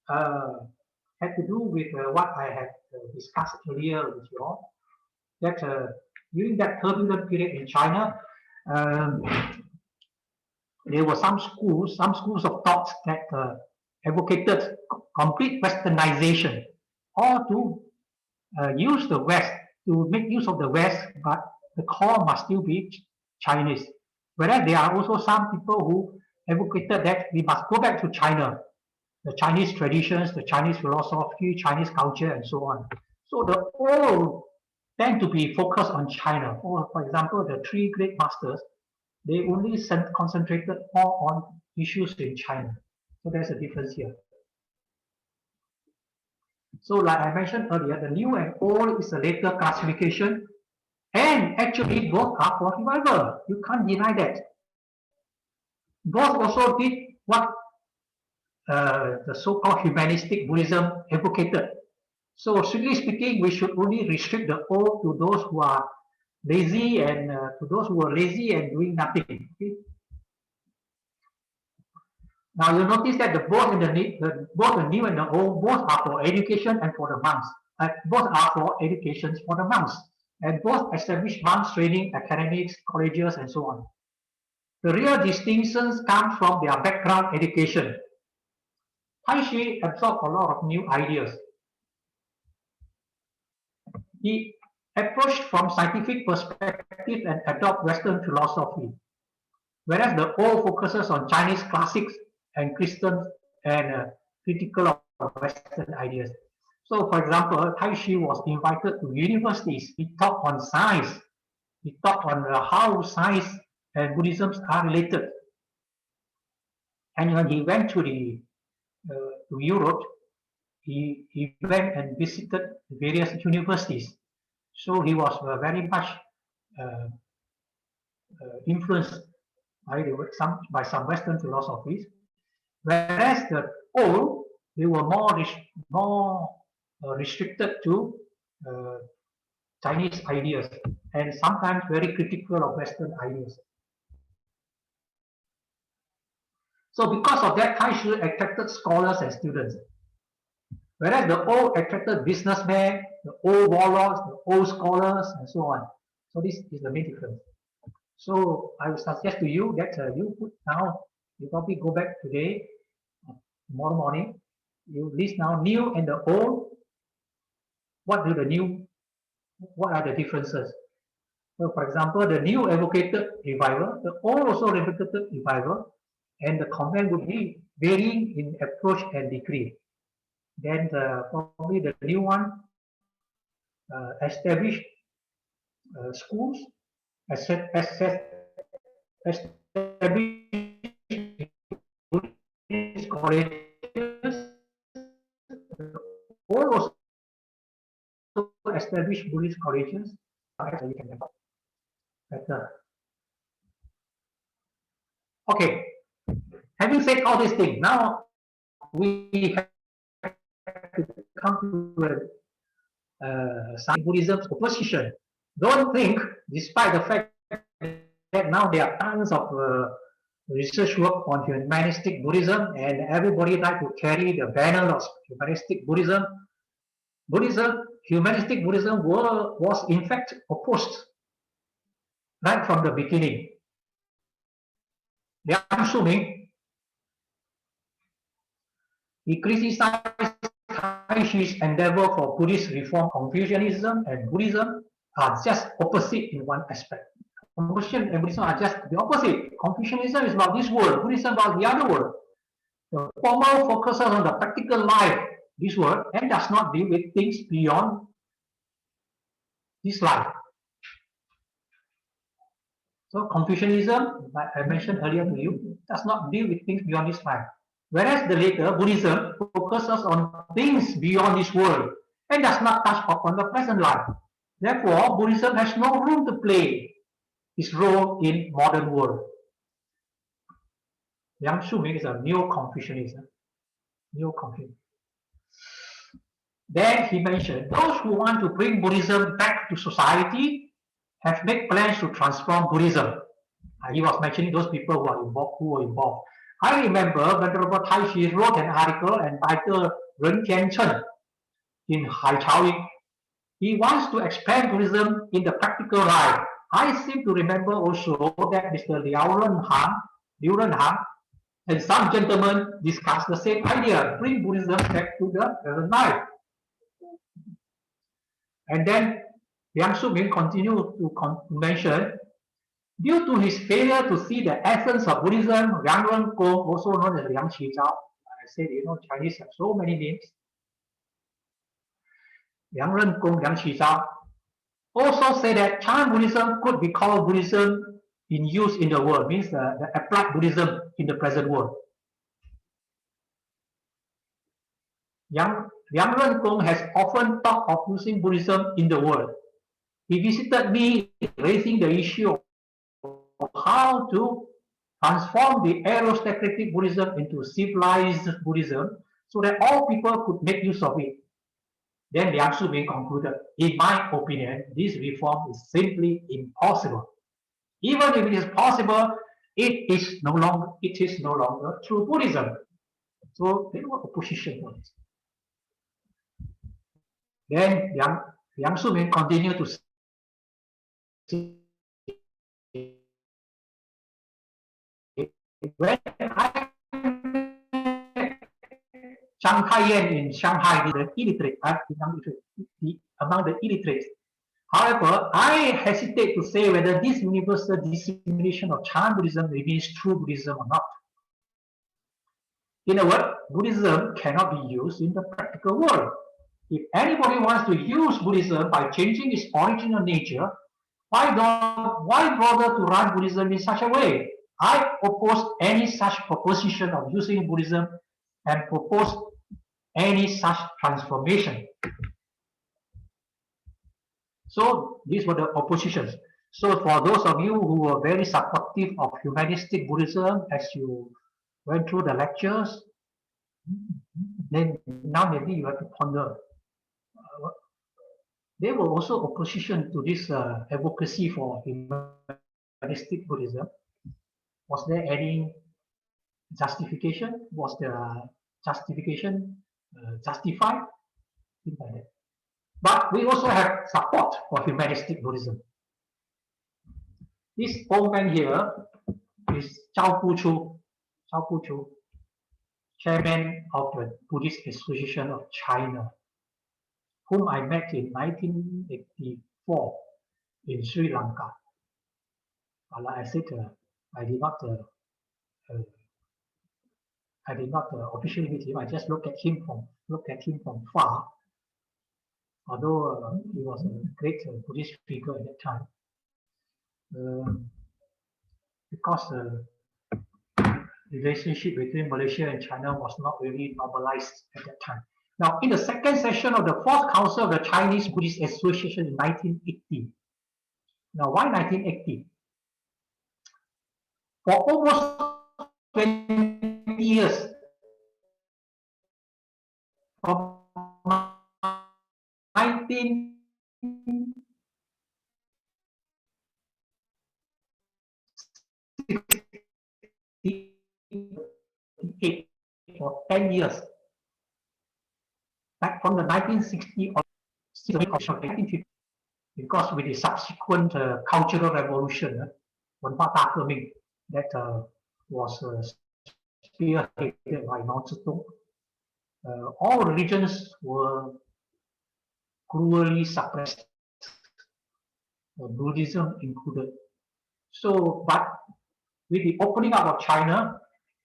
had to do with what I had discussed earlier with you all, that during that turbulent period in China, there were some schools of thought that advocated complete westernization, or to use the West, to make use of the West, but the core must still be Chinese. Whereas there are also some people who advocated that we must go back to China, the Chinese traditions, the Chinese philosophy, Chinese culture, and so on. So the all tend to be focused on China. For example, the three great masters, they only concentrated more on issues in China. So there's a difference here. So like I mentioned earlier, the new and old is a later classification, and actually both are for revival. You can't deny that. Both also did what the so-called humanistic Buddhism advocated. So strictly speaking, we should only restrict the old to those who are lazy and to those who are lazy and doing nothing. Okay? Now you notice that both the new and the old, both are for education and for the monks. Both are for education for the monks, and both establish monks training, academics, colleges, and so on. The real distinctions come from their background education. Taishi absorbed a lot of new ideas. He approached from scientific perspective and adopt Western philosophy, whereas the old focuses on Chinese classics and Christian and critical of Western ideas. So, for example, Taishi was invited to universities. He taught on science. He taught on how science and Buddhism are related. And when he went to Europe, he went and visited various universities. So he was very much influenced by some Western philosophies, whereas the old, they were more restricted to Chinese ideas and sometimes very critical of Western ideas. So because of that, Taishi attracted scholars and students. Whereas the old attracted businessmen, the old warlords, the old scholars, and so on. So this is the main difference. So I would suggest to you that you probably go back today, tomorrow morning, you list now new and the old. What are the differences? So for example, the new advocated revival, the old also advocated revival, and the comment would be varying in approach and degree. Then probably the new one established schools, established colleges, all also established Buddhist colleges. Better. Okay, having said all these things, now we have to come to Buddhism's opposition. Don't think, despite the fact that now there are tons of research work on humanistic Buddhism, and everybody like to carry the banner of humanistic Buddhism. Humanistic Buddhism was in fact opposed right from the beginning. Liang Shuming, he criticized Taishi's endeavor for Buddhist reform. Confucianism and Buddhism are just opposite in one aspect. Confucianism and Buddhism are just the opposite. Confucianism is about this world, Buddhism about the other world. The former focuses on the practical life, this world, and does not deal with things beyond this life. So Confucianism, like I mentioned earlier to you, does not deal with things beyond this life. Whereas the later Buddhism focuses on things beyond this world and does not touch upon the present life. Therefore, Buddhism has no room to play its role in modern world. Liang Shuming is a Neo-Confucianism. Then he mentioned those who want to bring Buddhism back to society have made plans to transform Buddhism. He was mentioning those people who were involved. I remember Venerable Taishi wrote an article entitled Ren Tian Chen in Haichaoying. He wants to expand Buddhism in the practical life. I seem to remember also that Mr. Liu Renhang and some gentlemen discussed the same idea, bring Buddhism back to the present life. And then Liang Shuming continued to mention Due to his failure to see the essence of Buddhism, Liang Gong, also known as Liang Qizhao, I said, Chinese have so many names. Liang Gong, Liang Qizhao, also say that Chan Buddhism could be called Buddhism in use in the world, means the applied Buddhism in the present world. Liang Gong has often talked of using Buddhism in the world. He visited me raising the issue of how to transform the aristocratic Buddhism into civilized Buddhism so that all people could make use of it. Then Liang Shubing concluded, in my opinion, this reform is simply impossible. Even if it is possible, it is no longer true Buddhism. So there was opposition for it. Then Liang Shubing continued to say, when I Zhang Taiyan in Shanghai, the illiterate, among the illiterates. However, I hesitate to say whether this universal dissemination of Chan Buddhism remains true Buddhism or not. In a word, Buddhism cannot be used in the practical world. If anybody wants to use Buddhism by changing its original nature, why bother to run Buddhism in such a way? I oppose any such proposition of using Buddhism and propose any such transformation. So these were the oppositions. So for those of you who were very supportive of humanistic Buddhism as you went through the lectures, then now maybe you have to ponder. There were also opposition to this advocacy for humanistic Buddhism. Was there any justification? Was the justification justified? Things like that. But we also have support for humanistic Buddhism. This old man here is Zhao Puchu, chairman of the Buddhist Association of China, whom I met in 1984 in Sri Lanka. Like I said, I did not officially meet him. I just looked at him from far. Although he was a great Buddhist figure at that time, because the relationship between Malaysia and China was not really normalized at that time. Now, in the second session of the Fourth Council of the Chinese Buddhist Association in 1980. Now, why 1980? For almost 20 years, from 1968 for 10 years. Back from the 1960s or 1950, because with the subsequent cultural revolution, that was spearheaded by Mao Zedong, all religions were cruelly suppressed, Buddhism included. So, but with the opening up of China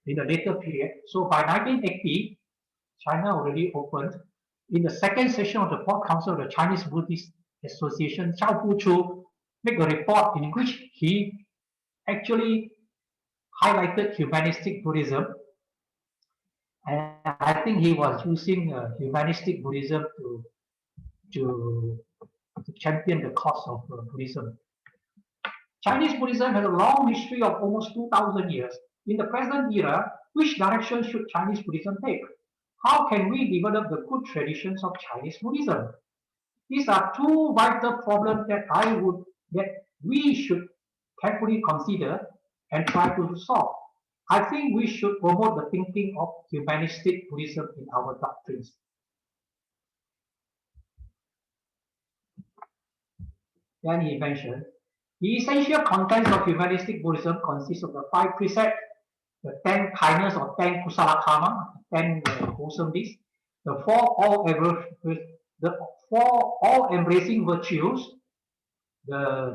in the later period, so by 1980, China already opened. In the second session of the Fourth Council of the Chinese Buddhist Association, Zhao Puchu made a report in which he actually highlighted humanistic Buddhism. And I think he was using humanistic Buddhism to champion the cause of Buddhism. Chinese Buddhism has a long history of almost 2,000 years. In the present era, which direction should Chinese Buddhism take? How can we develop the good traditions of Chinese Buddhism? These are two vital problems that we should carefully consider and try to solve. I think we should promote the thinking of humanistic Buddhism in our doctrines. Then he mentioned, the essential contents of humanistic Buddhism consist of the 5 precepts, the 10 kindness or 10 kusala karma, 10 wholesome deeds, the 4 all embracing virtues, the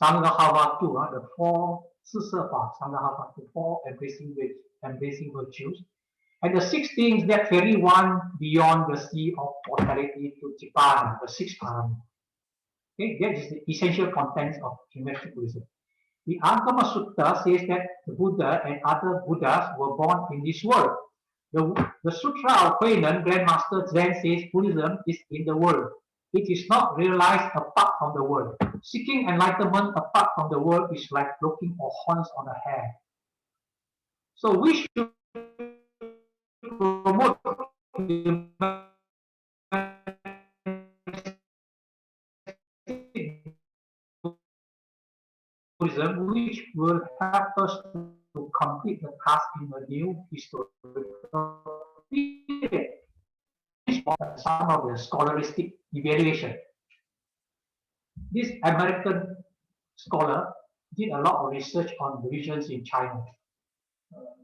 Sangha too, the four Sisafa, Sangha, the four embracing virtues. And the six things that ferry one beyond the sea of mortality to Japan, the sixth param. Okay, that is the essential contents of Humanistic Buddhism. The Agama Sutta says that the Buddha and other Buddhas were born in this world. The Sutra of Huainan, Grandmaster Zen, says Buddhism is in the world. It is not realized apart from the world. Seeking enlightenment apart from the world is like looking for horns on a hare. So we should promote Buddhism, which will help us to complete the task in a new historical period. Some of the scholaristic evaluation. This American scholar did a lot of research on religions in China,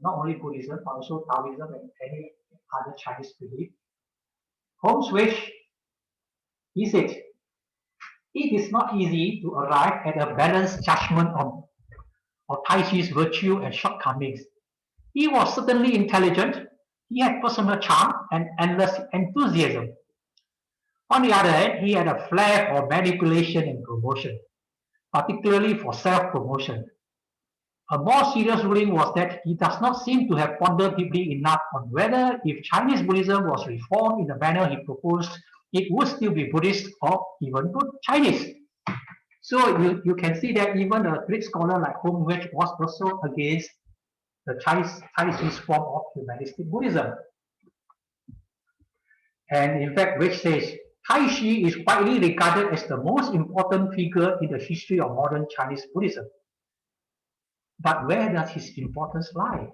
not only Buddhism, but also Taoism and any other Chinese belief. Holmes Wish, he said, it is not easy to arrive at a balanced judgment of Tai Chi's virtue and shortcomings. He was certainly intelligent, he had personal charm and endless enthusiasm. On the other hand, he had a flair for manipulation and promotion, particularly for self-promotion. A more serious ruling was that he does not seem to have pondered deeply enough on whether if Chinese Buddhism was reformed in the manner he proposed, it would still be Buddhist or even good Chinese. So you can see that even a great scholar like Holmes Wish was also against the Chinese form of Humanistic Buddhism. And in fact, Wish says, Tai Chi is widely regarded as the most important figure in the history of modern Chinese Buddhism. But where does his importance lie?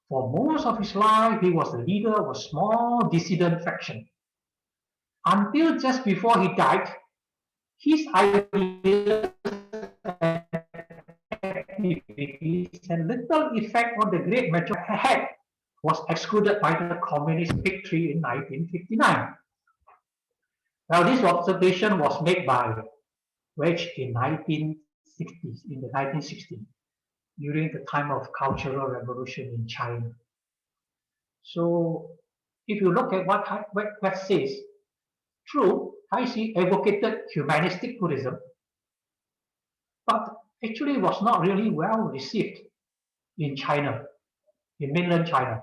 For most of his life, he was the leader of a small dissident faction. Until just before he died, his ideas and activities had little effect on the great majority had was excluded by the communist victory in 1959. Now, this observation was made by Wedge in the 1960s, during the time of Cultural Revolution in China. So, if you look at what Wedge says, true, Tai Chi advocated Humanistic Buddhism, but actually was not really well received in China, in mainland China.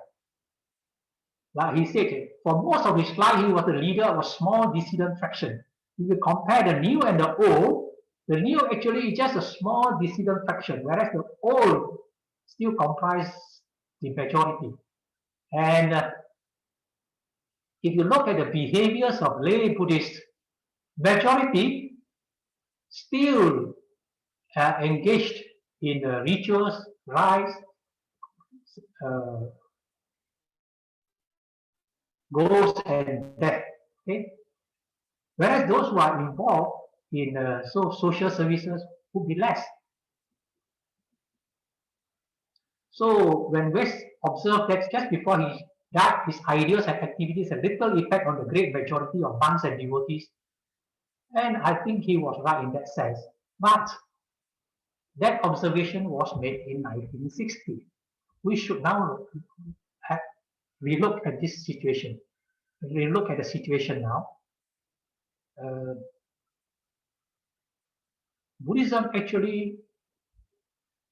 Like he said, for most of his life, he was the leader of a small dissident faction. If you compare the new and the old, the new actually is just a small dissident faction, whereas the old still comprise the majority. And if you look at the behaviors of lay Buddhists, majority still engaged in rituals, rites, goals and death. Okay? Whereas those who are involved in social services would be less. So when West observed that just before he died, his ideas and activities had little effect on the great majority of monks and devotees, and I think he was right in that sense. But that observation was made in 1960. We should now relook at this situation. We look at the situation now. Buddhism actually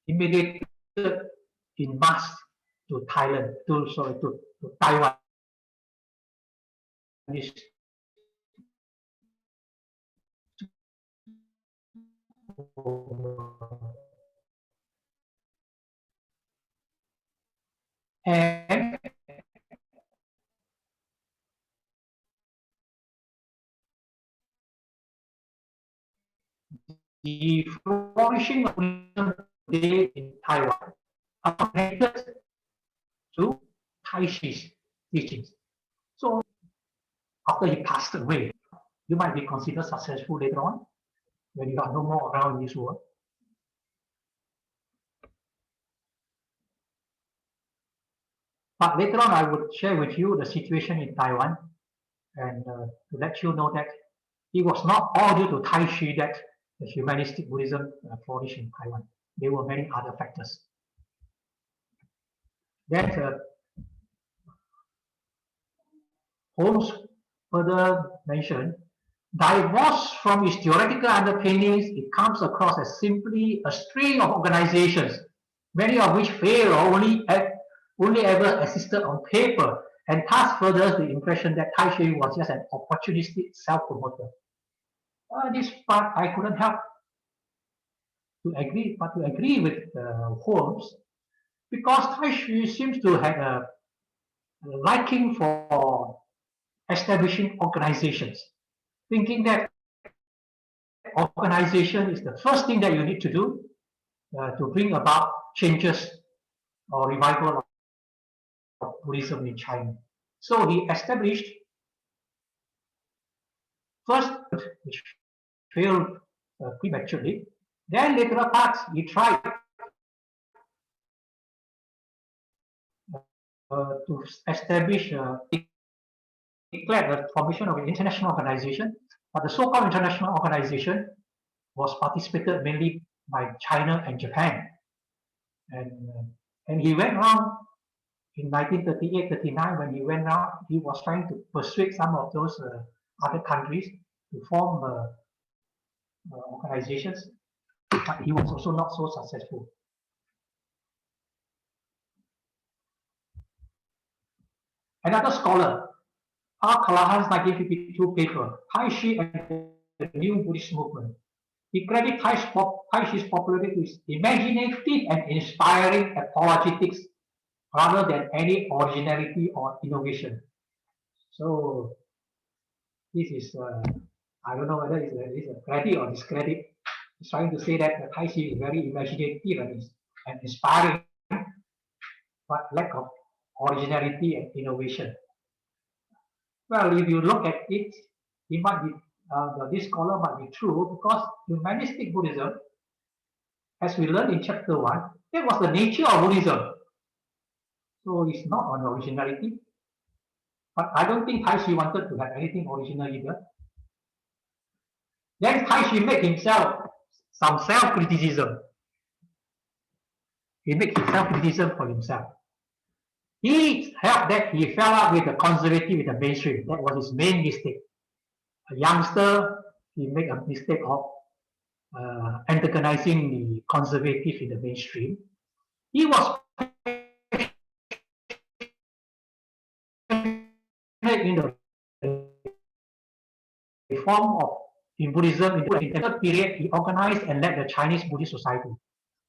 immigrated in mass to Thailand, to Taiwan. And the flourishing of Buddhism today in Taiwan are connected to Tai Chi's teachings. So after he passed away, you might be considered successful later on when you are no more around in this world. But later on, I would share with you the situation in Taiwan and to let you know that it was not all due to Tai Chi that the humanistic Buddhism flourished in Taiwan. There were many other factors. That Holmes further mentioned, divorced from its theoretical underpinnings, it comes across as simply a string of organizations, many of which fail or only ever existed on paper, and thus furthers the impression that Tai Chi was just an opportunistic self-promoter. This part I couldn't help to agree, but to agree with Holmes, because Tai Chi seems to have a liking for establishing organizations, thinking that organization is the first thing that you need to do to bring about changes or revival of Buddhism in China. So he established first, which failed prematurely. Then later parts, he tried to establish, declared the formation of an international organization, but the so-called international organization was participated mainly by China and Japan. And he went around in 1938-39, when he went around, he was trying to persuade some of those other countries to form organizations, but he was also not so successful. Another scholar, R. Callahan's 1952 paper, Tai Chi and the New Buddhist Movement. He credits Tai Chi's popularity to its imaginative and inspiring apologetics rather than any originality or innovation. So this is, I don't know whether it's a credit or discredit. He's trying to say that the Tai Chi is very imaginative and inspiring, but lack of originality and innovation. Well, if you look at it, it might be, this scholar might be true, because humanistic Buddhism, as we learned in chapter 1, that was the nature of Buddhism. So it's not on originality. But I don't think Tai Chi wanted to have anything original either. Then Tai Chi made himself some self-criticism. He made self-criticism for himself. He felt that he fell out with the conservative, with the mainstream. That was his main mistake. A youngster, he made a mistake of antagonizing the conservative in the mainstream. He was in the reform of in Buddhism in the third period. He organized and led the Chinese Buddhist Society.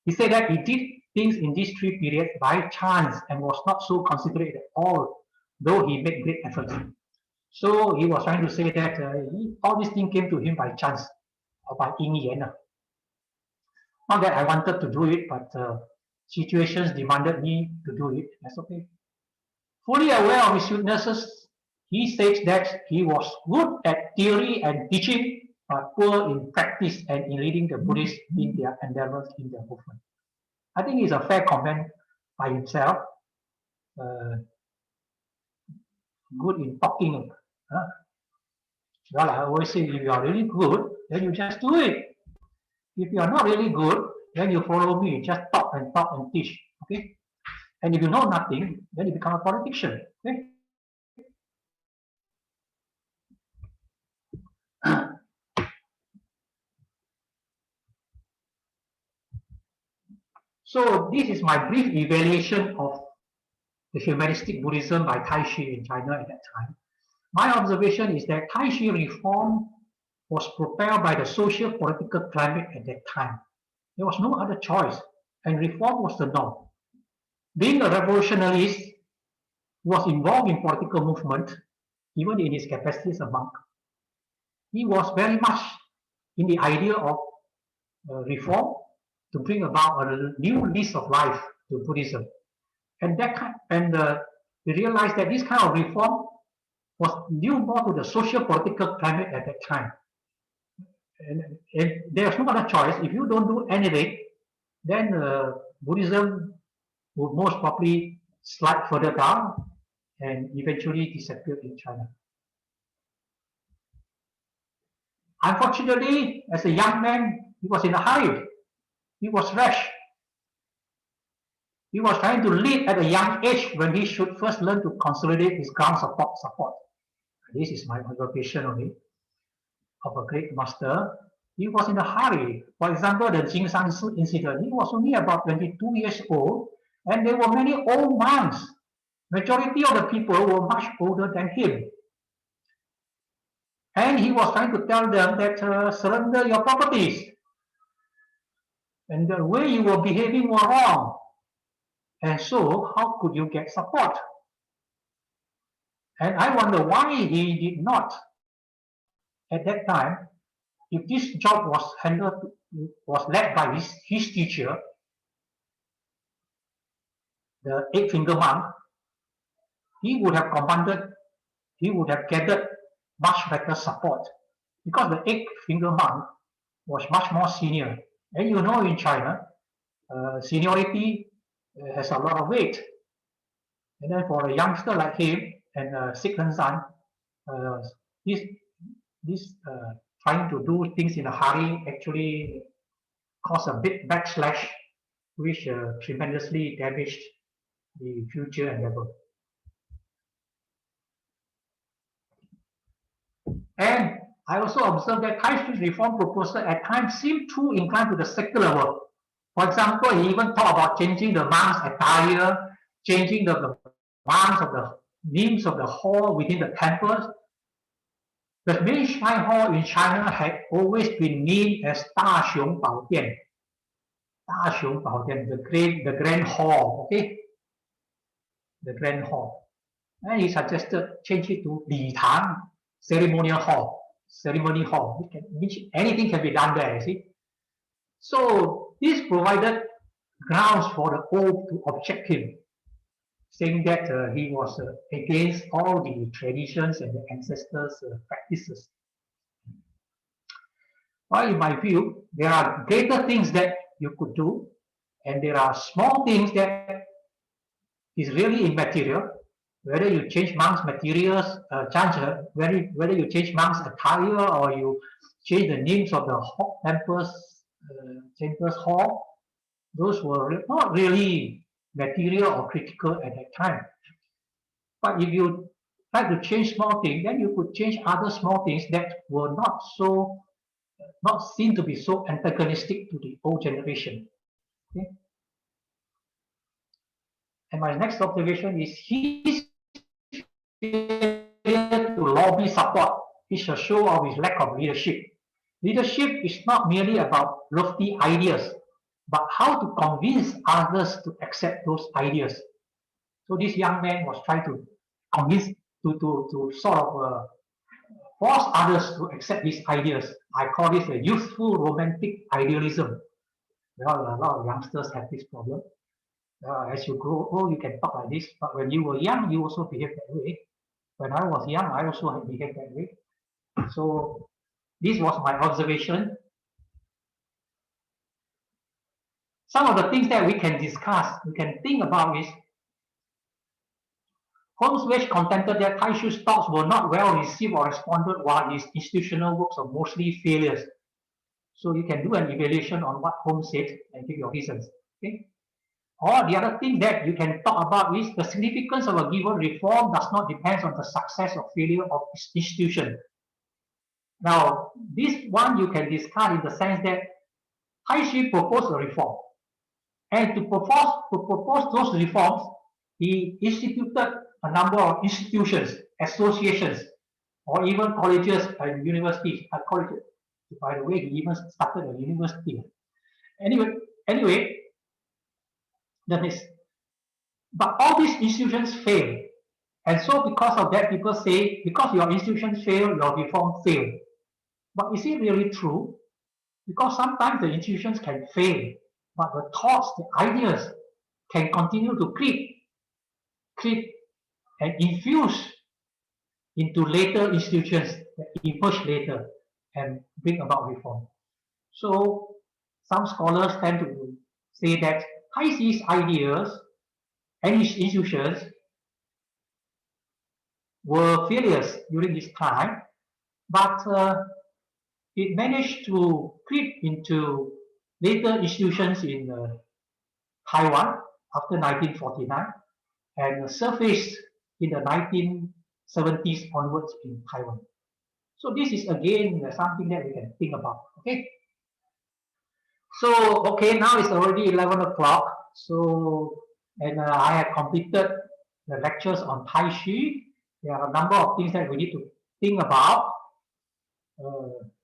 He said that he did things in these 3 periods by chance and was not so considerate at all, though he made great efforts. So he was trying to say that all these things came to him by chance or by yin yan. Not that I wanted to do it, but situations demanded me to do it. That's okay. Fully aware of his weaknesses, he states that he was good at theory and teaching, but poor in practice and in leading the Buddhists in their endeavors in their movement. I think it's a fair comment by himself. Good in talking. Well, I always say, if you are really good, then you just do it. If you are not really good, then you follow me, just talk and teach. Okay? And if you know nothing, then you become a politician. Okay? So this is my brief evaluation of the humanistic Buddhism by Tai Chi in China at that time. My observation is that Tai Chi reform was propelled by the social political climate at that time. There was no other choice, and reform was the norm. Being a revolutionist, he was involved in political movement, even in his capacity as a monk. He was very much in the idea of reform to bring about a new lease of life to Buddhism. And we realized that this kind of reform was due more to the social political climate at that time. And there's no other choice. If you don't do anything, then Buddhism would most probably slide further down and eventually disappear in China. Unfortunately, as a young man, he was in a hurry. He was rash. He was trying to lead at a young age when he should first learn to consolidate his ground support. This is my observation only of a great master. He was in a hurry. For example, the Jingsan incident, he was only about 22 years old, and there were many old monks. Majority of the people were much older than him. And he was trying to tell them that surrender your properties. And the way you were behaving were wrong. And so, how could you get support? And I wonder why he did not, at that time, if this job was led by his teacher, the eight-finger monk, he would have gathered much better support, because the eight-finger monk was much more senior. And you know, in China, seniority has a lot of weight. And then for a youngster like him and Sikh son, this trying to do things in a hurry actually caused a big backslash, which tremendously damaged the future endeavor. And I also observed that Taishu's reform proposal at times seemed too inclined to the secular world. For example, he even talked about changing the monks' attire, changing the monks of the names of the hall within the temples. The main shrine hall in China had always been named as Da Xiong Bao Dian. Da Xiong Bao Dian, the grand hall, okay? The grand hall. And he suggested change it to Li Tang, ceremonial hall, ceremony hall. Anything can be done there, you see. So this provided grounds for the old to object him, saying that he was against all the traditions and the ancestors' practices. Well, in my view, there are greater things that you could do, and there are small things that is really immaterial. Whether you change monks' materials, whether you change monks' attire, or you change the names of the temples hall, those were not really material or critical at that time. But if you try to change small things, then you could change other small things that were not seen to be so antagonistic to the old generation. Okay? And my next observation is his failure to lobby support is a show of his lack of leadership. Leadership is not merely about lofty ideas, but how to convince others to accept those ideas. So this young man was trying to convince, to sort of force others to accept these ideas. I call this a youthful romantic idealism. Well, a lot of youngsters have this problem. As you grow old, you can talk like this, but when you were young, you also behaved that way. When I was young, I also behaved that way. So this was my observation. Some of the things that we can discuss, we can think about is Holmes Wedge contended that Taishu's thoughts were not well received or responded, while his institutional works are mostly failures. So you can do an evaluation on what Holmes said and give your reasons. Okay? Or the other thing that you can talk about is the significance of a given reform does not depend on the success or failure of its institution. Now, this one you can discuss in the sense that Taishu proposed a reform. And to propose those reforms, he instituted a number of institutions, associations, or even colleges and universities. Colleges. By the way, he even started a university. Anyway, but all these institutions fail. And so because of that, people say, because your institutions fail, your reform failed. But is it really true? Because sometimes the institutions can fail, but the thoughts, the ideas can continue to creep and infuse into later institutions that emerge later and bring about reform. So some scholars tend to say that Taishu's ideas and his institutions were failures during this time, but it managed to creep into later institutions in Taiwan after 1949 and surfaced in the 1970s onwards in Taiwan. So this is again something that we can think about. Okay. So okay, now it's already 11 o'clock. So and I have completed the lectures on Tai Chi. There are a number of things that we need to think about,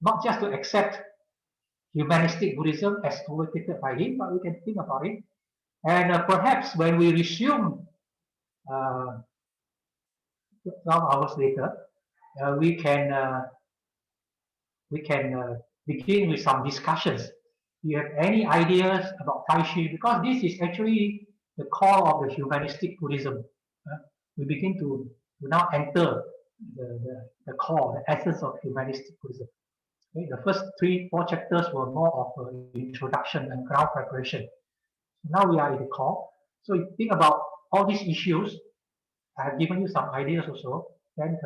not just to accept humanistic Buddhism as communicated by him, but we can think about it. And perhaps when we resume 12 hours later, we can begin with some discussions. Do you have any ideas about Tai Chi? Because this is actually the core of the humanistic Buddhism. We begin to now enter the core, the essence of humanistic Buddhism. Okay? The first 3-4 chapters were more of an introduction and ground preparation. Now we are in the core. So you think about all these issues. I have given you some ideas also. Then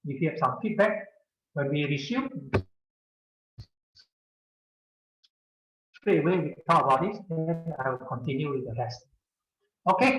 if you have some feedback, when we resume, straight away we talk about this, then I will continue with the rest. Okay.